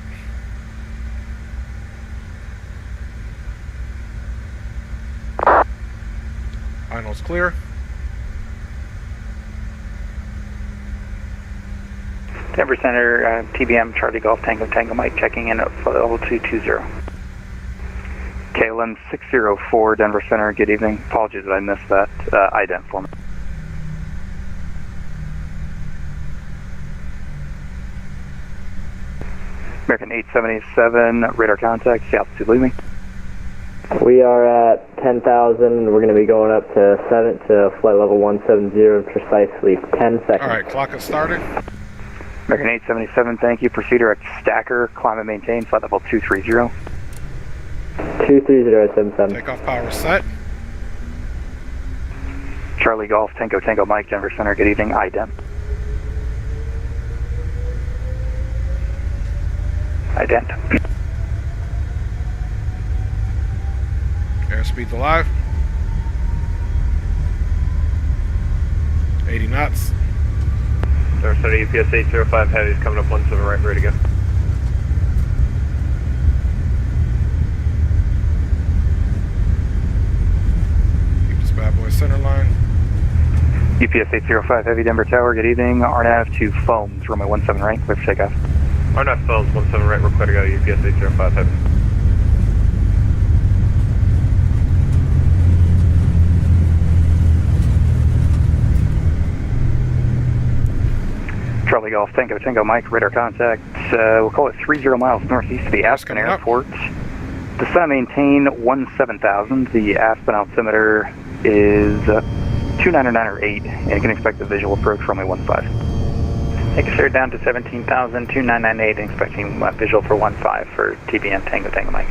Finals clear. Denver Center, TBM, Charlie Golf, Tango, Tango Mike, checking in at level 220. KLM 604, Denver Center, good evening. Apologies that I missed that ident for me. American 877, radar contact, see altitude leaving. We are at 10,000. We're going to be going up to flight level 170, precisely 10 seconds. Alright, clock has started. American 877, thank you. Proceeder at Stacker, climb and maintain, flight level 230. 23077. Takeoff power set. Charlie Golf, Tango, Tango Mike, Denver Center, good evening. ident. Airspeed alive. 80 knots. Tower Center UPS 805 Heavy is coming up 17 right, ready to go. Keep this bad boy center line. UPS 805 Heavy, Denver Tower, good evening. RNAV to foams, runway 17 right, clear for takeoff. RNAV foams 17 right, we're clear to go, UPS 805 Heavy. Charlie Golf, Tango Mike, radar contact. We'll call it 30 miles northeast of the Aspen Airport. Descend and maintain 17,000. The Aspen altimeter is 2998, and you can expect a visual approach runway 15. Thank you, sir. Down to 17,000, 2998, and expecting visual for 15 for TBM Tango Mike.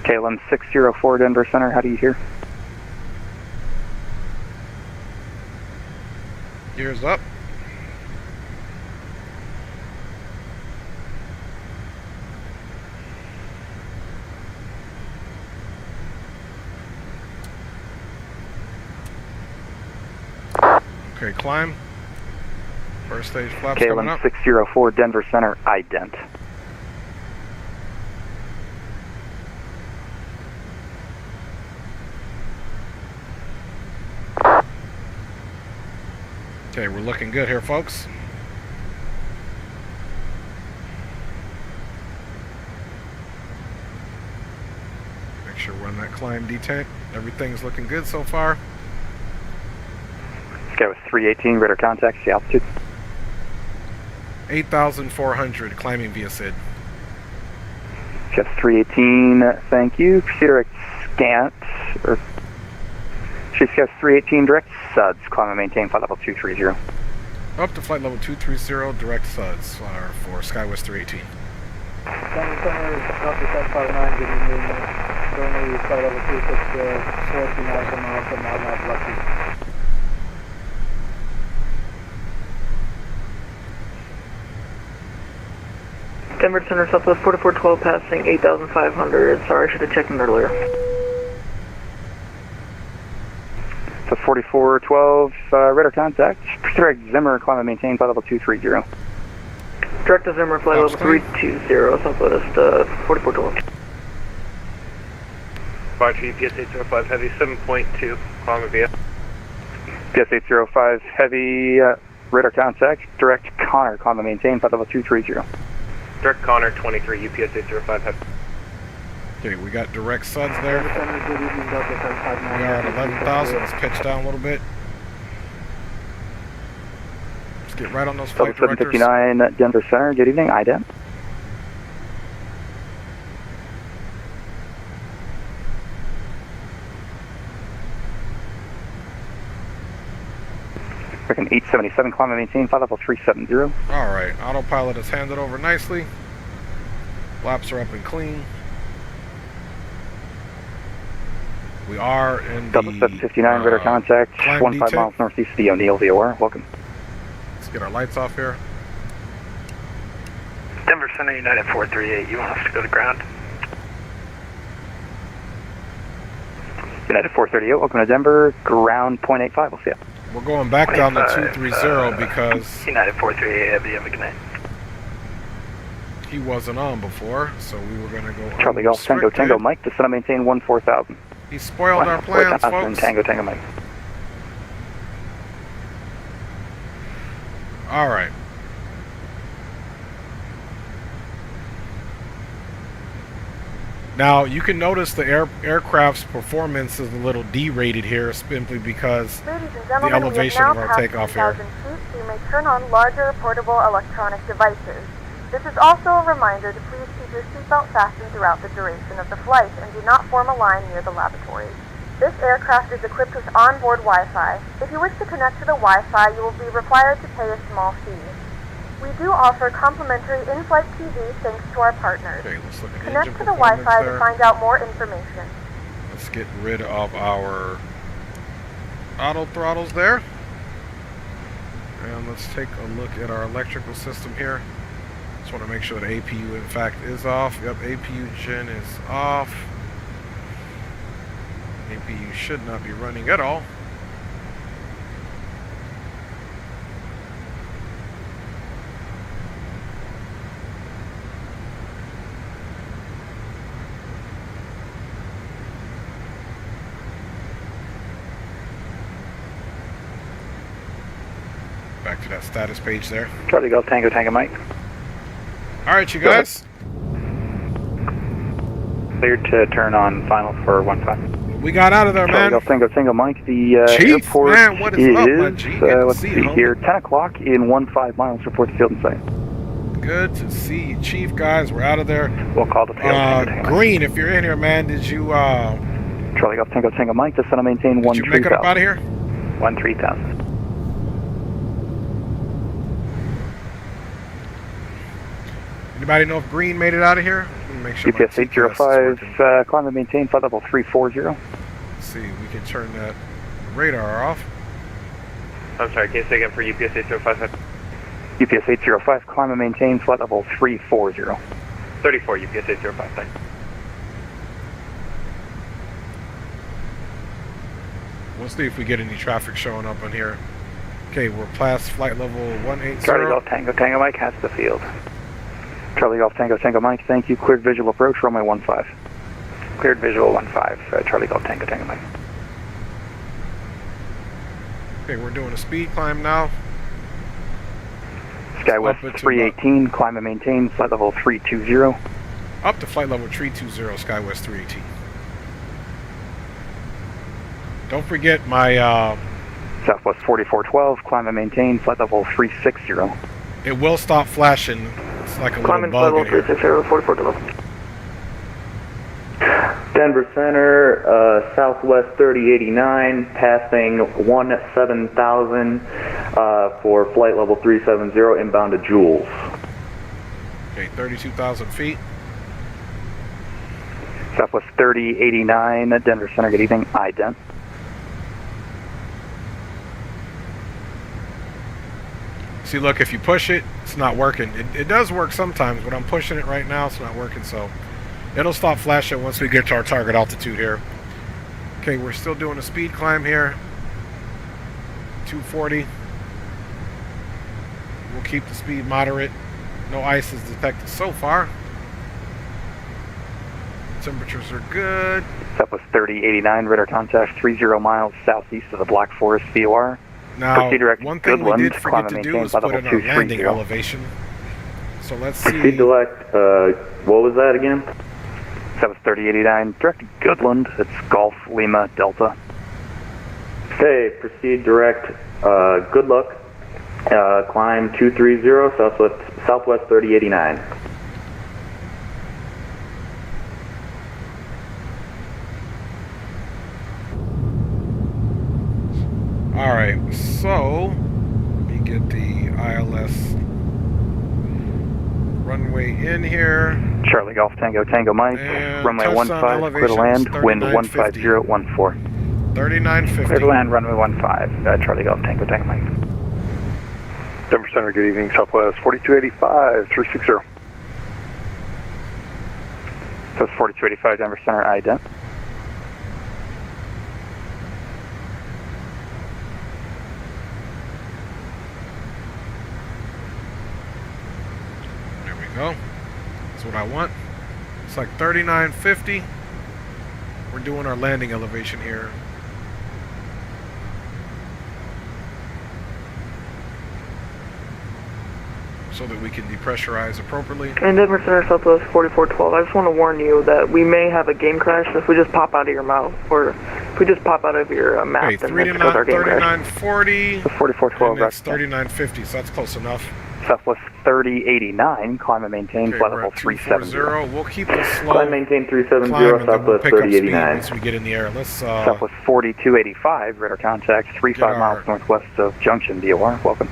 KLM 604 Denver Center, how do you hear? Gears up. Okay, climb. First stage flaps coming up. KLM 604 Denver Center, ident. Okay, we're looking good here, folks. Make sure we're on that climb detent. Everything's looking good so far. Sky with 318, radar contact, the altitude. 8,400, climbing via SID. Jet 318, thank you. Proceed direct scant, or Chief Scout 318, direct SUDS, climb and maintain flight level 230. Up to flight level 230, direct SUDS for Skywest 318. Copy 759, good evening. Currently flight level 260, 14 nautical miles from Mount Lucky. Denver Center Southwest 4412 passing 8,500. Sorry, I should have checked in earlier. So 4412, radar contact. Direct Zimmer, climb and maintain flight level 230. Direct to Zimmer, flight level 320, Southwest 4412. Fire to UPS 805 Heavy, 7.2, climb via. UPS 805 Heavy, radar contact. Direct Connor, climb and maintain flight level 230. Direct Connor 23, UPS 805 Heavy. Okay, we got direct SUDS there. We are at 11,000. Let's pitch down a little bit. Let's get right on those flight directors. 759 Denver Center, good evening, ident. Freaking 877, climb and maintain flight level 370. Alright, autopilot is handed over nicely. Flaps are up and clean. We are in Delta 759, radar contact, 15 miles northeast of the O'Neill VOR. Welcome. Let's get our lights off here. Denver Center, United 438, you want us to go to ground? United 438, welcome to Denver, ground .85, we'll see you. We're going back down to 230 because United 438, Heavy, have a good night. He wasn't on before, so we were going to go Charlie Golf, Tango Mike, descend and maintain 14,000. He spoiled our plans, folks. Tango Mike. Alright. Now, you can notice the aircraft's performance is a little derated here simply because the elevation of our takeoff here. You may turn on larger portable electronic devices. This is also a reminder to please keep your seatbelt fastened throughout the duration of the flight and do not form a line near the lavatory. This aircraft is equipped with onboard Wi-Fi. If you wish to connect to the Wi-Fi, you will be required to pay a small fee. We do offer complimentary in-flight TV thanks to our partners. Okay, let's look at Connect to the Wi-Fi to find out more information. Let's get rid of our auto throttles there. And let's take a look at our electrical system here. Just want to make sure that APU in fact is off. Yep, APU gen is off. Maybe you should not be running at all. Back to that status page there. Charlie Golf Tango Tango Mike. Alright, you guys. Cleared to turn on final for 1-5. We got out of there, man. Golf Tango Tango Mike. The Chief, airport man, what is up, my G? let's see here, 10 o'clock in 15 miles. Report the field in sight. Good to see you, Chief, guys. We're out of there. We'll call the field. Green, if you're in here, man, did you... Charlie Golf Tango Tango Mike, descend and maintain 1-3,000. Did you make it up out of here? 1-3,000. Anybody know if Green made it out of here? Make sure UPS 805, climb and maintain flight level 340. Let's see, we can turn that radar off. I'm sorry, can you say again for UPS 805? UPS 805, climb and maintain flight level 340. 34, UPS 805, thanks. We'll see if we get any traffic showing up on here. Okay, we're past flight level 180. Charlie Golf Tango Tango Mike has the field. Charlie Golf Tango Tango Mike, thank you. Cleared visual approach, runway 15. Cleared visual 15, Charlie Golf Tango Tango Mike. Okay, we're doing a speed climb now. Skywest 318, climb and maintain, flight level 320. Up to flight level 320, Skywest 318. Don't forget my... Southwest 4412, climb and maintain, flight level 360. It will stop flashing. It's like a Climbing little bug in here. 360, 4412. Denver Center, Southwest 3089, passing 17,000 for flight level 370, inbound to Jules. Okay, 32,000 feet. Southwest 3089, Denver Center, good evening, ident. See, look, if you push it, it's not working. It does work sometimes, but I'm pushing it right now, it's not working, so it'll stop flashing once we get to our target altitude here. Okay, we're still doing a speed climb here. 240. We'll keep the speed moderate. No ice is detected so far. Temperatures are good. Southwest 3089, radar contact 30 miles southeast of the Black Forest VOR. Now, one thing we did forget to do is put in our landing elevation. So let's see. Proceed direct, what was that again? Southwest 3089, direct to Goodland. It's Golf Lima Delta. Okay, proceed direct, good luck. Climb 230, Southwest 3089. Alright, so let me get the ILS runway in here. Charlie Golf Tango Tango Mike, and runway 15, clear to land, wind 15014. 3950. Clear to land, runway 15, Charlie Golf Tango Tango Mike. Denver Center, good evening, Southwest 4285, 360. So it's 4285, Denver Center, ident. Go. That's what I want. It's like 3950. We're doing our landing elevation here. So that we can depressurize appropriately. And Denver Center, Southwest 4412. I just want to warn you that we may have a game crash if we just pop out of your mouth, or if we just pop out of your map. Okay, 3940. 4412. And that's 3950, so that's close enough. Southwest 3089, climb and maintain, flight level 370. We'll keep this slow. Climb maintain 370, Southwest 3089. Once we get in the air, let's Southwest 4285, radar contact 35 miles northwest of Junction, DOR. Welcome.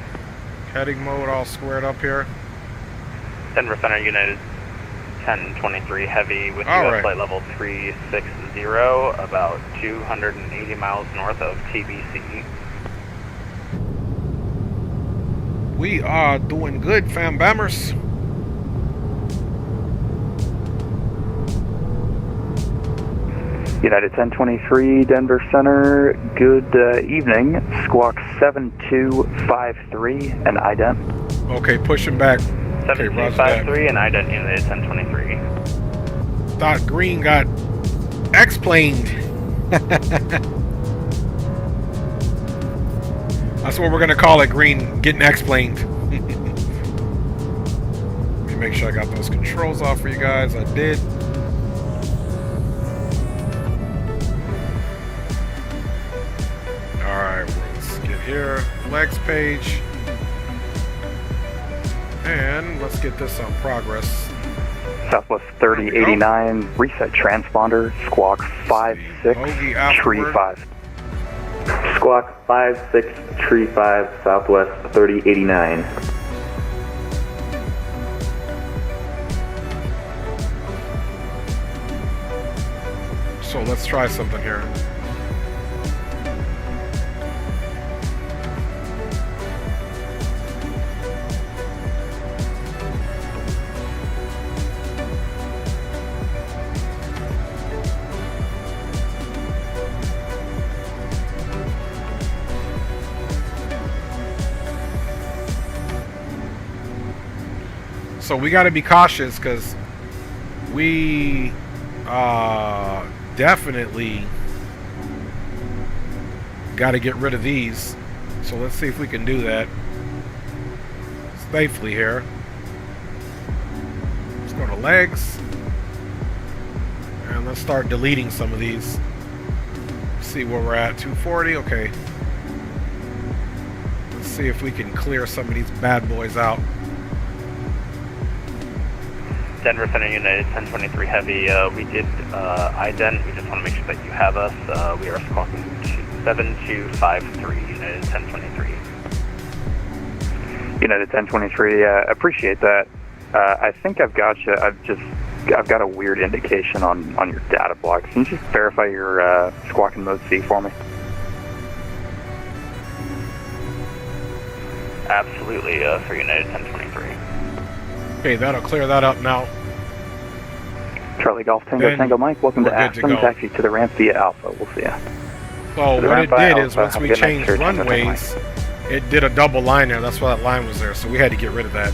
Heading mode all squared up here. Denver Center United 1023 heavy with US flight level 360, about 280 miles north of TBC. We are doing good, fam bammers. United 1023, Denver Center, good evening. Squawk 7253 and ident. Okay, pushing back. 7253 and ident United 1023. Thought green got X-planed. That's what we're gonna call it, green getting X-planed. Let me make sure I got those controls off for you guys. I did. Alright, let's get here. Flex page. And let's get this on progress. Southwest 3089, reset transponder, squawk 5635. Squawk 5635, Southwest 3089. So let's try something here. So we got to be cautious because we definitely got to get rid of these. So let's see if we can do that safely here. Let's go to legs and let's start deleting some of these. See where we're at. 240. Okay. Let's see if we can clear some of these bad boys out. Denver Center United 1023 Heavy, we did ident. We just want to make sure that you have us. We are squawking 7253 United 1023. United 1023, appreciate that. I think I've got you. I've got a weird indication on your data block. Can you just verify your squawking mode C for me? Absolutely, for United 1023. Okay, that'll clear that up now. Charlie Golf Tango Tango Mike, welcome to Aspen. Taxi to the ramp via Alpha. We'll see ya. So what it did is once we changed runways, it did a double line there. That's why that line was there. So we had to get rid of that.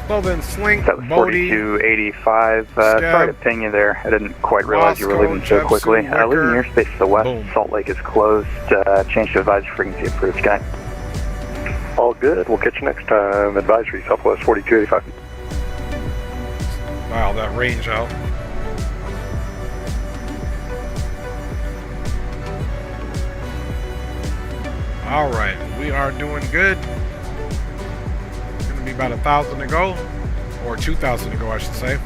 So then Slink, that was Bodie, 4285. Sorry to ping you there. I didn't quite realize you were leaving so quickly. Leaving airspace to the west. Boom. Salt Lake is closed. Change to advisory frequency approved. Sky. All good. We'll catch you next time. Advisory Southwest 4285. Wow, that range out. All right, we are doing good. Gonna be about 1,000 to go, or 2,000 to go, I should say.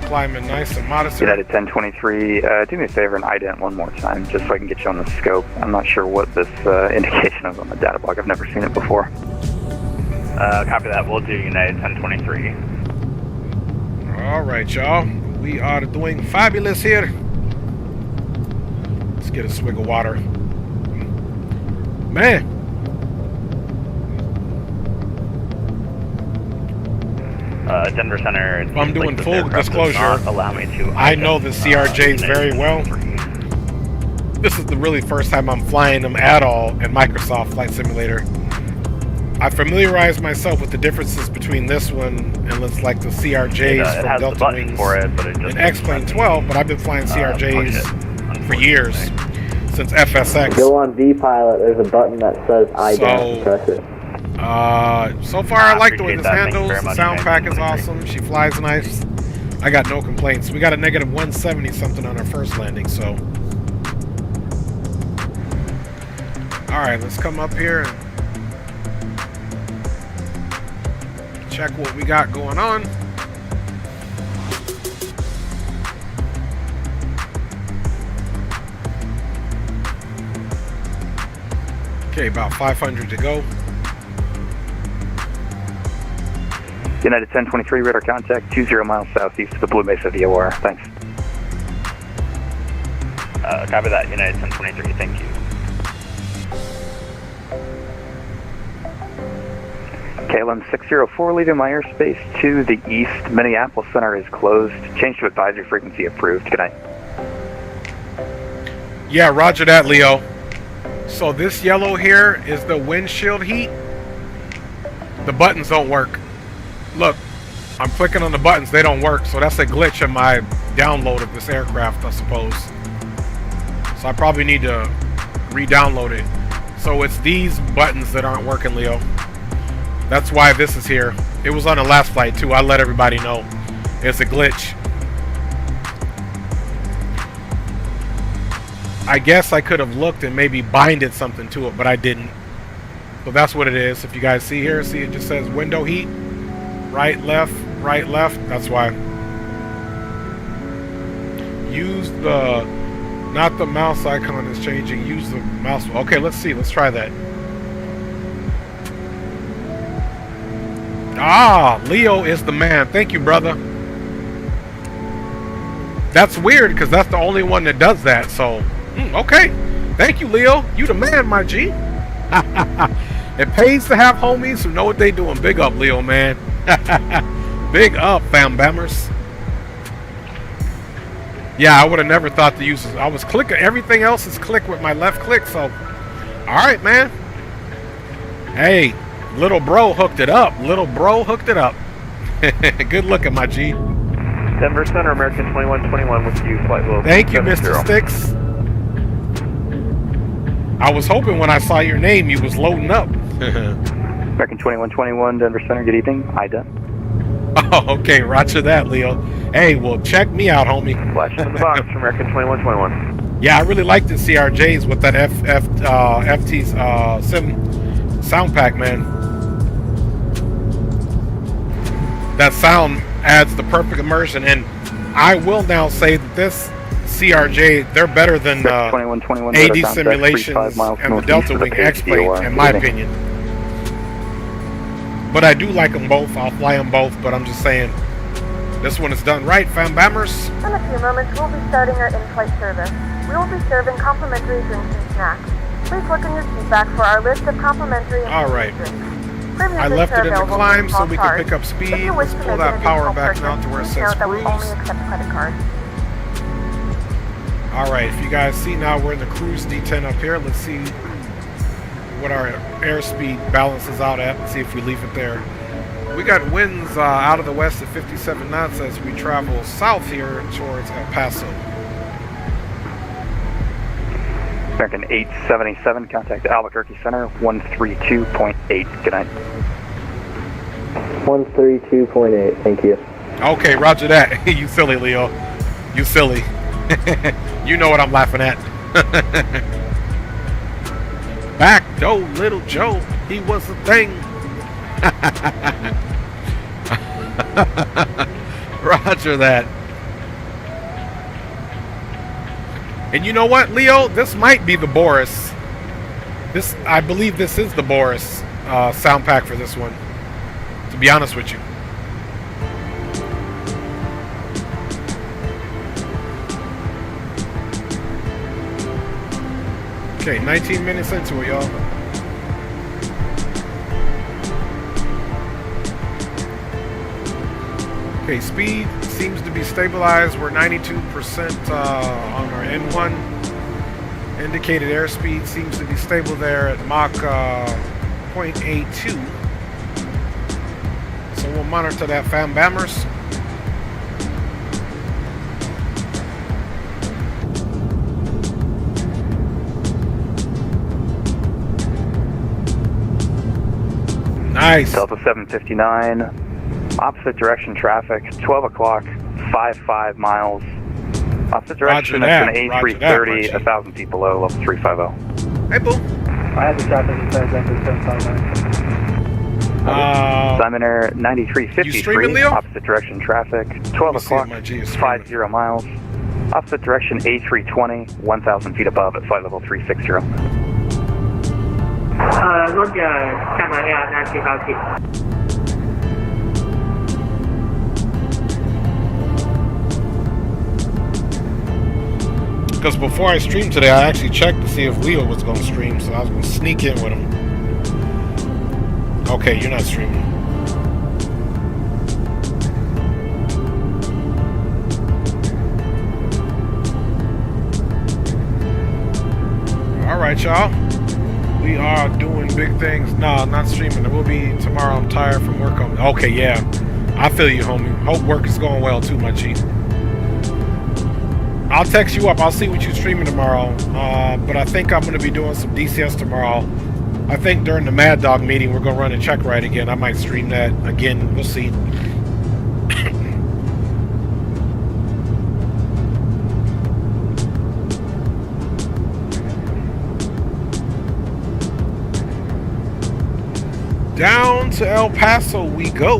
Climbing nice and modest. United 1023, do me a favor and ident one more time, just so I can get you on the scope. I'm not sure what this indication is on the data block. I've never seen it before. Copy that. We'll do United 1023. All right, y'all. We are doing fabulous here. Let's get a swig of water. Man. Denver Center. I'm doing full disclosure. Allow me to. I know the CRJs very well. This is the really first time I'm flying them at all in Microsoft Flight Simulator. I familiarized myself with the differences between this one and let's like the CRJs from Delta Wings and X-Plane 12, but I've been flying CRJs for years, since FSX. Go on V-Pilot, there's a button that says ident, press it. So far I like the way this handles. The sound pack is awesome. She flies nice. I got no complaints. We got a negative 170 something on our first landing, so. Alright, let's come up here and check what we got going on. Okay, about 500 to go. United 1023, radar contact 20 miles southeast of the Blue Mesa VOR. Thanks. Copy that, United 1023. Thank you. Okay, KLM 604, leaving my airspace to the east. Minneapolis Center is closed. Change to advisory frequency approved. Good night. Yeah, roger that, Leo. So this yellow here is the windshield heat. The buttons don't work. Look, I'm clicking on the buttons, they don't work. So that's a glitch in my download of this aircraft, I suppose. So I probably need to re-download it. So it's these buttons that aren't working, Leo. That's why this is here. It was on the last flight too. I let everybody know. It's a glitch. I guess I could have looked and maybe binded something to it, but I didn't. So that's what it is. If you guys see here, see it just says window heat. Right, left, that's why. Use the, not the mouse icon is changing, use the mouse. Okay, let's see, let's try that. Ah, Leo is the man. Thank you, brother. That's weird because that's the only one that does that, so, okay. Thank you, Leo. You the man, my G. It pays to have homies who know what they doing. Big up, Leo, man. Big up, fam bammers. Yeah, I would have never thought to use it. I was clicking. Everything else is click with my left click. So, all right, man. Hey, little bro hooked it up. Little bro hooked it up. Good looking, my G. Denver Center, American 2121 with you, flight level. Thank you, Mr. Sticks. I was hoping when I saw your name, you was loading up. American 2121, Denver Center, good evening. I done. Oh, okay, roger that, Leo. Hey, well, check me out, homie. Flash in the box from American 2121. Yeah, I really like the CRJs with that FT's sim sound pack, man. That sound adds the perfect immersion, and I will now say that this CRJ, they're better than AD Simulations and the Delta Wing X-Plane, in my opinion. But I do like them both. I'll fly them both, but I'm just saying, this one is done right, fam bammers. In a few moments, we'll be starting our in-flight service. We will be serving complimentary drinks and snacks. Please look in your seat back for our list of complimentary and drinks. I left it in the climb so we can pick up speed. Let's pull that power back now to where it says cruise. Alright, if you guys see now, we're in the cruise D10 up here. Let's see what our airspeed balances out at and see if we leave it there. We got winds out of the west at 57 knots as we travel south here towards El Paso. American 877, contact Albuquerque Center, 132.8. Good night. 132.8, thank you. Okay, roger that. You silly, Leo. You silly. You know what I'm laughing at. Back door, little Joe, he was a thing. Roger that. And you know what, Leo? This might be the Boris. I believe this is the Boris sound pack for this one, to be honest with you. Okay, 19 minutes into it, y'all. Okay, speed seems to be stabilized. We're 92% on our N1. Indicated airspeed seems to be stable there at Mach 0.82. So we'll monitor that, fam bammers. Nice. Delta 759. Opposite direction traffic, 12 o'clock, 55 miles. Opposite direction, that's an A330, 1,000 feet below, level 350. Hey, boo. I have the traffic inside Denver 759. Simon Air 9353, opposite direction traffic, 12 o'clock, 50 miles. Opposite direction, A320, 1,000 feet above at flight level 360. Roger, Simon Air 9353. Because before I streamed today, I actually checked to see if Leo was going to stream, so I was going to sneak in with him. Okay, you're not streaming. Alright, y'all. We are doing big things. No, not streaming. It will be tomorrow. I'm tired from work. Okay, yeah. I feel you, homie. Hope work is going well too, my G. I'll text you up. I'll see what you're streaming tomorrow. But I think I'm going to be doing some DCS tomorrow. I think during the Mad Dog meeting, we're going to run a check ride again. I might stream that again. We'll see. Down to El Paso we go.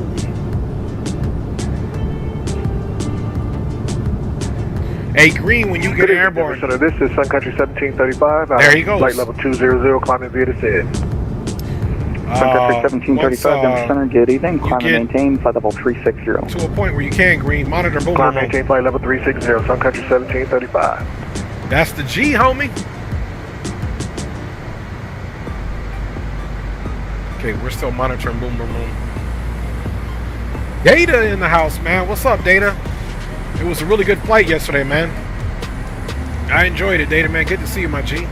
Hey, Green, when you get airborne. So this is Sun Country 1735. There he goes. Flight level 200, climbing via the SID. Sun Country 1735, Denver Center, good evening. Climb and maintain, flight level 360. To a point where you can, Green. Monitor boom. Climb and maintain, flight level 360, Sun Country 1735. That's the G, homie. Okay, we're still monitoring boom, boom, boom. Data in the house, man. What's up, Data? It was a really good flight yesterday, man. I enjoyed it, Data, man. Good to see you, my G.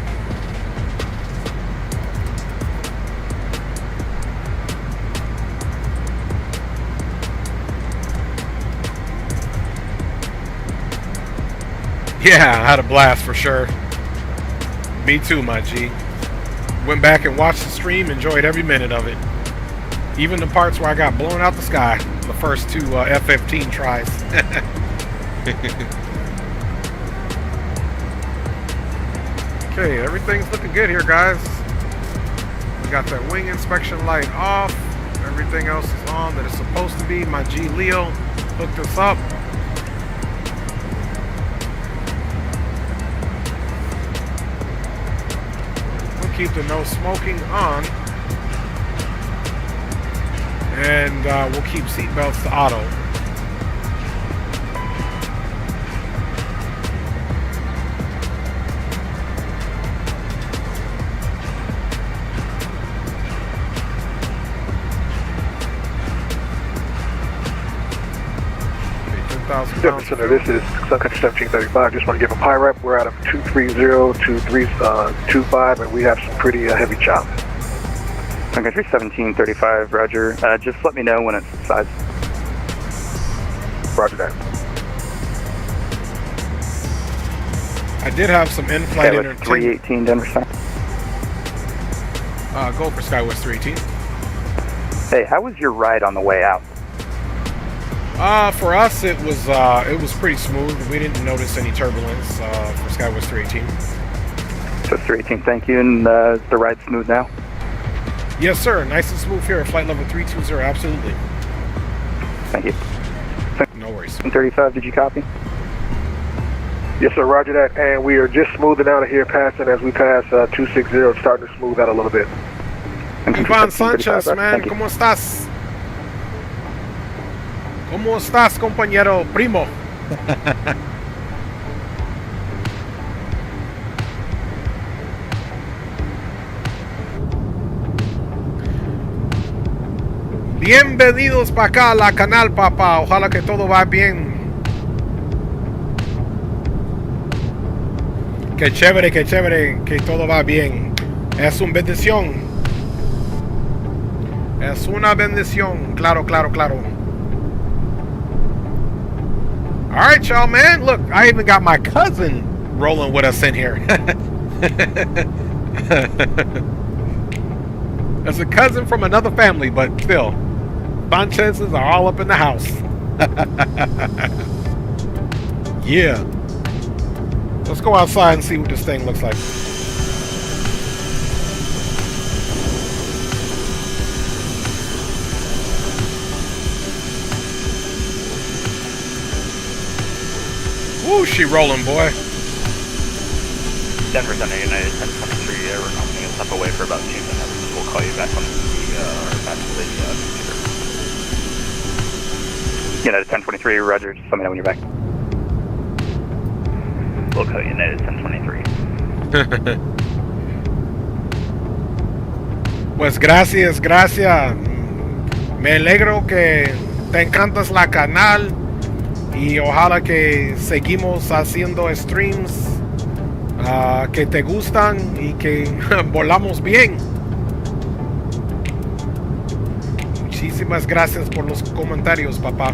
Yeah, I had a blast for sure. Me too, my G. Went back and watched the stream, enjoyed every minute of it. Even the parts where I got blown out the sky. The first two F-15 tries. Okay, everything's looking good here, guys. We got that wing inspection light off. Everything else is on that it's supposed to be. My G Leo hooked us up. We'll keep the no smoking on. And we'll keep seatbelts to auto. Denver Center, this is Sun Country 1735. Just want to give a pie rep. We're out of 230 to 325, and we have some pretty heavy chop. Sun Country 1735, Roger. Just let me know when it subsides. Roger that. I did have some in-flight entertainment. 318 Denver Center. Go for Skywest 318. Hey, how was your ride on the way out? For us, it was pretty smooth. We didn't notice any turbulence for Skywest 318. So 318, thank you. And is the ride smooth now? Yes, sir. Nice and smooth here at flight level 320. Absolutely. Thank you. No worries. 35, did you copy? Yes, sir. Roger that. And we are just smoothing out of here, passing as we pass 260, starting to smooth out a little bit. Ivan Sanchez, man, ¿cómo estás? ¿Cómo estás, compañero primo? Bienvenidos para acá a la canal, papá. Ojalá que todo va bien. Qué chévere, que todo va bien. Es una bendición. Es una bendición. Claro, claro, claro. Alright, y'all, man. Look, I even got my cousin rolling with us in here. As a cousin from another family, but still. Sanchez's are all up in the house. Yeah. Let's go outside and see what this thing looks like. Woo, she rolling, boy. Denver Center, United 1023, we're knocking us up away for about 2 minutes. We'll call you back on back to the computer. United 1023, Roger, just let me know when you're back. We'll call United 1023. Pues gracias. Me alegro que te encantas la canal y ojalá que seguimos haciendo streams que te gustan y que volamos bien. Muchísimas gracias por los comentarios, papá.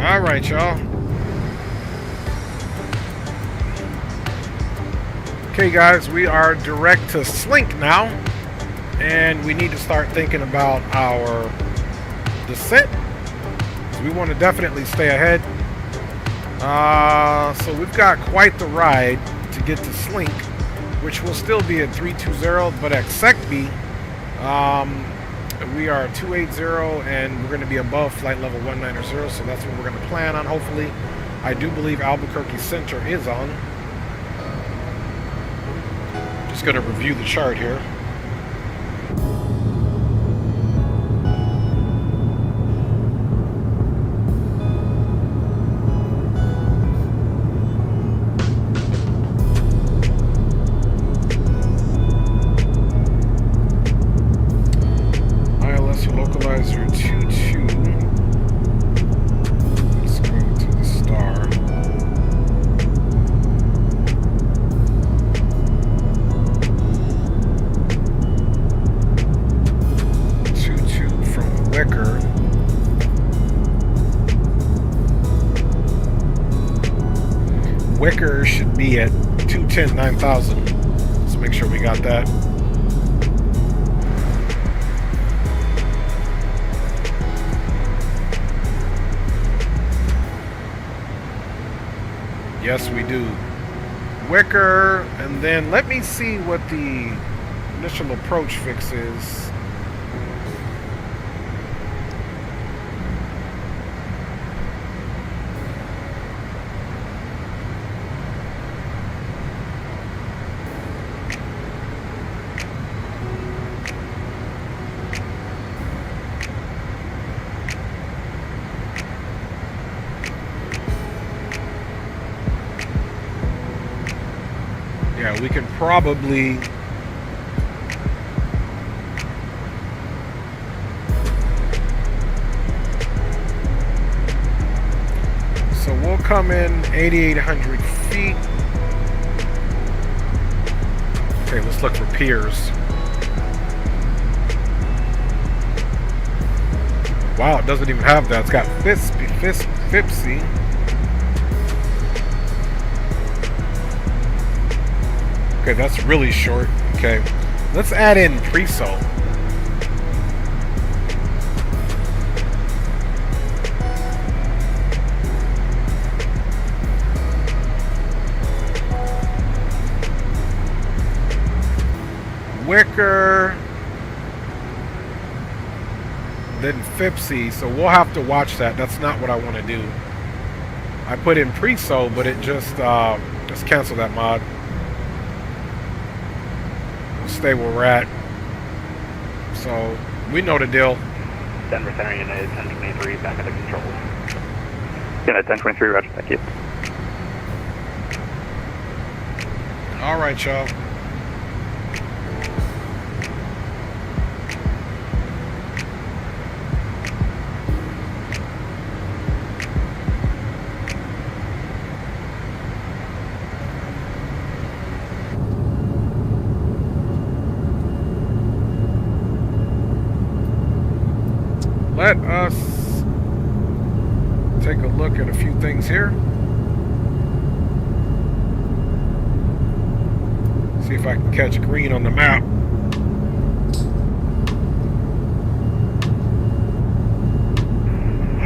All right, y'all. Okay, guys, we are direct to Slink now, and we need to start thinking about our descent. We want to definitely stay ahead. So we've got quite the ride to get to Slink, which will still be at 320, but at SecB, we are 280, and we're going to be above flight level 190, so that's what we're going to plan on, hopefully. I do believe Albuquerque Center is on. Just going to review the chart here. Localizer 22. Let's go to the star. 22 from Wicker. Wicker should be at 210 9000. Let's make sure we got that. Yes, we do. Wicker, and then let me see what the initial approach fix is. Yeah, we can probably so we'll come in 8,800 feet. Okay, let's look for piers. Wow, it doesn't even have that. It's got FIPSy. Okay, that's really short. Okay, let's add in Preso. Wicker. Then FIPSy, so we'll have to watch that. That's not what I want to do. I put in Preso, but it just cancel that mod. Stay where we're at. So we know the deal. Denver Center United 1023 back at the controls. United 1023, roger, thank you. All right, y'all. Let us take a look at a few things here. See if I can catch green on the map.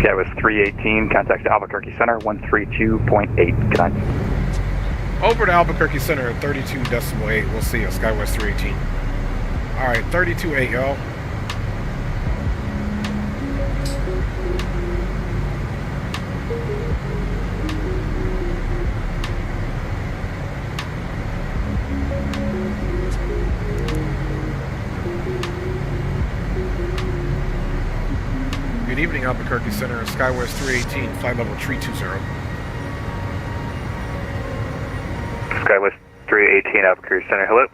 Skywest 318, contact Albuquerque Center 132.8. Good night. Over to Albuquerque Center at 32.8. We'll see you, Skywest 318. All right, 32.8, y'all. Good evening, Albuquerque Center, Skywest 318, flight level 320. Skywest 318, Albuquerque Center, hello.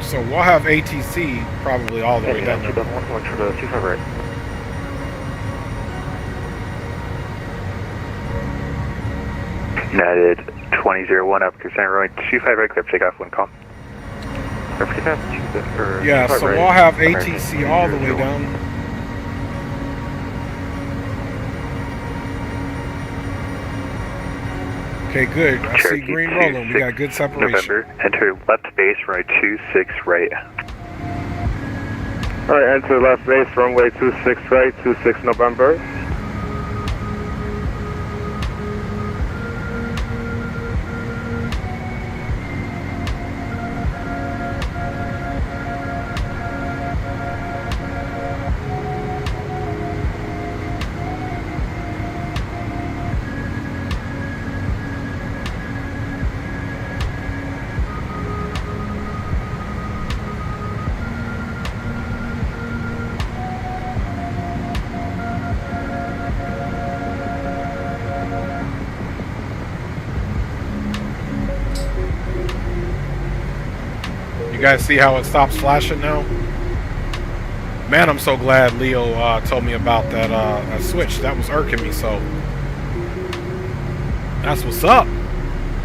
So we'll have ATC probably all the way down there. Watch for the 25 right. United 2001 up, Corsair runway 25 right, clear for takeoff, wind calm. Yeah, so we'll have ATC all the way down. Okay, good. I see green rolling. We got good separation. November, enter left base, runway 26 right. Alright, enter left base, runway 26 right, 26 November. You guys see how it stops flashing now? Man, I'm so glad Leo told me about that switch. That was irking me, so that's what's up.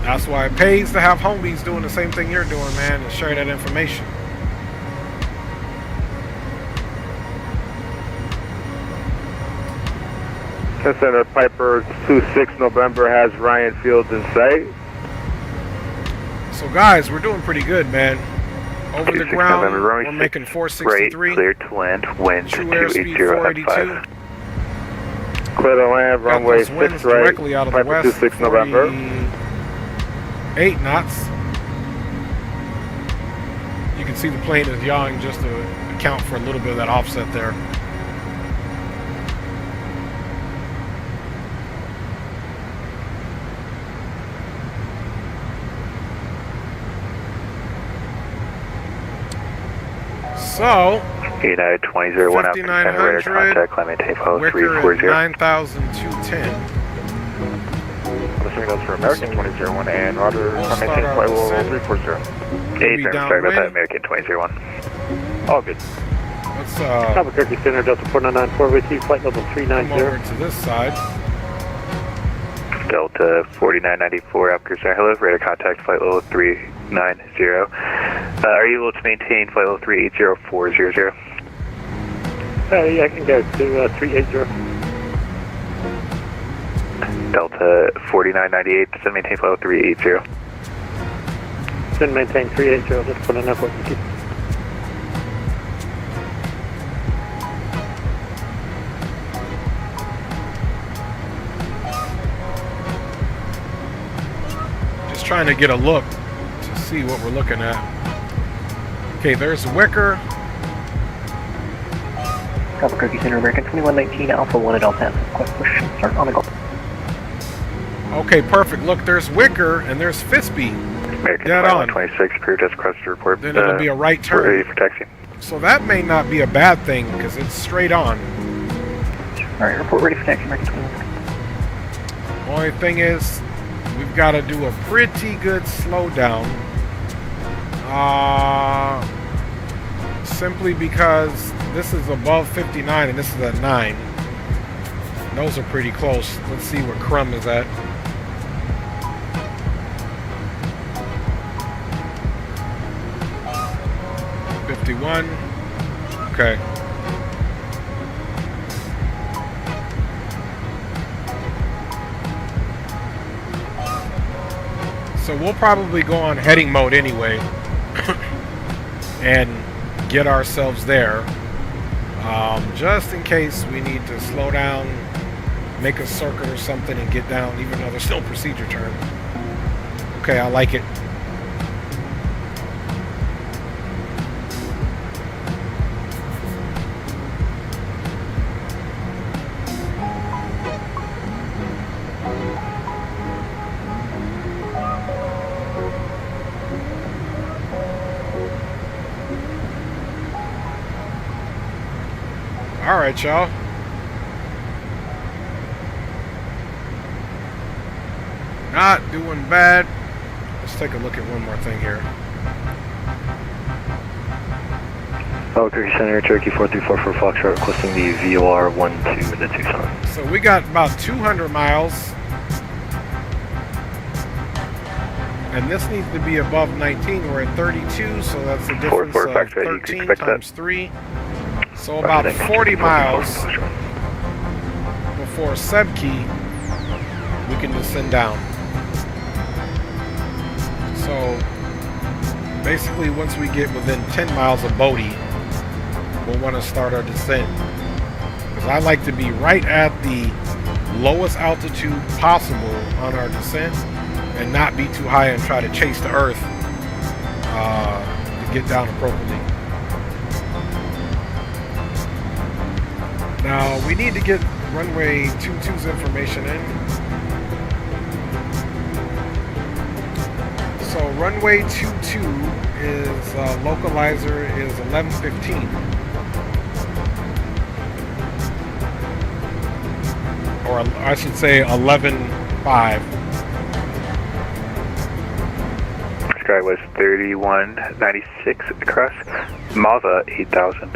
That's why it pays to have homies doing the same thing you're doing, man, and share that information. Center Piper 26 November has Ryan Fields in sight. So guys, we're doing pretty good, man. Over the ground, we're making 463. Right, clear to land, wind true airspeed 482. Clear to land, runway 6 right, directly out of the west, 26 November. 8 knots. You can see the plane is yawing just to account for a little bit of that offset there. So, United 2001 up, radar contact, climb maintain follow 340. 9,210. The signals for American 2001 and Rudder, climb maintain flight level 340. Sorry about that, American 2001. All good. Let's Albuquerque Center, Delta 4994 with you, flight level 390. Come over to this side. Delta 4994 up, Corsair, hello, radar contact, flight level 390. Are you able to maintain flight level 380400? Yeah, I can go to 380. Delta 4998, send maintain flight level 380. Send maintain 380, just put enough with you. Just trying to get a look to see what we're looking at. Okay, there's Wicker. Albuquerque Center, American 2119, Alpha 1 at Delta. Quick push, start on the go. Okay, perfect. Look, there's Wicker and there's Fitzby. American dead on. 26, clear just cross to report. Then it'll be a right turn. Ready for taxi. So that may not be a bad thing because it's straight on. Alright, report ready for taxi, American 21. Only thing is, we've got to do a pretty good slowdown. Simply because this is above 59 and this is at 9. Those are pretty close. Let's see where Crumb is at. $51. Okay. So we'll probably go on heading mode anyway and get ourselves there, just in case we need to slow down, make a circuit or something and get down, even though there's no procedure turn. Okay, I like it. Alright, y'all. Not doing bad. Let's take a look at one more thing here. Albuquerque Center, Cherokee 434 for Foxtrot, requesting the VOR 12 into Tucson. So we got about 200 miles And this needs to be above 19. We're at 32, so that's the difference of 13 times 3. So about 40 miles before Sebkey, we can descend down. So basically, once we get within 10 miles of Bodie, we'll want to start our descent. Because I like to be right at the lowest altitude possible on our descent and not be too high and try to chase the earth to get down appropriately. Now we need to get runway 22's information in. So runway 22 is localizer is 1115. Or I should say 11.5. Sky was 3196 across Mava 8000.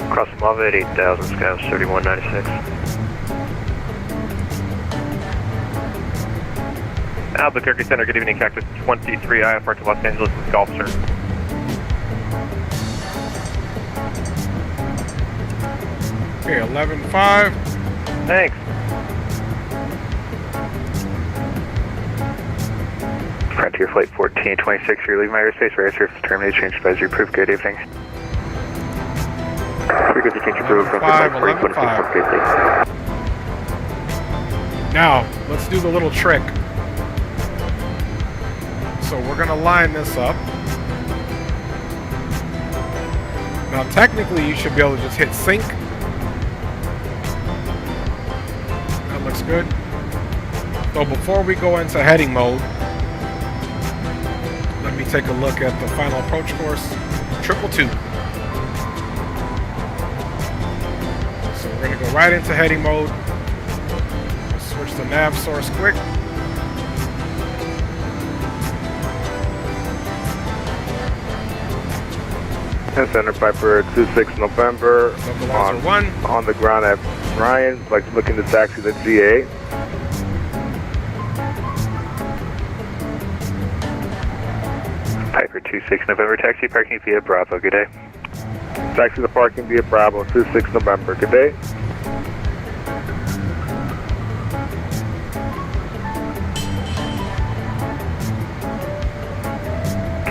Across Mava at 8000, Sky was 3196. Albuquerque Center, good evening, Cactus 23, IFR to Los Angeles with Golf, sir. Okay, 11.5. Thanks. Frontier Flight 1426, you're leaving my airspace for air surface terminated, change advisory approved, good evening. Frequency change approved from 11.5. Now, let's do the little trick. So we're gonna line this up. Now technically you should be able to just hit sync. That looks good. So before we go into heading mode, let me take a look at the final approach course. 222. So we're gonna go right into heading mode. Let's switch to nav source quick. Center Piper 26 November. On the ground at Ryan, like looking to taxi the GA. Piper 26 November, taxi parking via Bravo, good day. Taxi the parking via Bravo 26 November, good day.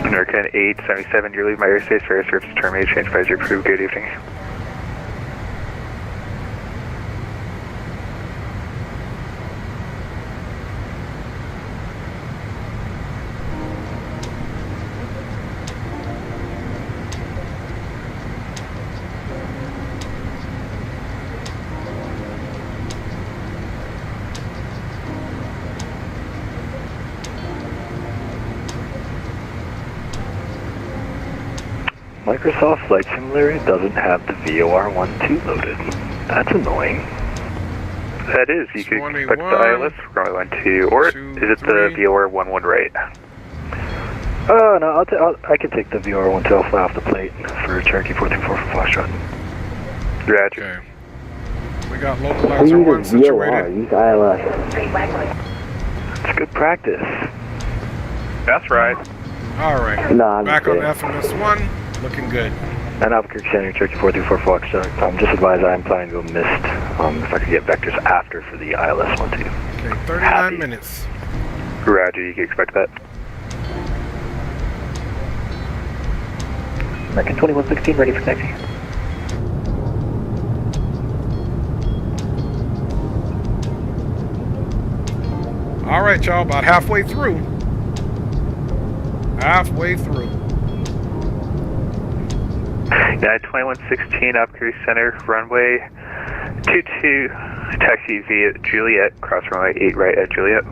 American 877, you're leaving my airspace for air service terminated, change advisory approved, good evening. Microsoft Flight Simulator doesn't have the VOR-12 loaded. That's annoying. That is, you could expect the ILS from 12, or is it the VOR-11 right? Oh, no, I can take the VOR-12 fly off the plate for Cherokee 424 for Foxtrot. Roger. Okay. We got localizer 1 situated. Use ILS. It's good practice. That's right. Alright, back on FMS 1. Looking good. And Albuquerque Center, Cherokee 434 Foxtrot. Just advise I'm planning to go missed if I could get vectors after for the ILS 12. Okay, 39 minutes. Roger, you can expect that. American 2116, ready for taxi. Alright, y'all, about halfway through. Halfway through. Yeah, 2116 Albuquerque Center, runway 22, taxi via Juliet, cross runway 8 right at Juliet.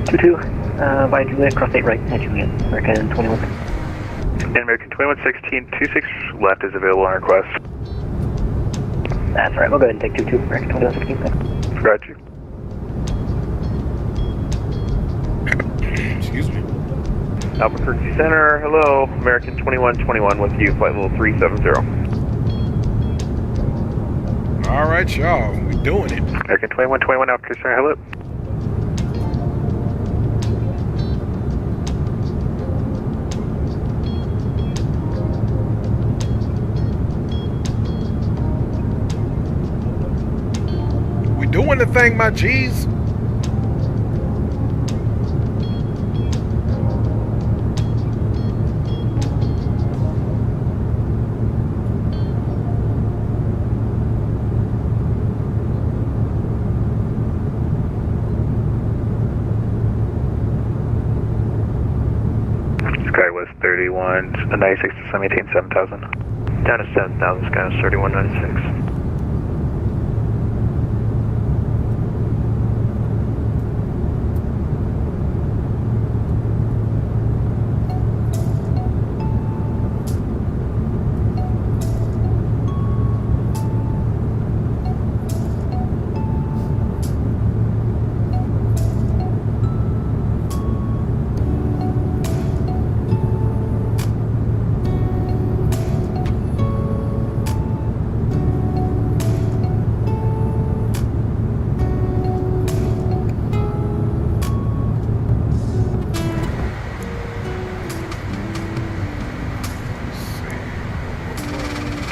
22, via Juliet, cross 8 right at Juliet, American 21. And American 2116, 26 left is available on request. That's right, we'll go ahead and take 22, American 2116. Roger. Excuse me. Albuquerque Center, hello, American 2121 with you, flight level 370. Alright, y'all, we doing it. American 2121, Albuquerque Center, hello. thing, my G's. Skywest 31, 96 to maintain 7,000. Down to 7,000, Skywest 3196.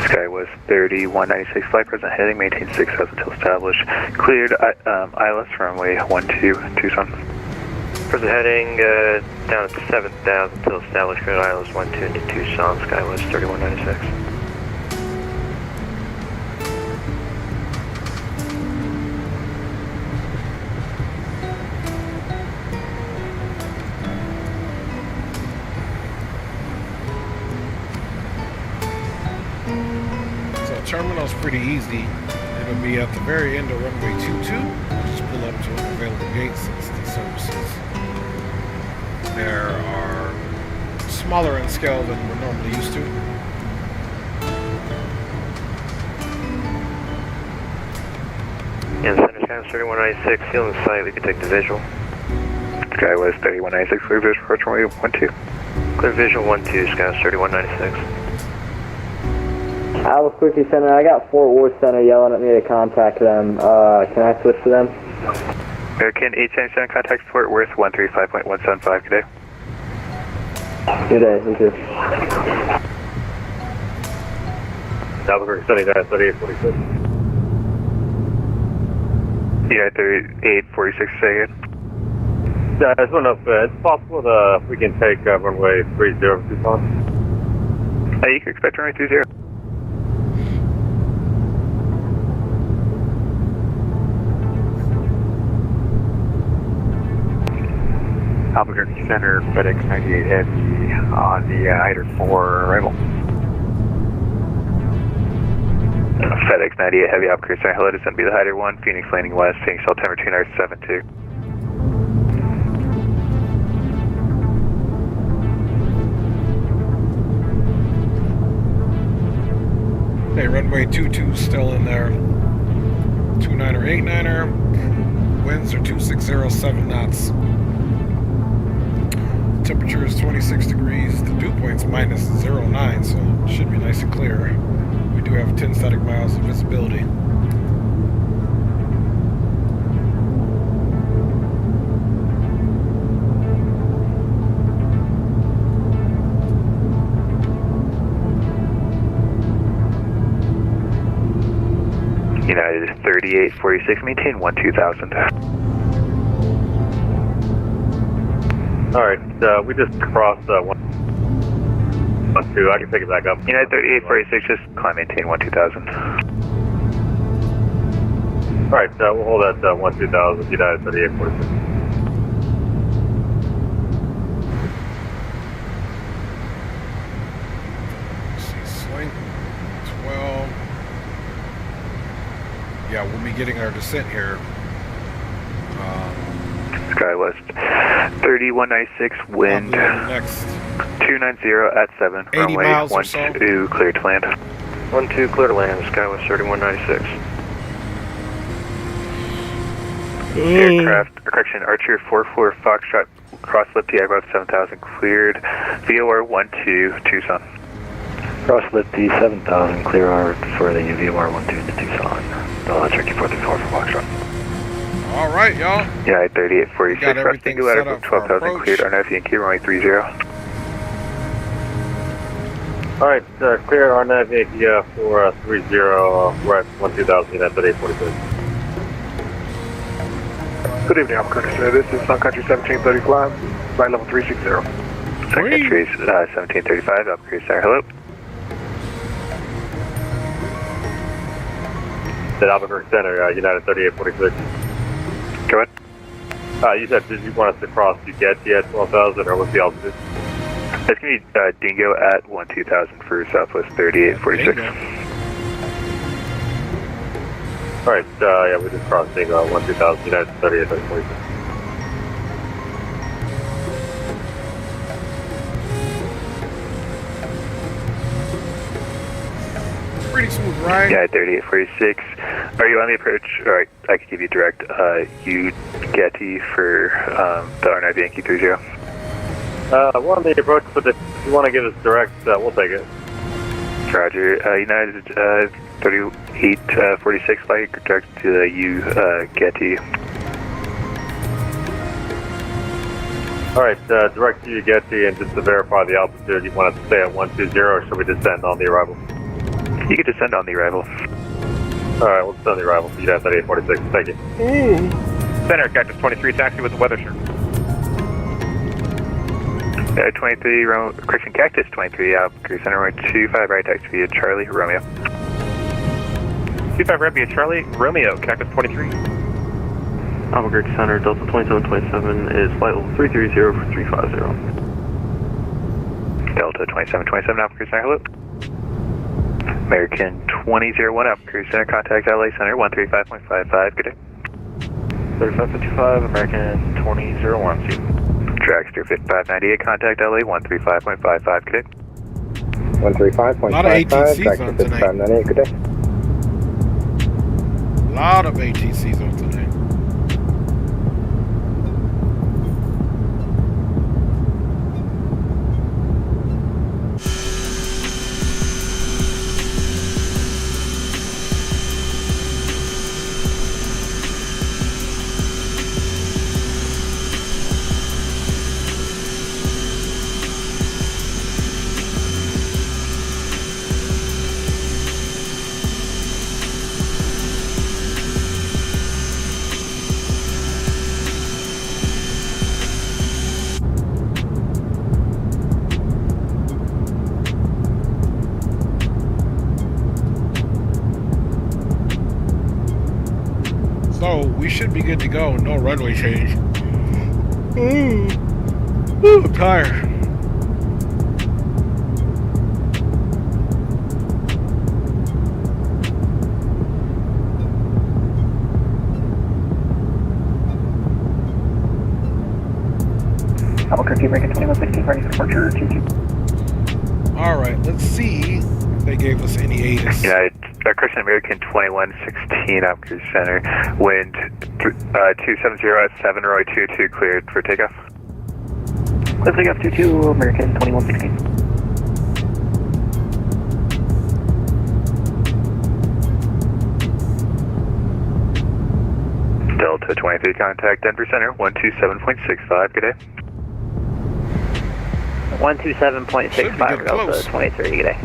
Skywest 3196, flight present heading, maintain 6,000 until established. Cleared ILS runway 12, Tucson. Present heading down to 7,000 until established. Cleared ILS 12 to Tucson, Skywest 3196. Terminal's pretty easy. It'll be at the very end of runway 22. I'll just pull up to an available gate since the services there are smaller in scale than we're normally used to. Yeah, Center Skywest 3196, field in sight, we can take the visual. Skywest 3196, clear visual approach runway 12. Clear visual 12, Skywest 3196. Albuquerque Center, I got Fort Worth Center yelling at me to contact them. Can I switch to them? American 877, contact Fort Worth 135.175, good day. Good day, you too. Albuquerque City, 3846. Yeah, 3846, say again. Yeah, I just want to know if it's possible that we can take runway 30 from Tucson. You can expect runway 30. Albuquerque Center, FedEx 98 Heavy on the Hyder 4 arrival. FedEx 98 Heavy, Albuquerque Center, hello, descend be the Hyder 1, Phoenix landing west, Phoenix altimeter 2972. Hey, runway 22 still in there. 29er, 89er. Winds are 2607 knots. Temperature is 26 degrees. The dew point's minus 09, so it should be nice and clear. We do have 10 static miles of visibility. United 3846, maintain 12,000. Alright, we just crossed 112. I can pick it back up. United 3846, just climb, maintain 12,000. Alright, we'll hold at 12,000, United 3846. Slink 12. Yeah, we'll be getting our descent here. Skywest 3196, wind 290 at 7, runway 12, clear to land. 12, clear to land, Skywest 3196. Aircraft, correction, Archer 44 Foxtrot, cross Lifty, about 7,000, cleared, VOR 12, Tucson. Cross Lifty 7,000, clear for the VOR 12 to Tucson. Turkey 434 for Foxtrot. All right, y'all. Yeah, 3846, resting to latitude 12,000, cleared RNAV Yankee, runway 30. Alright, clear RNAV Yankee for 30, we're at 12,000, United 3846. Good evening, Albuquerque Center. This is Sun Country 1735, flight level 360. Sun Country 1735, Albuquerque Center, hello. At Albuquerque Center, United 3846. Go ahead. You said, did you want us to cross Getty at 12,000, or what's the altitude? It's going to be Dingo at 12,000 for Southwest 3846. Alright, yeah, we just crossed Dingo at 12,000, United 3846. Pretty smooth ride. Yeah, 3846. Are you on the approach? Alright, I can give you direct Getty for the R9 Yankee 30. We're on the approach, but if you want to give us direct, we'll take it. Roger. United 3846, flight direct to the Getty. Alright, direct to Getty, and just to verify the altitude, you want us to stay at 120, or should we descend on the arrival? You can descend on the arrival. Alright, we'll descend on the arrival. United 3846, thank you. Center, Cactus 23, taxi with the weather shirt. 23, correction, Cactus 23, Albuquerque Center, runway 25, right, taxi via Charlie, Romeo. 25 right via Charlie, Romeo, Cactus 23. Albuquerque Center, Delta 2727 is flight level 330 for 350. Delta 2727, Albuquerque Center, hello. American 2001, Albuquerque Center, contact LA Center, 135.55, good day. 3555, American 2001, see you. Dragster 5598, contact LA 135.55, good day. 135.55, a lot of ATCs Dragster on tonight. 5598, good day. A lot of ATCs on tonight. So we should be good to go. No runway change. Ooh, I'm tired. Albuquerque, American 2116, ready for departure 22. Alright, let's see if they gave us any ATIS. United, correction, American 2116, Albuquerque Center, wind 270 at 7, runway 22, cleared for takeoff. Clear for takeoff 22, American 2116. Delta 23, contact Denver Center, 127.65, good day. 127.65, Delta 23, good day.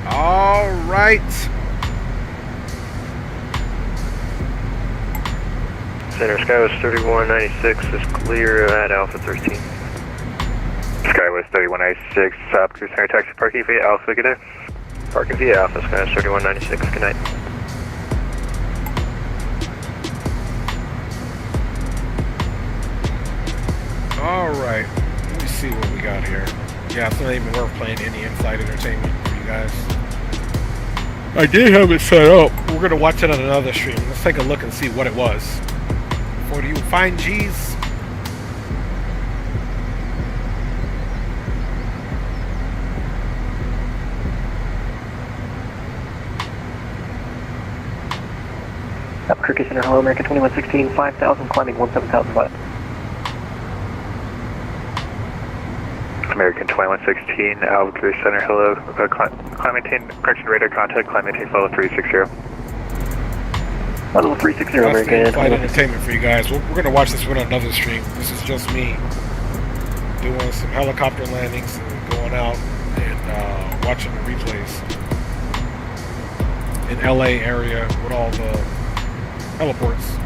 All right. Center Skywest 3196 is clear at Alpha 13. Skywest 3196, Albuquerque Center, taxi parking via Alpha, good day. Parking via Alpha, Skywest 3196, good night. All right. Let me see what we got here. Yeah, it's not even worth playing any in-flight entertainment for you guys. I did have it set up. We're going to watch it on another stream. Let's take a look and see what it was. For you fine G's. Albuquerque Center, hello, American 2116, 5,000, climbing 17,000 left. American 2116, Albuquerque Center, hello, climb maintain, correction radar contact, climb maintain follow 360. Level 360 That's American. the flight entertainment for you guys. We're going to watch this one on another stream. This is just me doing some helicopter landings and going out and watching the replays in LA area with all the heliports.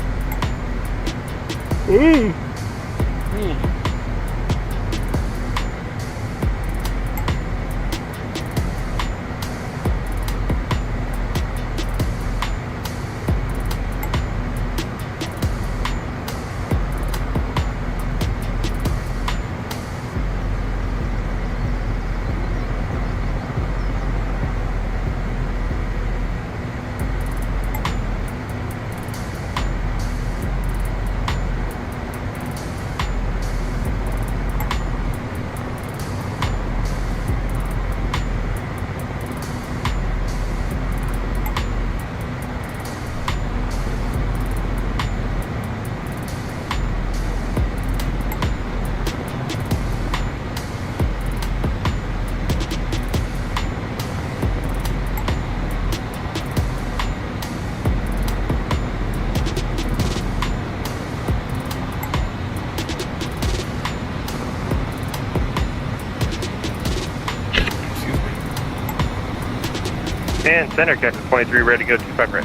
And center, Cactus 23, ready to go 25 right.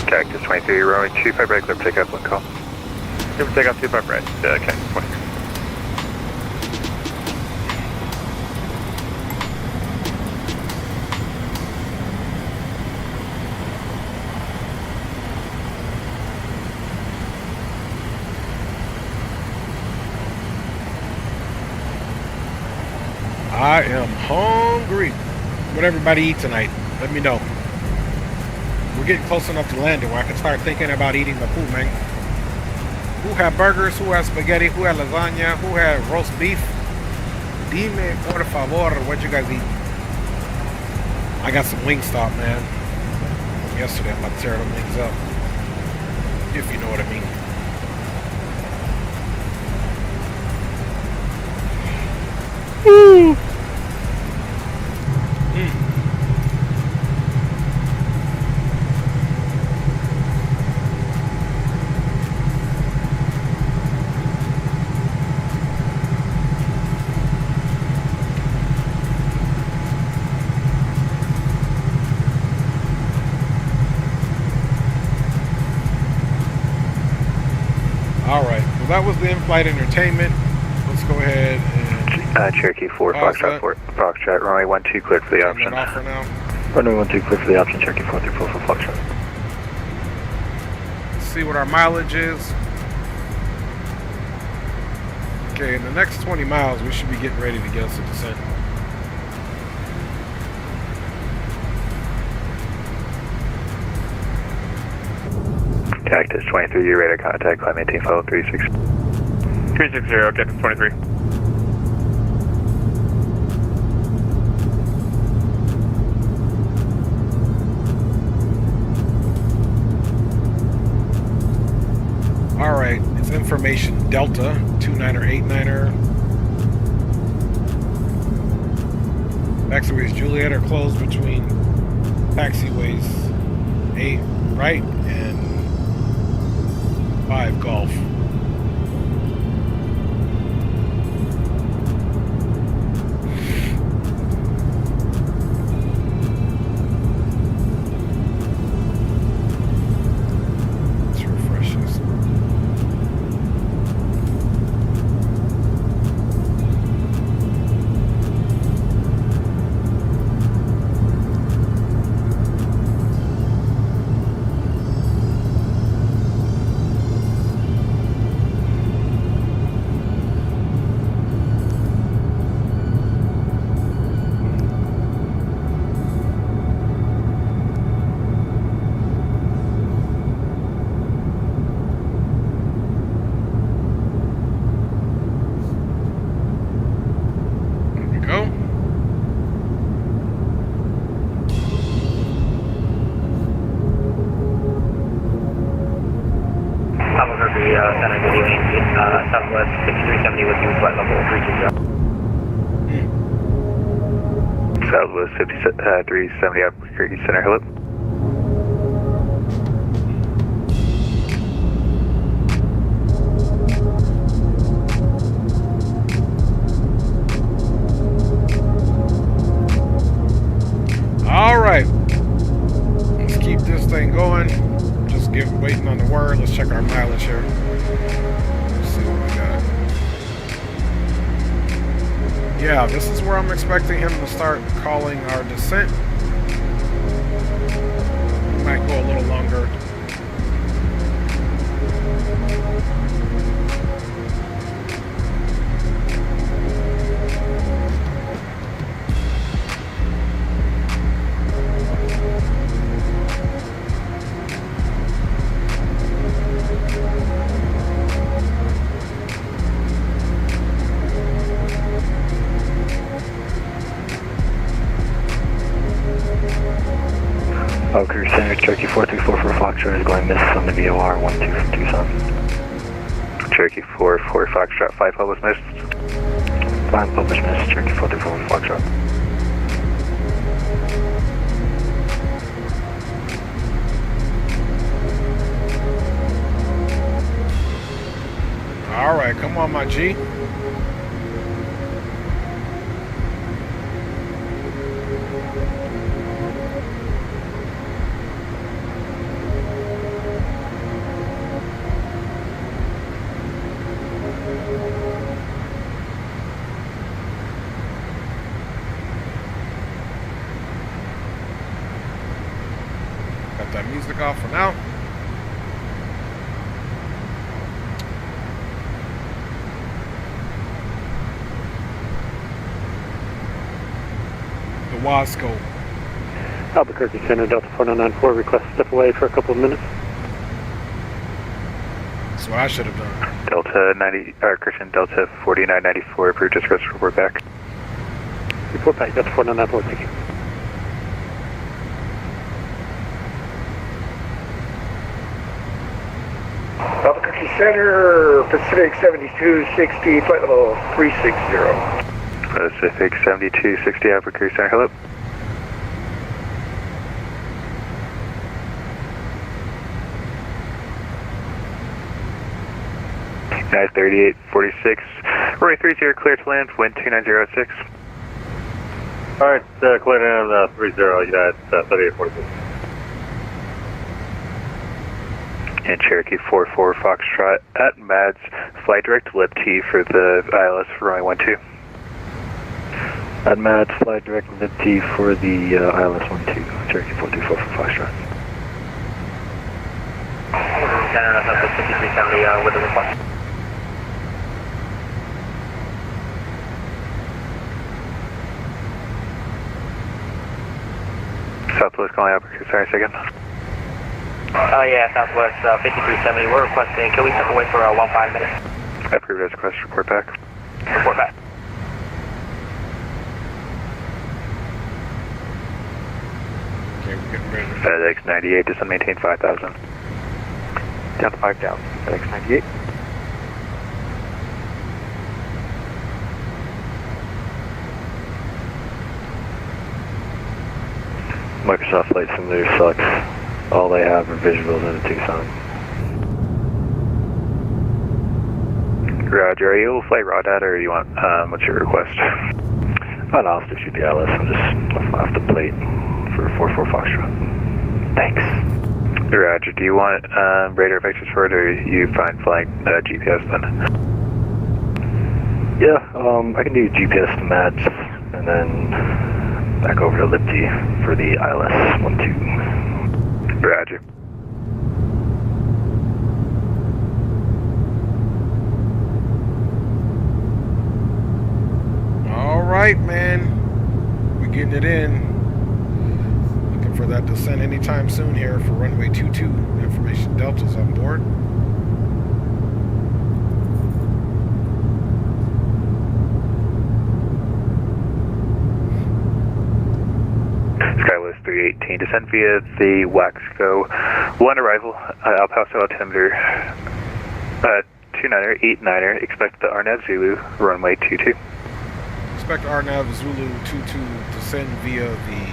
Cactus 23, rolling 25 right, clear for takeoff, one call. Clear for takeoff 25 right, Cactus 23. I am hungry. What everybody eat tonight? Let me know. We're getting close enough to landing where I can start thinking about eating the food, man. Who had burgers? Who had spaghetti? Who had lasagna? Who had roast beef? Dime por favor, what you guys eat? I got some Wingstop, man. From yesterday, I'm about to tear them things up. If you know what I mean. Woo! Alright, well that was the in-flight entertainment. Let's go ahead and... Cherokee 4, Foxtrot 4, Foxtrot, runway 12 cleared for the option. Off for now. Runway 12 cleared for the option, Cherokee 434 for Foxtrot. Let's see what our mileage is. Okay, in the next 20 miles, we should be getting ready to get us a descent. Cactus 23, your radar contact, climb 18, follow 360. 360, Cactus 23. Alright, it's information Delta, 29er, 89er. Taxiways Juliet are closed between taxiways 8 right and 5 Golf. Let's refresh this. Center, good evening. Southwest 6370 with you, flight level 320. Southwest 370, Albuquerque Center, hello. yeah, this is where I'm expecting him to start calling our descent. We might go a little longer. Cruise Center, Cherokee 434 for Foxtrot is going miss on the VOR 12 from Tucson. Cherokee 44 Foxtrot, 5 published miss. 5 published miss, Cherokee 434 for Foxtrot. Alright, come on, my G. Got that music off for now. The Wasco. Albuquerque Center, Delta 4994, request step away for a couple of minutes. That's what I should have done. Delta 90, Christian Delta 4994, approved, just report back. Report back, Delta 4994, thank you. Albuquerque Center, Pacific 7260, flight level 360. Pacific 7260, Albuquerque Center, hello. United 3846, runway 30, clear to land, wind 29006. Alright, clear to land 30, United 3846. And Cherokee 44 Foxtrot at MADS, flight direct lip T for the ILS for runway 12. At MADS, flight direct lip T for the ILS 12, Cherokee 424 for Foxtrot. Center, Southwest 5370 with the request. Southwest calling Albuquerque, sorry, second. Yeah, Southwest 5370, we're requesting, can we step away for 15 minutes? Approved as request, report back. Report back. Okay, we're getting ready. FedEx 98, descend maintain 5,000. Down to 5,000, FedEx 98. Microsoft Flight Simulator sucks. All they have are visuals in a Tucson. Roger, are you able to flight raw data or you want, what's your request? I'll still shoot the ILS, I'm just off the plate for 44 Foxtrot. Thanks. Roger, do you want radar effects for it or you fine flying GPS then? Yeah, I can do GPS to MADS and then back over to Lipty for the ILS 12. Roger. All right, man. We're getting it in. Looking for that descent anytime soon here for runway 22. Information Delta's on board. Skywest 318, descend via the Waxco. One arrival, El Paso altimeter 29er, expect the RNAV Zulu, runway 22. Expect RNAV Zulu 22 descend via the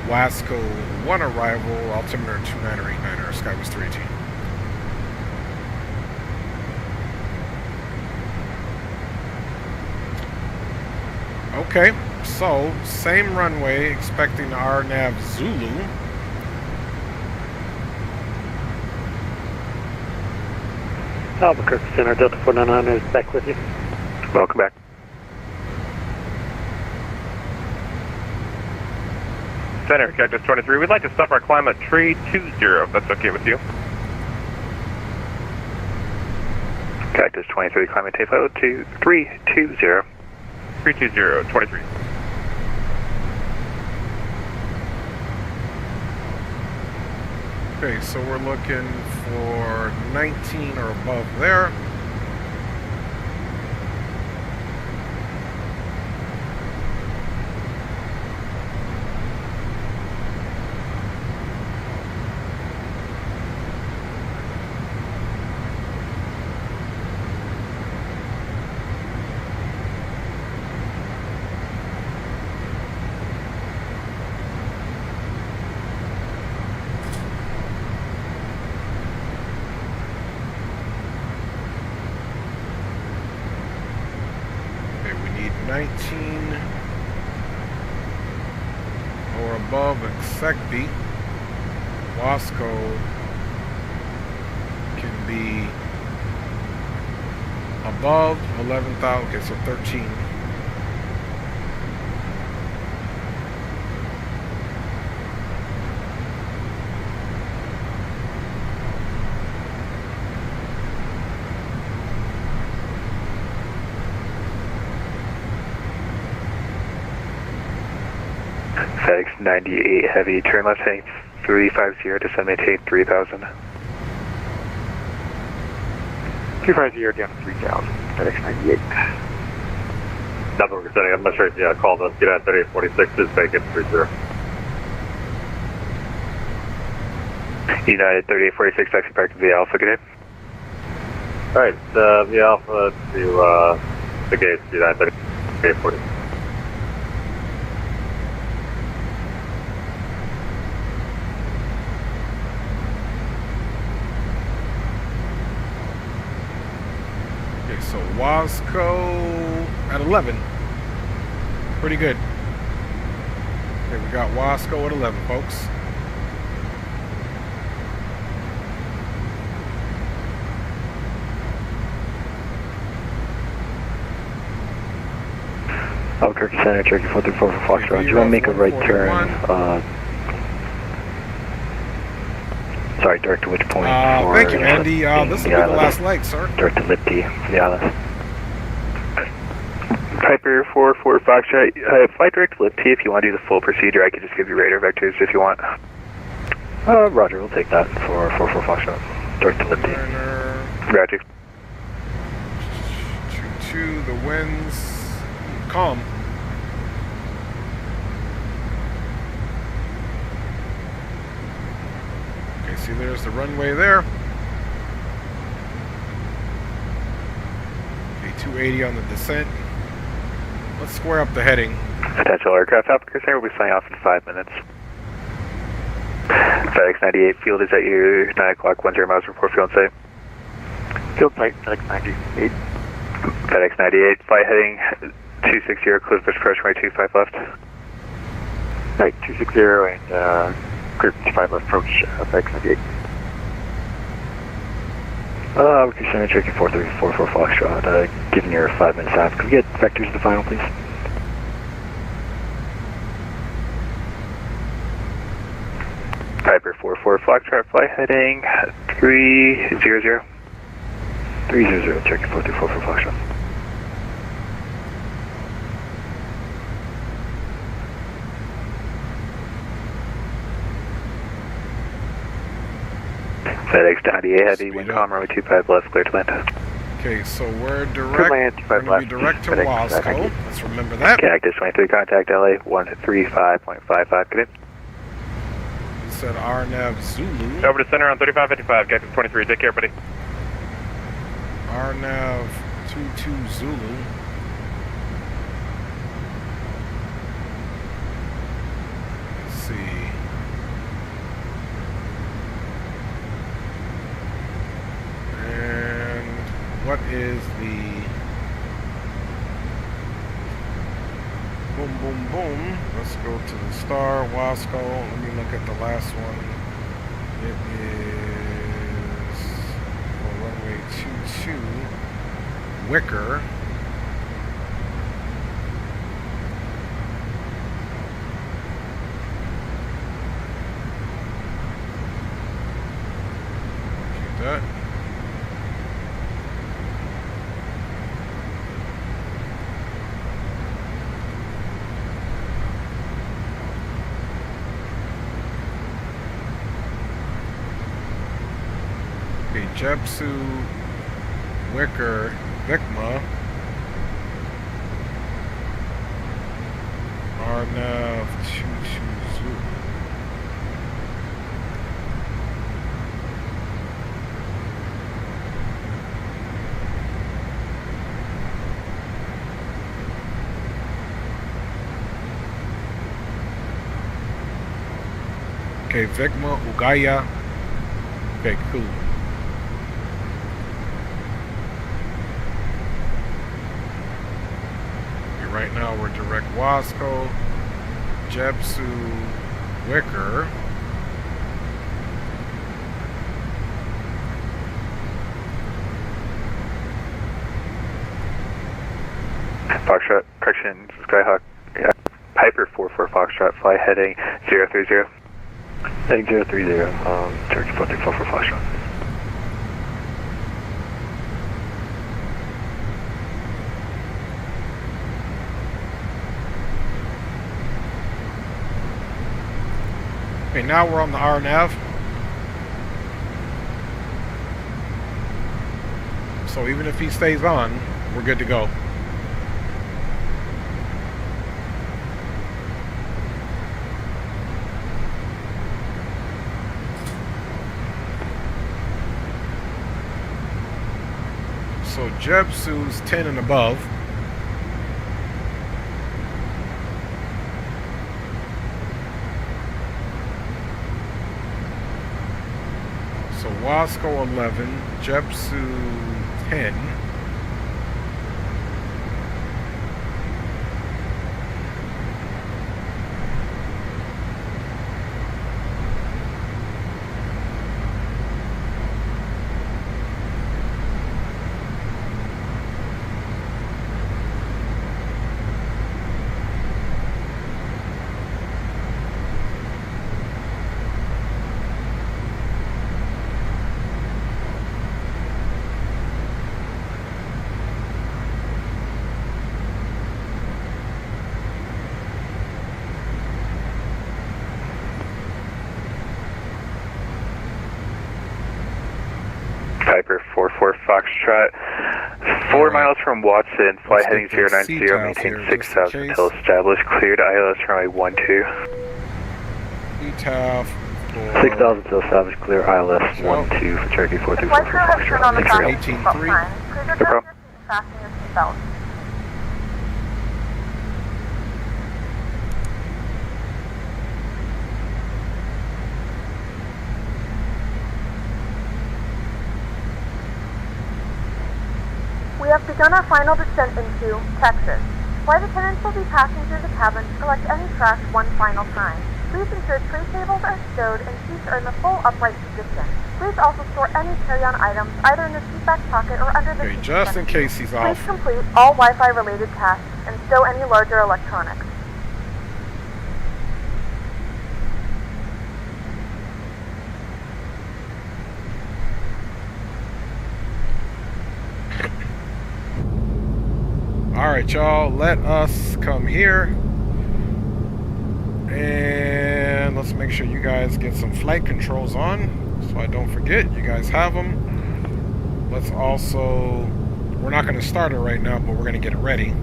Wasco 1 arrival, altimeter 29er, Skywest 318. Okay, so same runway, expecting the RNAV Zulu. Albuquerque Center, Delta 499 is back with you. Welcome back. Center, Cactus 23. We'd like to stop our climb at 320, if that's okay with you. Cactus 23, climbing tape out to 320. 320, 23. Okay, so we're looking for 19 or above there. Okay, we need 19 or above Execby. Wasco can be above 11,000. Okay, so 13. FedEx 98 heavy, turn left heading 350, descend maintain 3,000. 350 down to 3,000, FedEx 98. Double descending, I'm not sure if you called us. Get at 3846, is vacant 30. United 3846, taxi back to the Alpha, good day. Alright, the Alpha to the gate, United 3846. So Wasco at 11. Pretty good. Okay, we got Wasco at 11, folks. Albuquerque Center, Cherokee 434 for Foxtrot. Do you want to make a right turn? Sorry, direct to which point? Thank you, Andy. This will be the last leg, sir. Direct to Lipty for the island. Piper 44 Foxtrot, fly direct to Lipty. If you want to do the full procedure, I could just give you radar vectors if you want. Roger, we'll take that for 44 Foxtrot. Direct to Lipty. Roger. 22, the winds calm. Okay, see there's the runway there. Okay, 280 on the descent. Let's square up the heading. Potential aircraft Albuquerque Center will be flying off in 5 minutes. FedEx 98, field is at your 9 o'clock, 10 miles, report field and safe. Field site, FedEx 98. FedEx 98, flight heading 260, clear push approach runway 25 left. Right, 260 and clear 25 left approach, FedEx 98. Albuquerque Center, Cherokee 434 for Foxtrot, given your 5 minutes out. Could we get vectors to the final, please? Piper 44 Foxtrot, flight heading 300. 300, Cherokee 434 for Foxtrot. FedEx 98 heavy, wind calm, runway 25 left, clear to land. Okay, so we're direct. We're going to be direct to Wasco. Let's remember that. Cactus 23, contact LA 135.55. Good. You said RNAV Zulu. Over to center on 3555, Cactus 23. Take care, buddy. RNAV 22 Zulu. Let's see. And what is the boom, boom, boom? Let's go to the star, Wasco. Let me look at the last one. It is for runway 22, Wicker. Jepsu Wicker Vicma RNAV 220. Okay, Vicma Ugaya. Okay, cool. Okay, right now we're direct Wasco, Jepsu Wicker. Foxtrot, correction, Skyhawk, yeah, Piper 44 Foxtrot, fly heading 030. Heading 030, Cherokee 434 for Foxtrot. Okay, now we're on the RNAV. So even if he stays on, we're good to go. So Jepsu's 10 and above. So Wasco 11, Jepsu 10. Piper 44 Foxtrot, 4 miles from Watson, fly heading 090, maintain 6,000 until established, cleared ILS runway 12. ETAF 6,000 until established, clear ILS 12 for Cherokee 434 for Foxtrot. 18.3. No problem. Fasten your seatbelt. We have begun our final descent into Texas. Flight attendants will be passing through the cabin to collect any trash one final time. Please ensure tray tables are stowed and seats are in the full upright position. Please also store any carry-on items either in the seat back pocket or under the seat. Just in case he's off. Please complete all Wi-Fi related tasks and stow any larger electronics. Alright, y'all, let us come here. And let's make sure you guys get some flight controls on, so I don't forget. You guys have them. Let's also, we're not going to start it right now, but we're going to get it ready.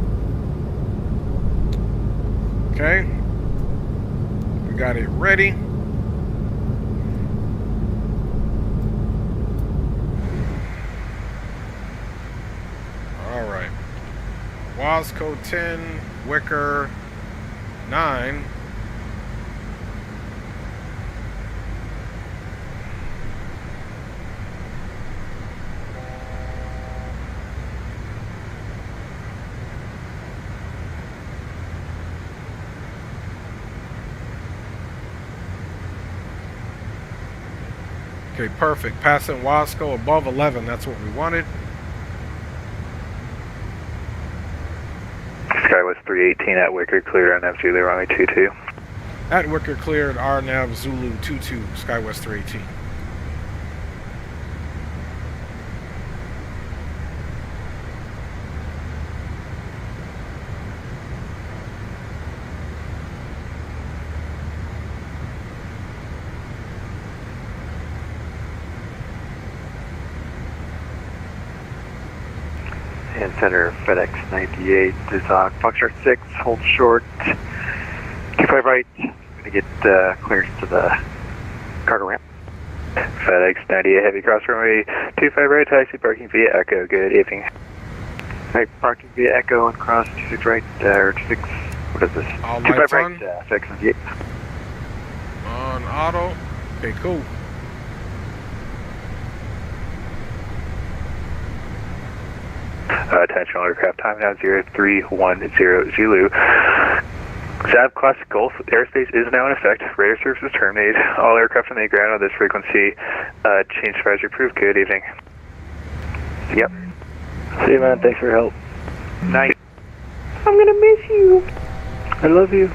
Okay. We got it ready. Alright. Wasco 10, Wicker 9. Okay, perfect. Passing Wasco above 11. That's what we wanted. Skywest 318 at Wicker, cleared RNAV Zulu runway 22. At Wicker, cleared RNAV Zulu 22, Skywest 318. and center, FedEx 98 is Foxtrot 6, hold short, 25 right, going to get clearance to the cargo ramp. FedEx 98 heavy cross runway, 25 right, taxi parking via Echo, good evening. Right, parking via Echo and cross 26 right, or 26, what is this? All 25 lights right, on? FedEx 98. On auto. Okay, cool. Attention aircraft, time now 0310 Zulu. ZAB Classic Gulf airspace is now in effect. Radar service is terminated. All aircraft on the ground on this frequency. Change advisory approved. Good evening. Yep. See you, man. Thanks for your help. Night. I'm gonna miss you. I love you.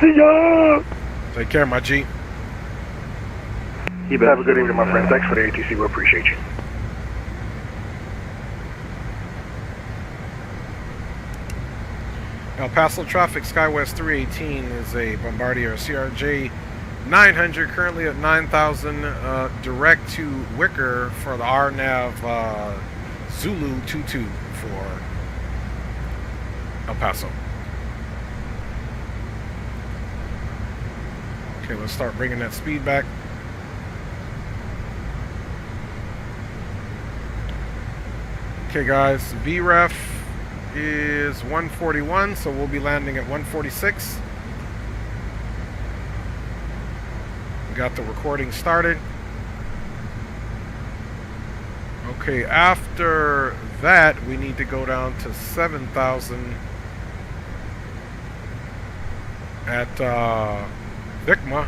See ya. Take care, my G. You have a good evening, my friend. Thanks for the ATC. We appreciate you. El Paso traffic, SkyWest 318 is a Bombardier CRJ 900, currently at 9,000, direct to Wicker for the RNAV Zulu 22 for El Paso. Okay, let's start bringing that speed back. Okay guys, VREF is 141, so we'll be landing at 146. We got the recording started. Okay, after that we need to go down to 7,000 at Vicma.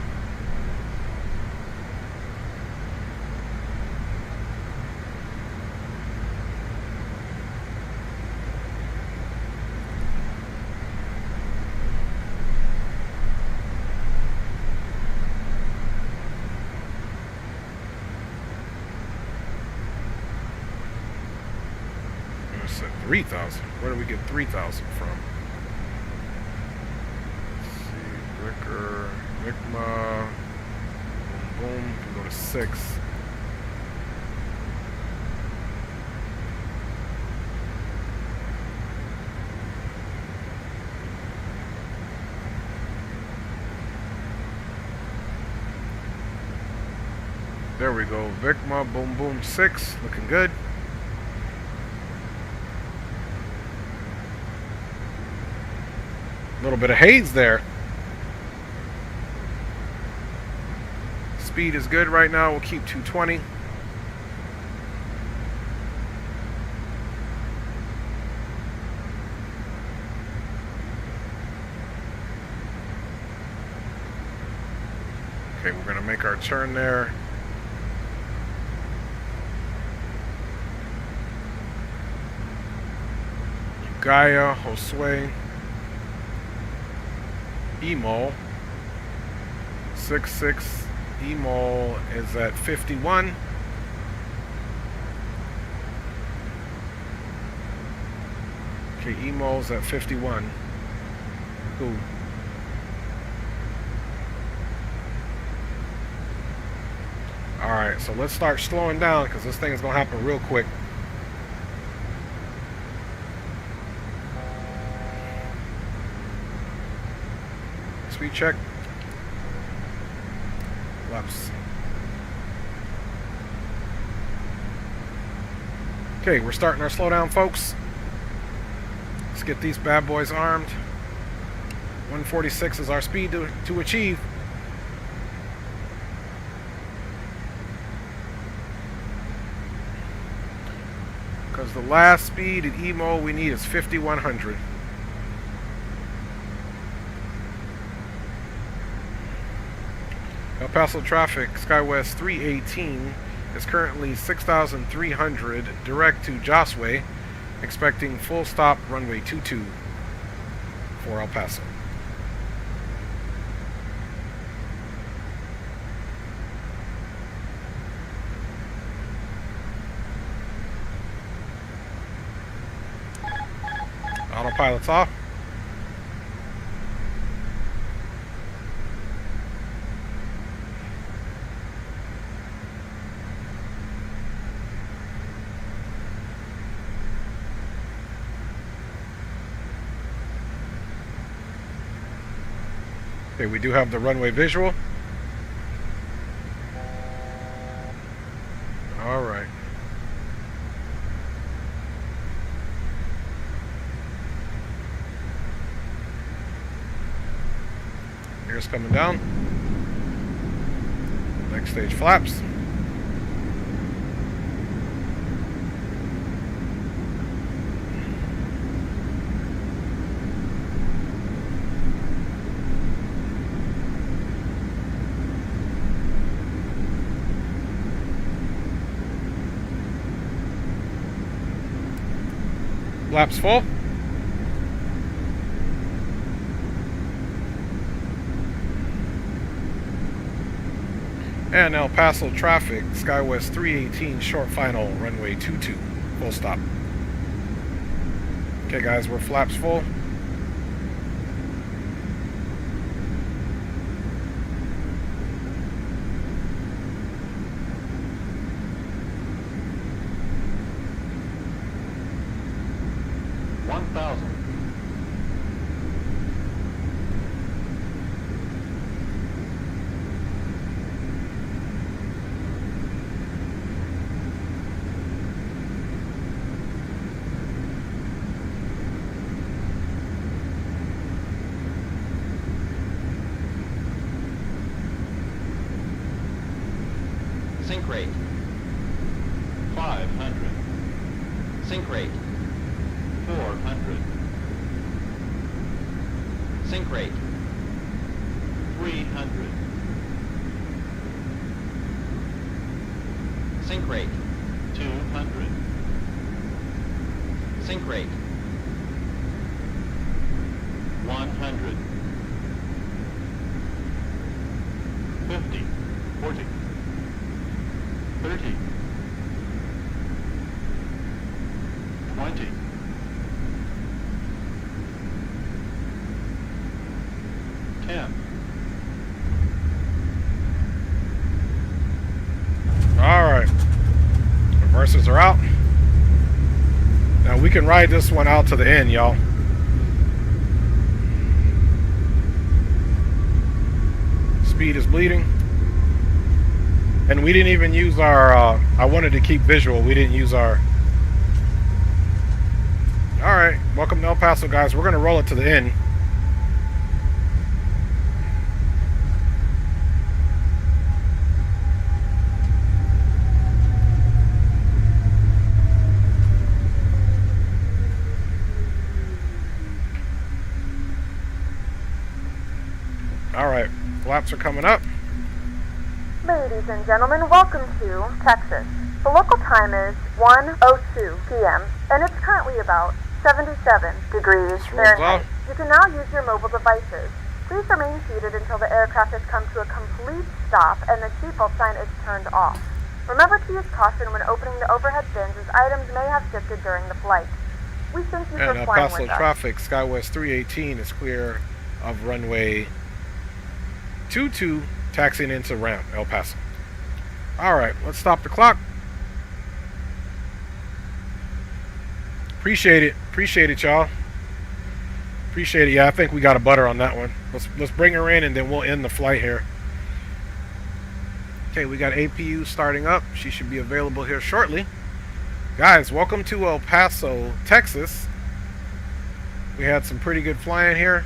I said 3,000. Where do we get 3,000 from? Let's see, Wicker, Vicma, boom, boom, can go to 6. There we go, Vicma, boom, boom, 6, looking good. A little bit of haze there. Speed is good right now. We'll keep 220. Okay, we're going to make our turn there. Gaia, Josue, Emo, 66, Emo is at 51. Okay, Emo's at 51. Cool. Alright, so let's start slowing down because this thing is going to happen real quick. Speed check. Lefts. Okay, we're starting our slowdown, folks. Let's get these bad boys armed. 146 is our speed to achieve. Because the last speed at Emo we need is 5,100. El Paso traffic, SkyWest 318 is currently 6,300 direct to Josue, expecting full stop runway 22 for El Paso. Autopilot's off. Okay, we do have the runway visual. All right. Here's coming down. Next stage flaps. Flaps full. And El Paso traffic, SkyWest 318, short final, runway 22, full stop. Okay guys, we're flaps full. Sink rate 500. Sink rate 400. Sink rate 300. Sink rate 200. Sink rate 100. 50, 40. 30, 20, 10. All right, reversers are out. Now we can ride this one out to the end, y'all. Speed is bleeding. And we didn't even use our, I wanted to keep visual, we didn't use our... Alright, welcome to El Paso, guys. We're going to roll it to the end. Alright, flaps are coming up. Ladies and gentlemen, welcome to Texas. The local time is 1:02 p.m. and it's currently about 77 degrees Fahrenheit. You can now use your mobile devices. Please remain seated until the aircraft has come to a complete stop and the seatbelt sign is turned off. Remember to use caution when opening the overhead bins as items may have shifted during the flight. We thank you for flying with us. And El Paso traffic, SkyWest 318 is clear of runway 22, taxiing into ramp, El Paso. Alright, let's stop the clock. Appreciate it, y'all. Appreciate it. Yeah, I think we got a butter on that one. Let's bring her in and then we'll end the flight here. Okay, we got APU starting up. She should be available here shortly. Guys, welcome to El Paso, Texas. We had some pretty good flying here.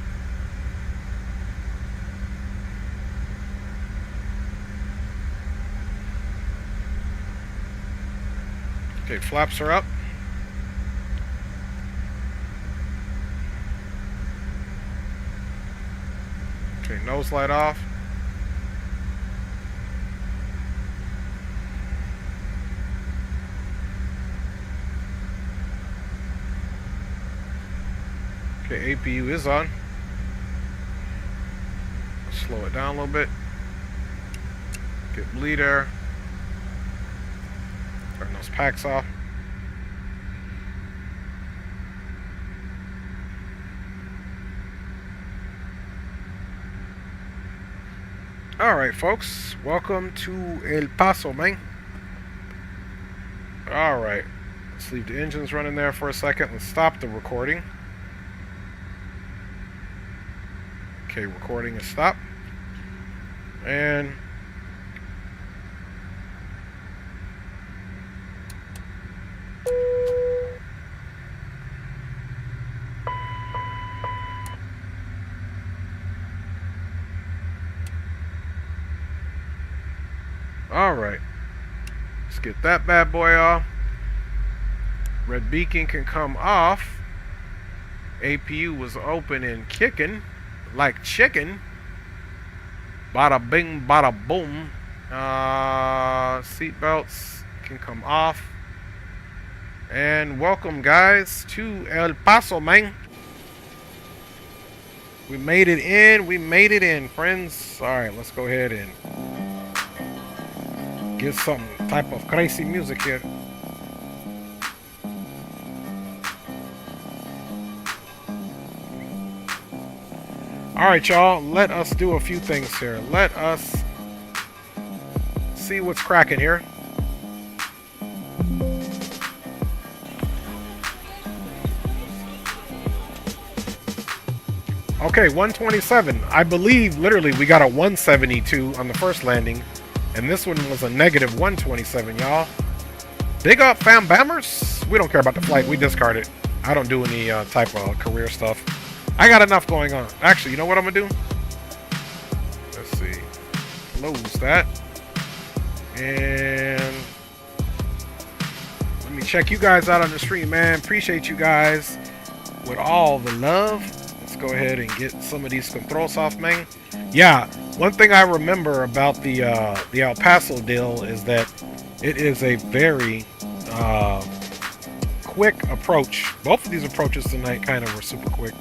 Okay, flaps are up. Okay, nose light off. Okay, APU is on. Slow it down a little bit. Get bleed air. Turn those packs off. Alright folks, welcome to El Paso, man. Alright, let's leave the engines running there for a second. Let's stop the recording. Okay, recording is stopped. And all right, let's get that bad boy off. Red beacon can come off. APU was open and kicking like chicken. Bada bing, bada boom. Seatbelts can come off. And welcome, guys, to El Paso, man. We made it in. We made it in, friends. All right, let's go ahead and get some type of crazy music here. All right, y'all, let us do a few things here. Let us see what's cracking here. Okay, 127. I believe literally we got a 172 on the first landing, and this one was a negative 127, y'all. Big up, fam bammers. We don't care about the flight. We discard it. I don't do any type of career stuff. I got enough going on. Actually, you know what I'm gonna do? Let's see. Close that. And let me check you guys out on the stream, man. Appreciate you guys with all the love. Let's go ahead and get some of these controls off, man. Yeah, one thing I remember about the El Paso deal is that it is a very quick approach. Both of these approaches tonight kind of were super quick.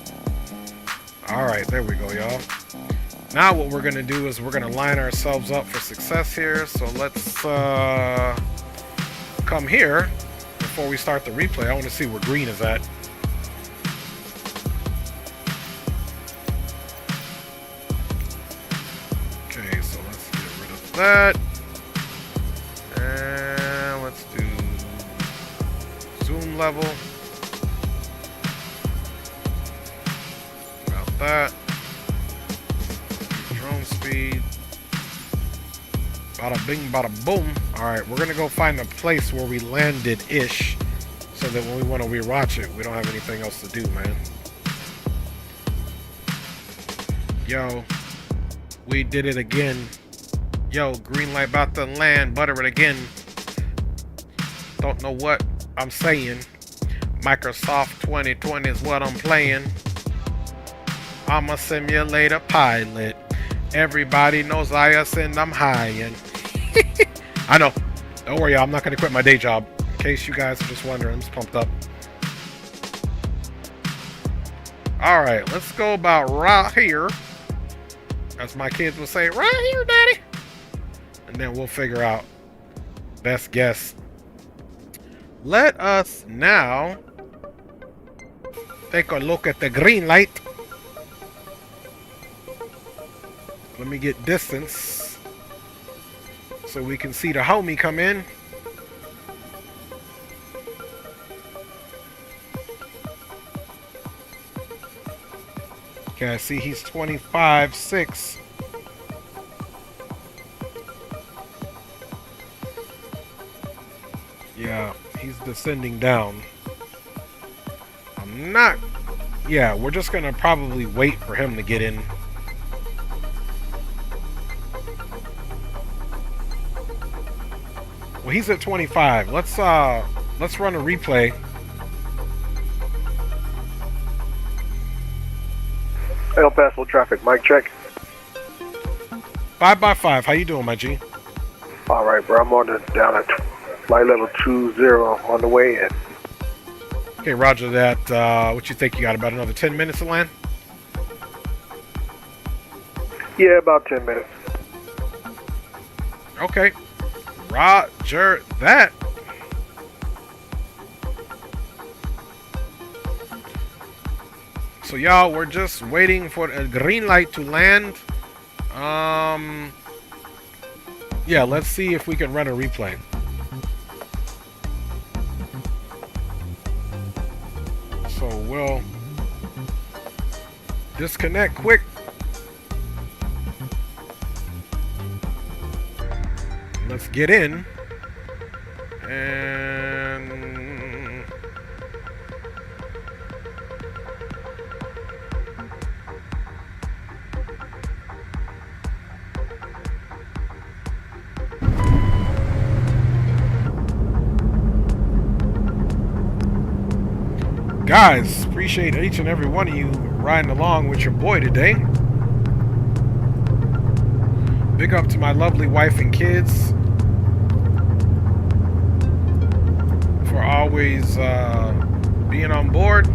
All right, there we go, y'all. Now what we're gonna do is we're gonna line ourselves up for success here. So let's come here before we start the replay. I want to see where green is at. Okay, so let's get rid of that. And let's do zoom level. That drone speed, bada bing, bada boom. All right, we're gonna go find a place where we landed ish, so that when we want to rewatch it, we don't have anything else to do, man. Yo, we did it again. Yo, green light about to land, butter it again. Don't know what I'm saying. Microsoft 2020 is what I'm playing. I'm a simulator pilot. Everybody knows I ascend, I'm high. And I know. Don't worry, I'm not going to quit my day job. In case you guys are just wondering, I'm just pumped up. Alright, let's go about right here. As my kids will say, right here, daddy. And then we'll figure out best guess. Let us now take a look at the green light. Let me get distance so we can see the homie come in. Okay, I see he's 25.6. Yeah, he's descending down. I'm not... Yeah, we're just gonna probably wait for him to get in. Well, he's at 25. Let's run a replay. El Paso traffic, mic check. 5x5. How you doing, my G? All right, bro. I'm on down at flight level 20 on the way in. Okay, roger that. What you think? You got about another 10 minutes to land? Yeah, about 10 minutes. Okay. Roger that. So y'all, we're just waiting for a green light to land. Yeah, let's see if we can run a replay. So we'll disconnect quick let's get in. And guys, appreciate each and every one of you riding along with your boy today. Big up to my lovely wife and kids for always being on board,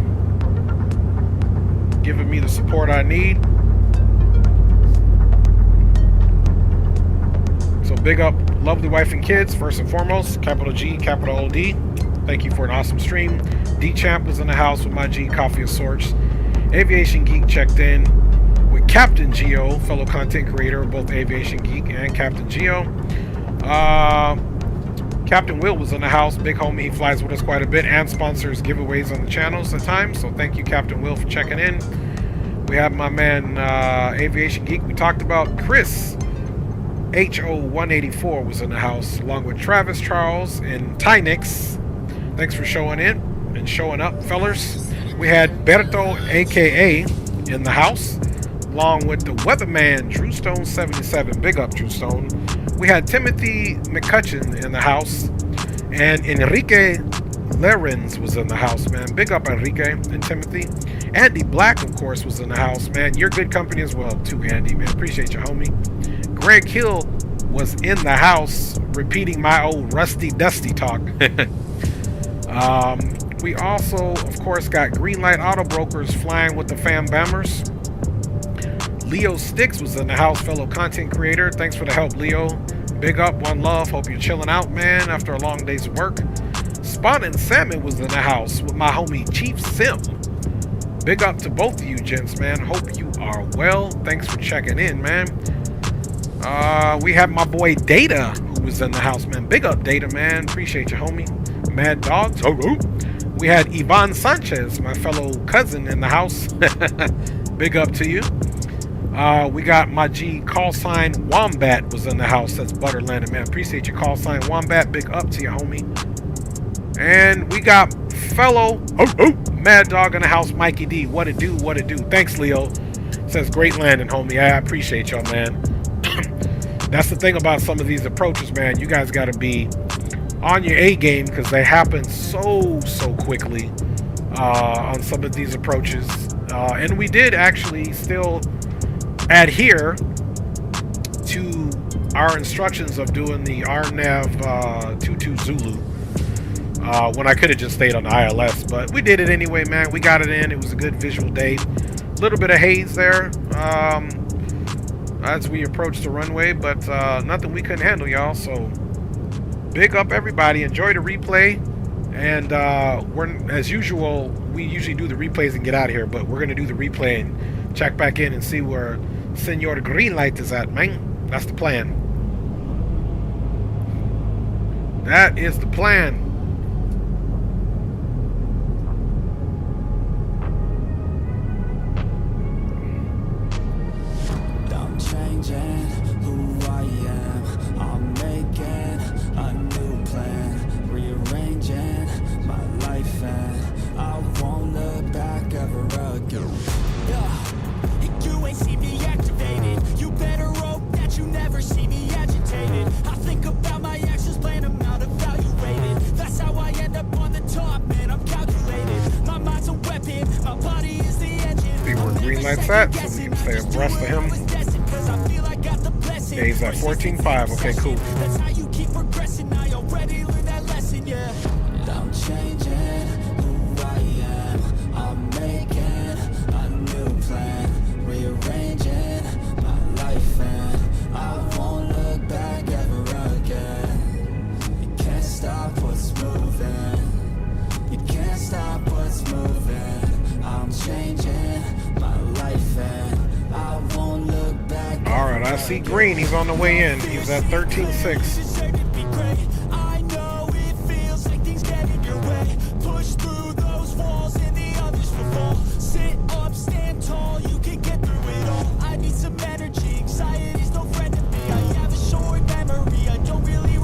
giving me the support I need. So big up lovely wife and kids first and foremost, capital G, capital OD. Thank you for an awesome stream. D-Champ was in the house with my G Coffee of sorts. Aviation Geek checked in with Captain Geo, fellow content creator of both Aviation Geek and Captain Geo. Captain Will was in the house, big homie. He flies with us quite a bit and sponsors giveaways on the channels at times. So thank you, Captain Will, for checking in. We have my man Aviation Geek. We talked about Chris HO184 was in the house, along with Travis Charles and Tynix. Thanks for showing in and showing up, fellers. We had Berto, aka in the house, along with the weatherman Drew Stone 77. Big up, Drew Stone. We had Timothy McCutcheon in the house, and Enrique Lerens was in the house, man. Big up, Enrique and Timothy. Andy Black, of course, was in the house, man. You're good company as well, too, Andy, man. Appreciate you, homie. Greg Hill was in the house, repeating my old rusty dusty talk. We also, of course, got Greenlight Auto Brokers flying with the Fam Bammers. Leo Sticks was in the house, fellow content creator. Thanks for the help, Leo. Big up, one love. Hope you're chilling out, man, after a long day's work. Spot and Salmon was in the house with my homie Chief Sim. Big up to both of you gents, man. Hope you are well. Thanks for checking in, man. We have my boy Data, who was in the house, man. Big up, Data, man. Appreciate you, homie. Mad Dogs. We had Yvonne Sanchez, my fellow cousin, in the house. Big up to you. We got my G call sign Wombat was in the house. That's Butterland, man. Appreciate your call sign Wombat. Big up to you, homie. And we got fellow Mad Dog in the house, Mikey D. What it do, what it do. Thanks, Leo. Says great landing, homie. I appreciate y'all, man. That's the thing about some of these approaches, man. You guys got to be on your A game because they happen so quickly on some of these approaches. And we did actually still adhere to our instructions of doing the RNAV 22 Zulu when I could have just stayed on the ILS, but we did it anyway, man. We got it in. It was a good visual day. A little bit of haze there as we approached the runway, but nothing we couldn't handle, y'all. So big up everybody. Enjoy the replay. And we're, as usual, we usually do the replays and get out of here, but we're going to do the replay and check back in and see where Senor Greenlight is at, man. That's the plan. That is the plan. I'm changing who I am. I'm making a new plan, rearranging my life, and I won't look back ever again. You ain't see me activated. You better hope that you never see me agitated. I think about my actions, plan them out, evaluated. That's how I end up on the top, man. I'm calculated. My mind's a weapon, my body is the engine. See where Greenlight's at, so we can stay abreast of him. Yeah, he's at 14.5. Okay, cool. That's how you keep progressing. I already learned that lesson, yeah. I'm changing who I am. I'm making a new plan, rearranging my life, and I won't look back ever again. You can't stop what's moving. You can't stop what's moving. I'm changing my life, and I won't look back. All right, I see green. He's on the way in. He's at 13.6. I know it feels like things get in your way. Push through those walls and the others will fall. Sit up, stand tall, you can get through it all. I need some energy, anxiety's no friend to me. I have a short memory, I don't really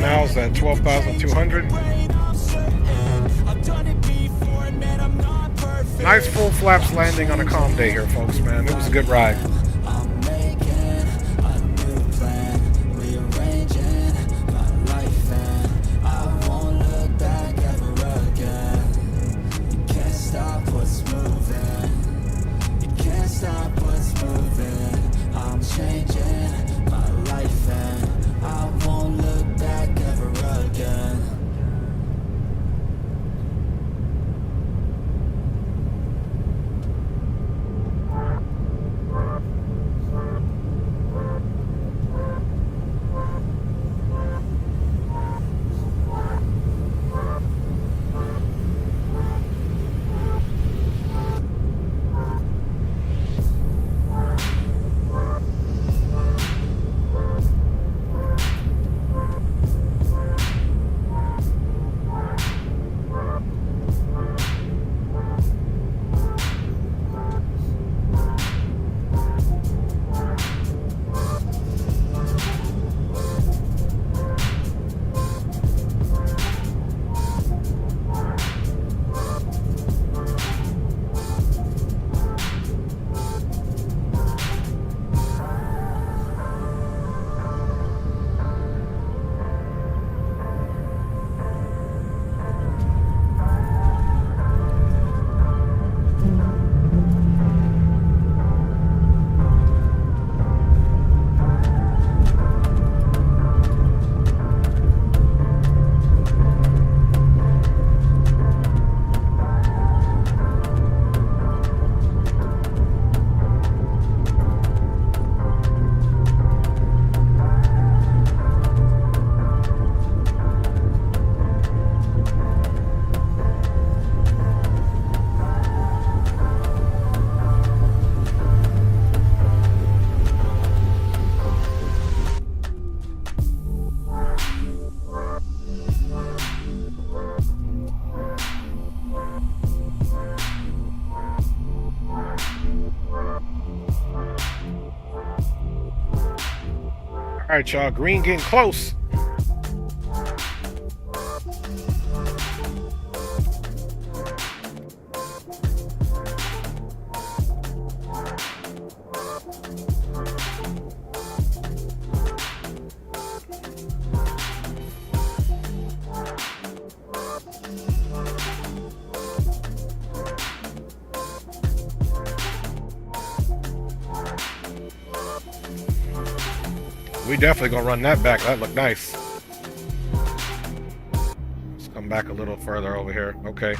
miles at 12,200. Nice full flaps landing on a calm day here, folks, man. It was a good ride. All right, y'all. Green getting close. We definitely gonna run that back. That looked nice. Let's come back a little further over here. Okay.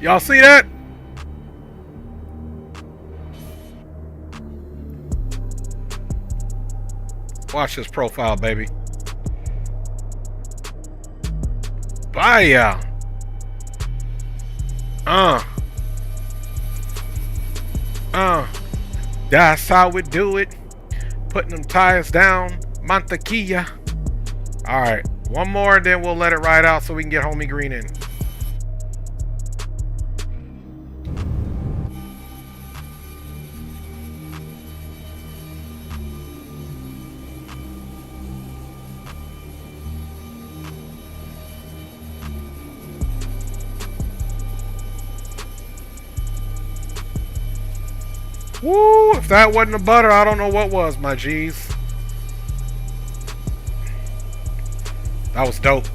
Y'all see that? Watch this profile, baby. Bye. That's how we do it. Putting them tires down. Mantequilla. All right. One more, and then we'll let it ride out so we can get homie green in. Woo! If that wasn't the butter, I don't know what was, my G's. That was dope.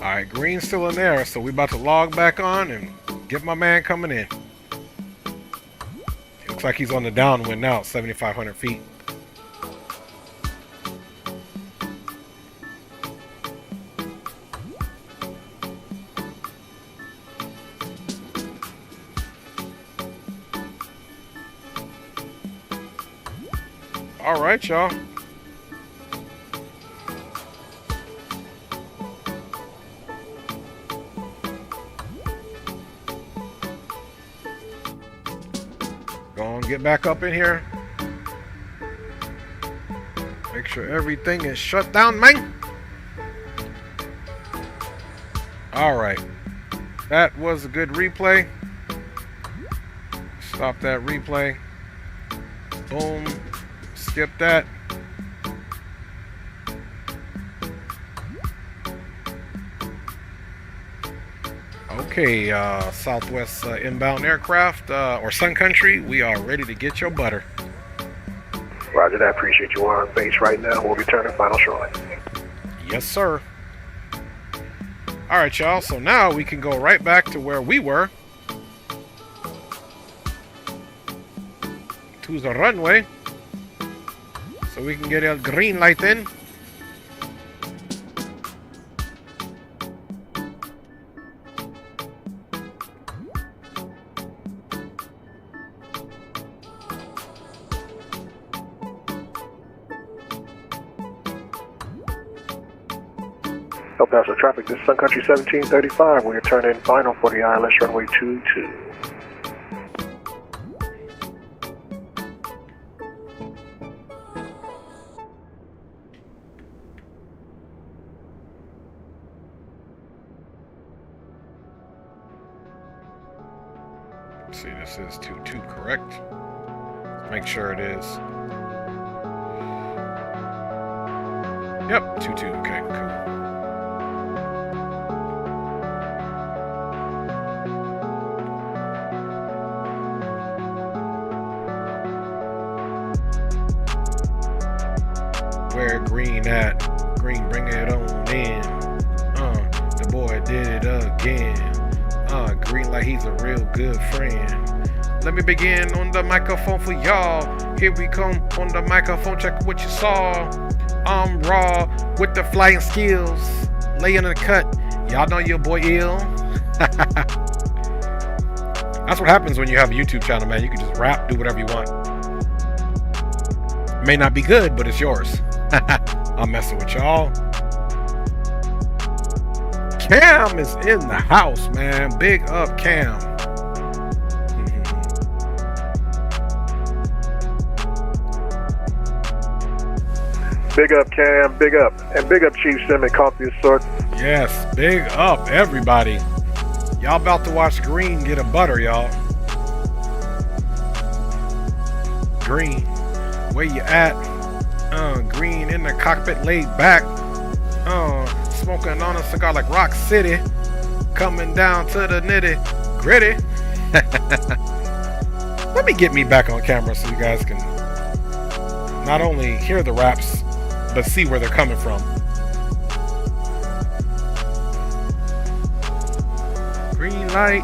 Alright, green's still in there, so we about to log back on and get my man coming in. It looks like he's on the downwind now, 7,500 feet. Alright, y'all. Go on, get back up in here. Make sure everything is shut down, man. Alright. That was a good replay. Stop that replay. Boom. Skip that. Okay, Southwest inbound aircraft or Sun Country, we are ready to get your butter. Roger that. Appreciate you on base right now. We'll be turning final shortly. Yes, sir. All right, y'all. So now we can go right back to where we were. To the runway. So we can get a green light in. El Paso traffic, this is Sun Country 1735. We are turning final for the ILS runway 22. See, this is 22 correct. Make sure it is. Yep, 22. Okay, cool. Where green at? Green, bring it on in. The boy did it again. Green like he's a real good friend. Let me begin on the microphone for y'all. Here we come on the microphone. Check what you saw. I'm raw with the flying skills. Laying in the cut. Y'all know your boy ill. That's what happens when you have a YouTube channel, man. You can just rap, do whatever you want. May not be good, but it's yours. I'm messing with y'all. Cam is in the house, man. Big up, Cam. Big up, Cam. Big up. And big up, Chief Sim and Coffee Sort. Yes, big up, everybody. Y'all about to watch Green get a butter, y'all. Green, where you at? Green in the cockpit, laid back. Smoking on a cigar like Rock City. Coming down to the nitty gritty. Let me get me back on camera so you guys can not only hear the raps, but see where they're coming from. Green light.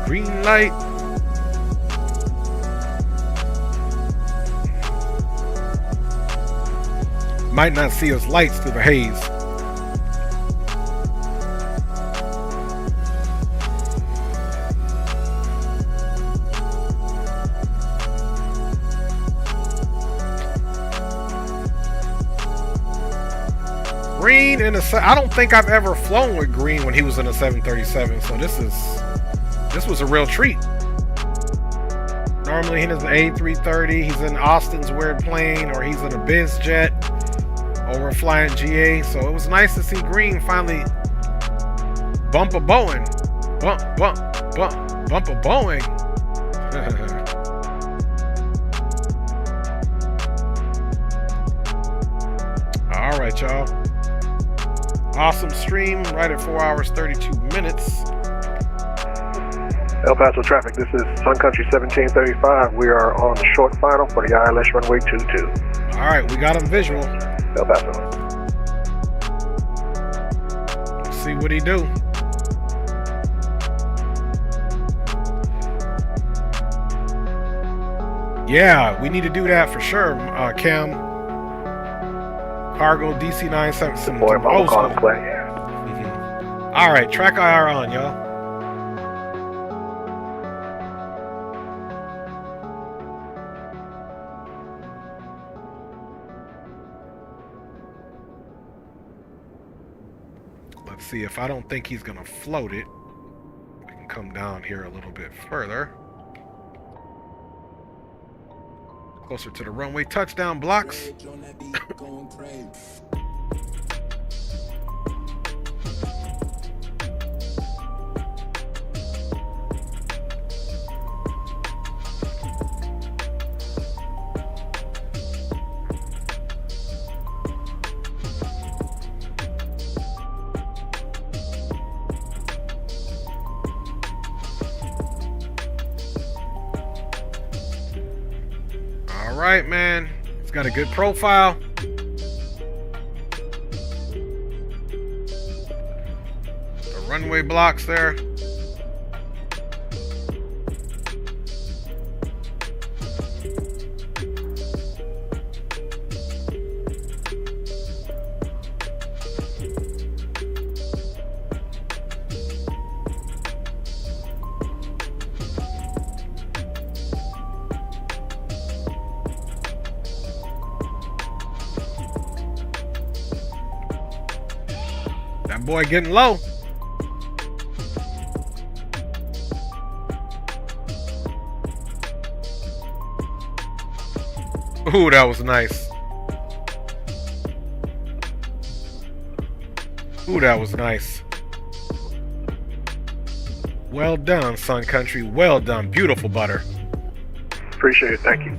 Green light. Might not see us lights through the haze. Green in a I don't think I've ever flown with Green when he was in a 737, so this was a real treat. Normally he's in an A330, he's in Austin's weird plane, or he's in a biz jet. Or we're flying GA, so it was nice to see Green finally bump a Boeing. Bump a Boeing. Alright, y'all. Awesome stream, right at 4 hours, 32 minutes. El Paso traffic, this is Sun Country 1735. We are on the short final for the ILS runway 22. Alright, we got him visual. El Paso. see what he do. Yeah, we need to do that for sure, Cam. Cargo DC-977. All right, track IR on, y'all. Let's see, if I don't think he's gonna float it, we can come down here a little bit further. Closer to the runway. Touchdown blocks. All right, man. It's got a good profile. The runway blocks there. That boy getting low. Ooh, that was nice. Ooh, that was nice. Well done, Sun Country. Well done. Beautiful butter. Appreciate it. Thank you.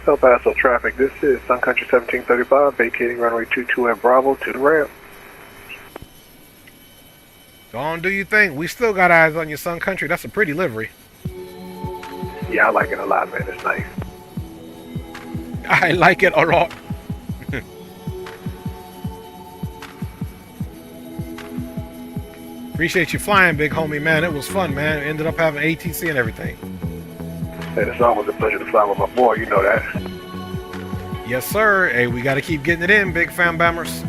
El Paso traffic, this is Sun Country 1735, vacating runway 22 at Bravo to the ramp. Go on, do you think? We still got eyes on your Sun Country. That's a pretty livery. Yeah, I like it a lot, man. It's nice. I like it a lot. Appreciate you flying, big homie, man. It was fun, man. Ended up having ATC and everything. And it's always a pleasure to fly with my boy, you know that. Yes, sir. Hey, we got to keep getting it in, big fan bammers.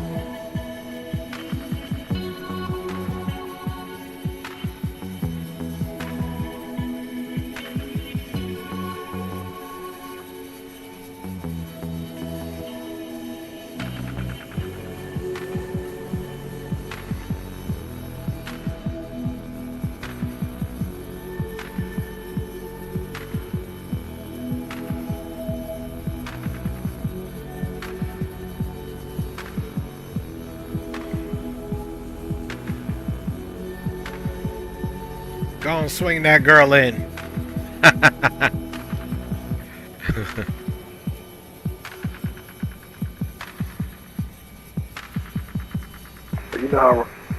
Go and swing that girl in.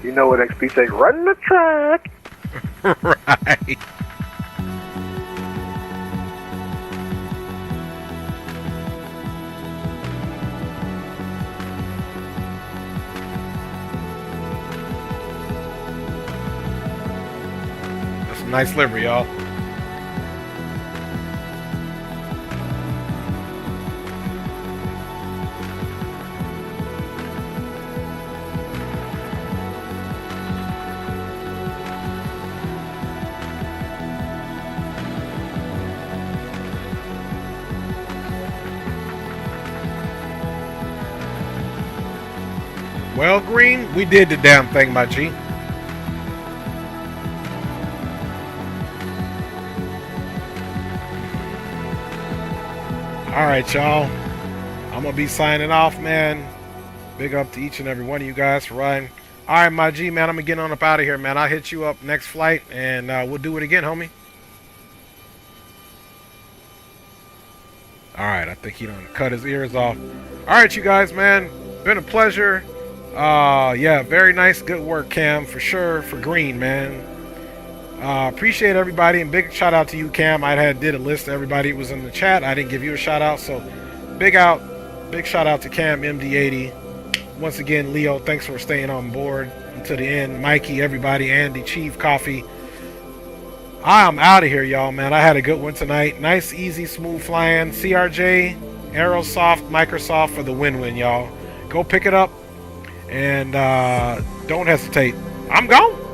You know what XP say? Run the track. Right. Nice livery, y'all. Well, Green, we did the damn thing, my G. Alright, y'all. I'm going to be signing off, man. Big up to each and every one of you guys for riding. Alright, my G, man. I'm going to get on up out of here, man. I'll hit you up next flight, and we'll do it again, homie. Alright, I think he done cut his ears off. Alright, you guys, man. Been a pleasure. Yeah, very nice. Good work, Cam, for sure, for green, man. Appreciate everybody, and big shout out to you, Cam. I did a list of everybody who was in the chat. I didn't give you a shout out, so big shout out to Cam MD80. Once again, Leo, thanks for staying on board until the end. Mikey, everybody, Andy, Chief, Coffee. I'm out of here, y'all, man. I had a good one tonight. Nice, easy, smooth flying. CRJ, Aerosoft, Microsoft for the win-win, y'all. Go pick it up, and don't hesitate. I'm gone.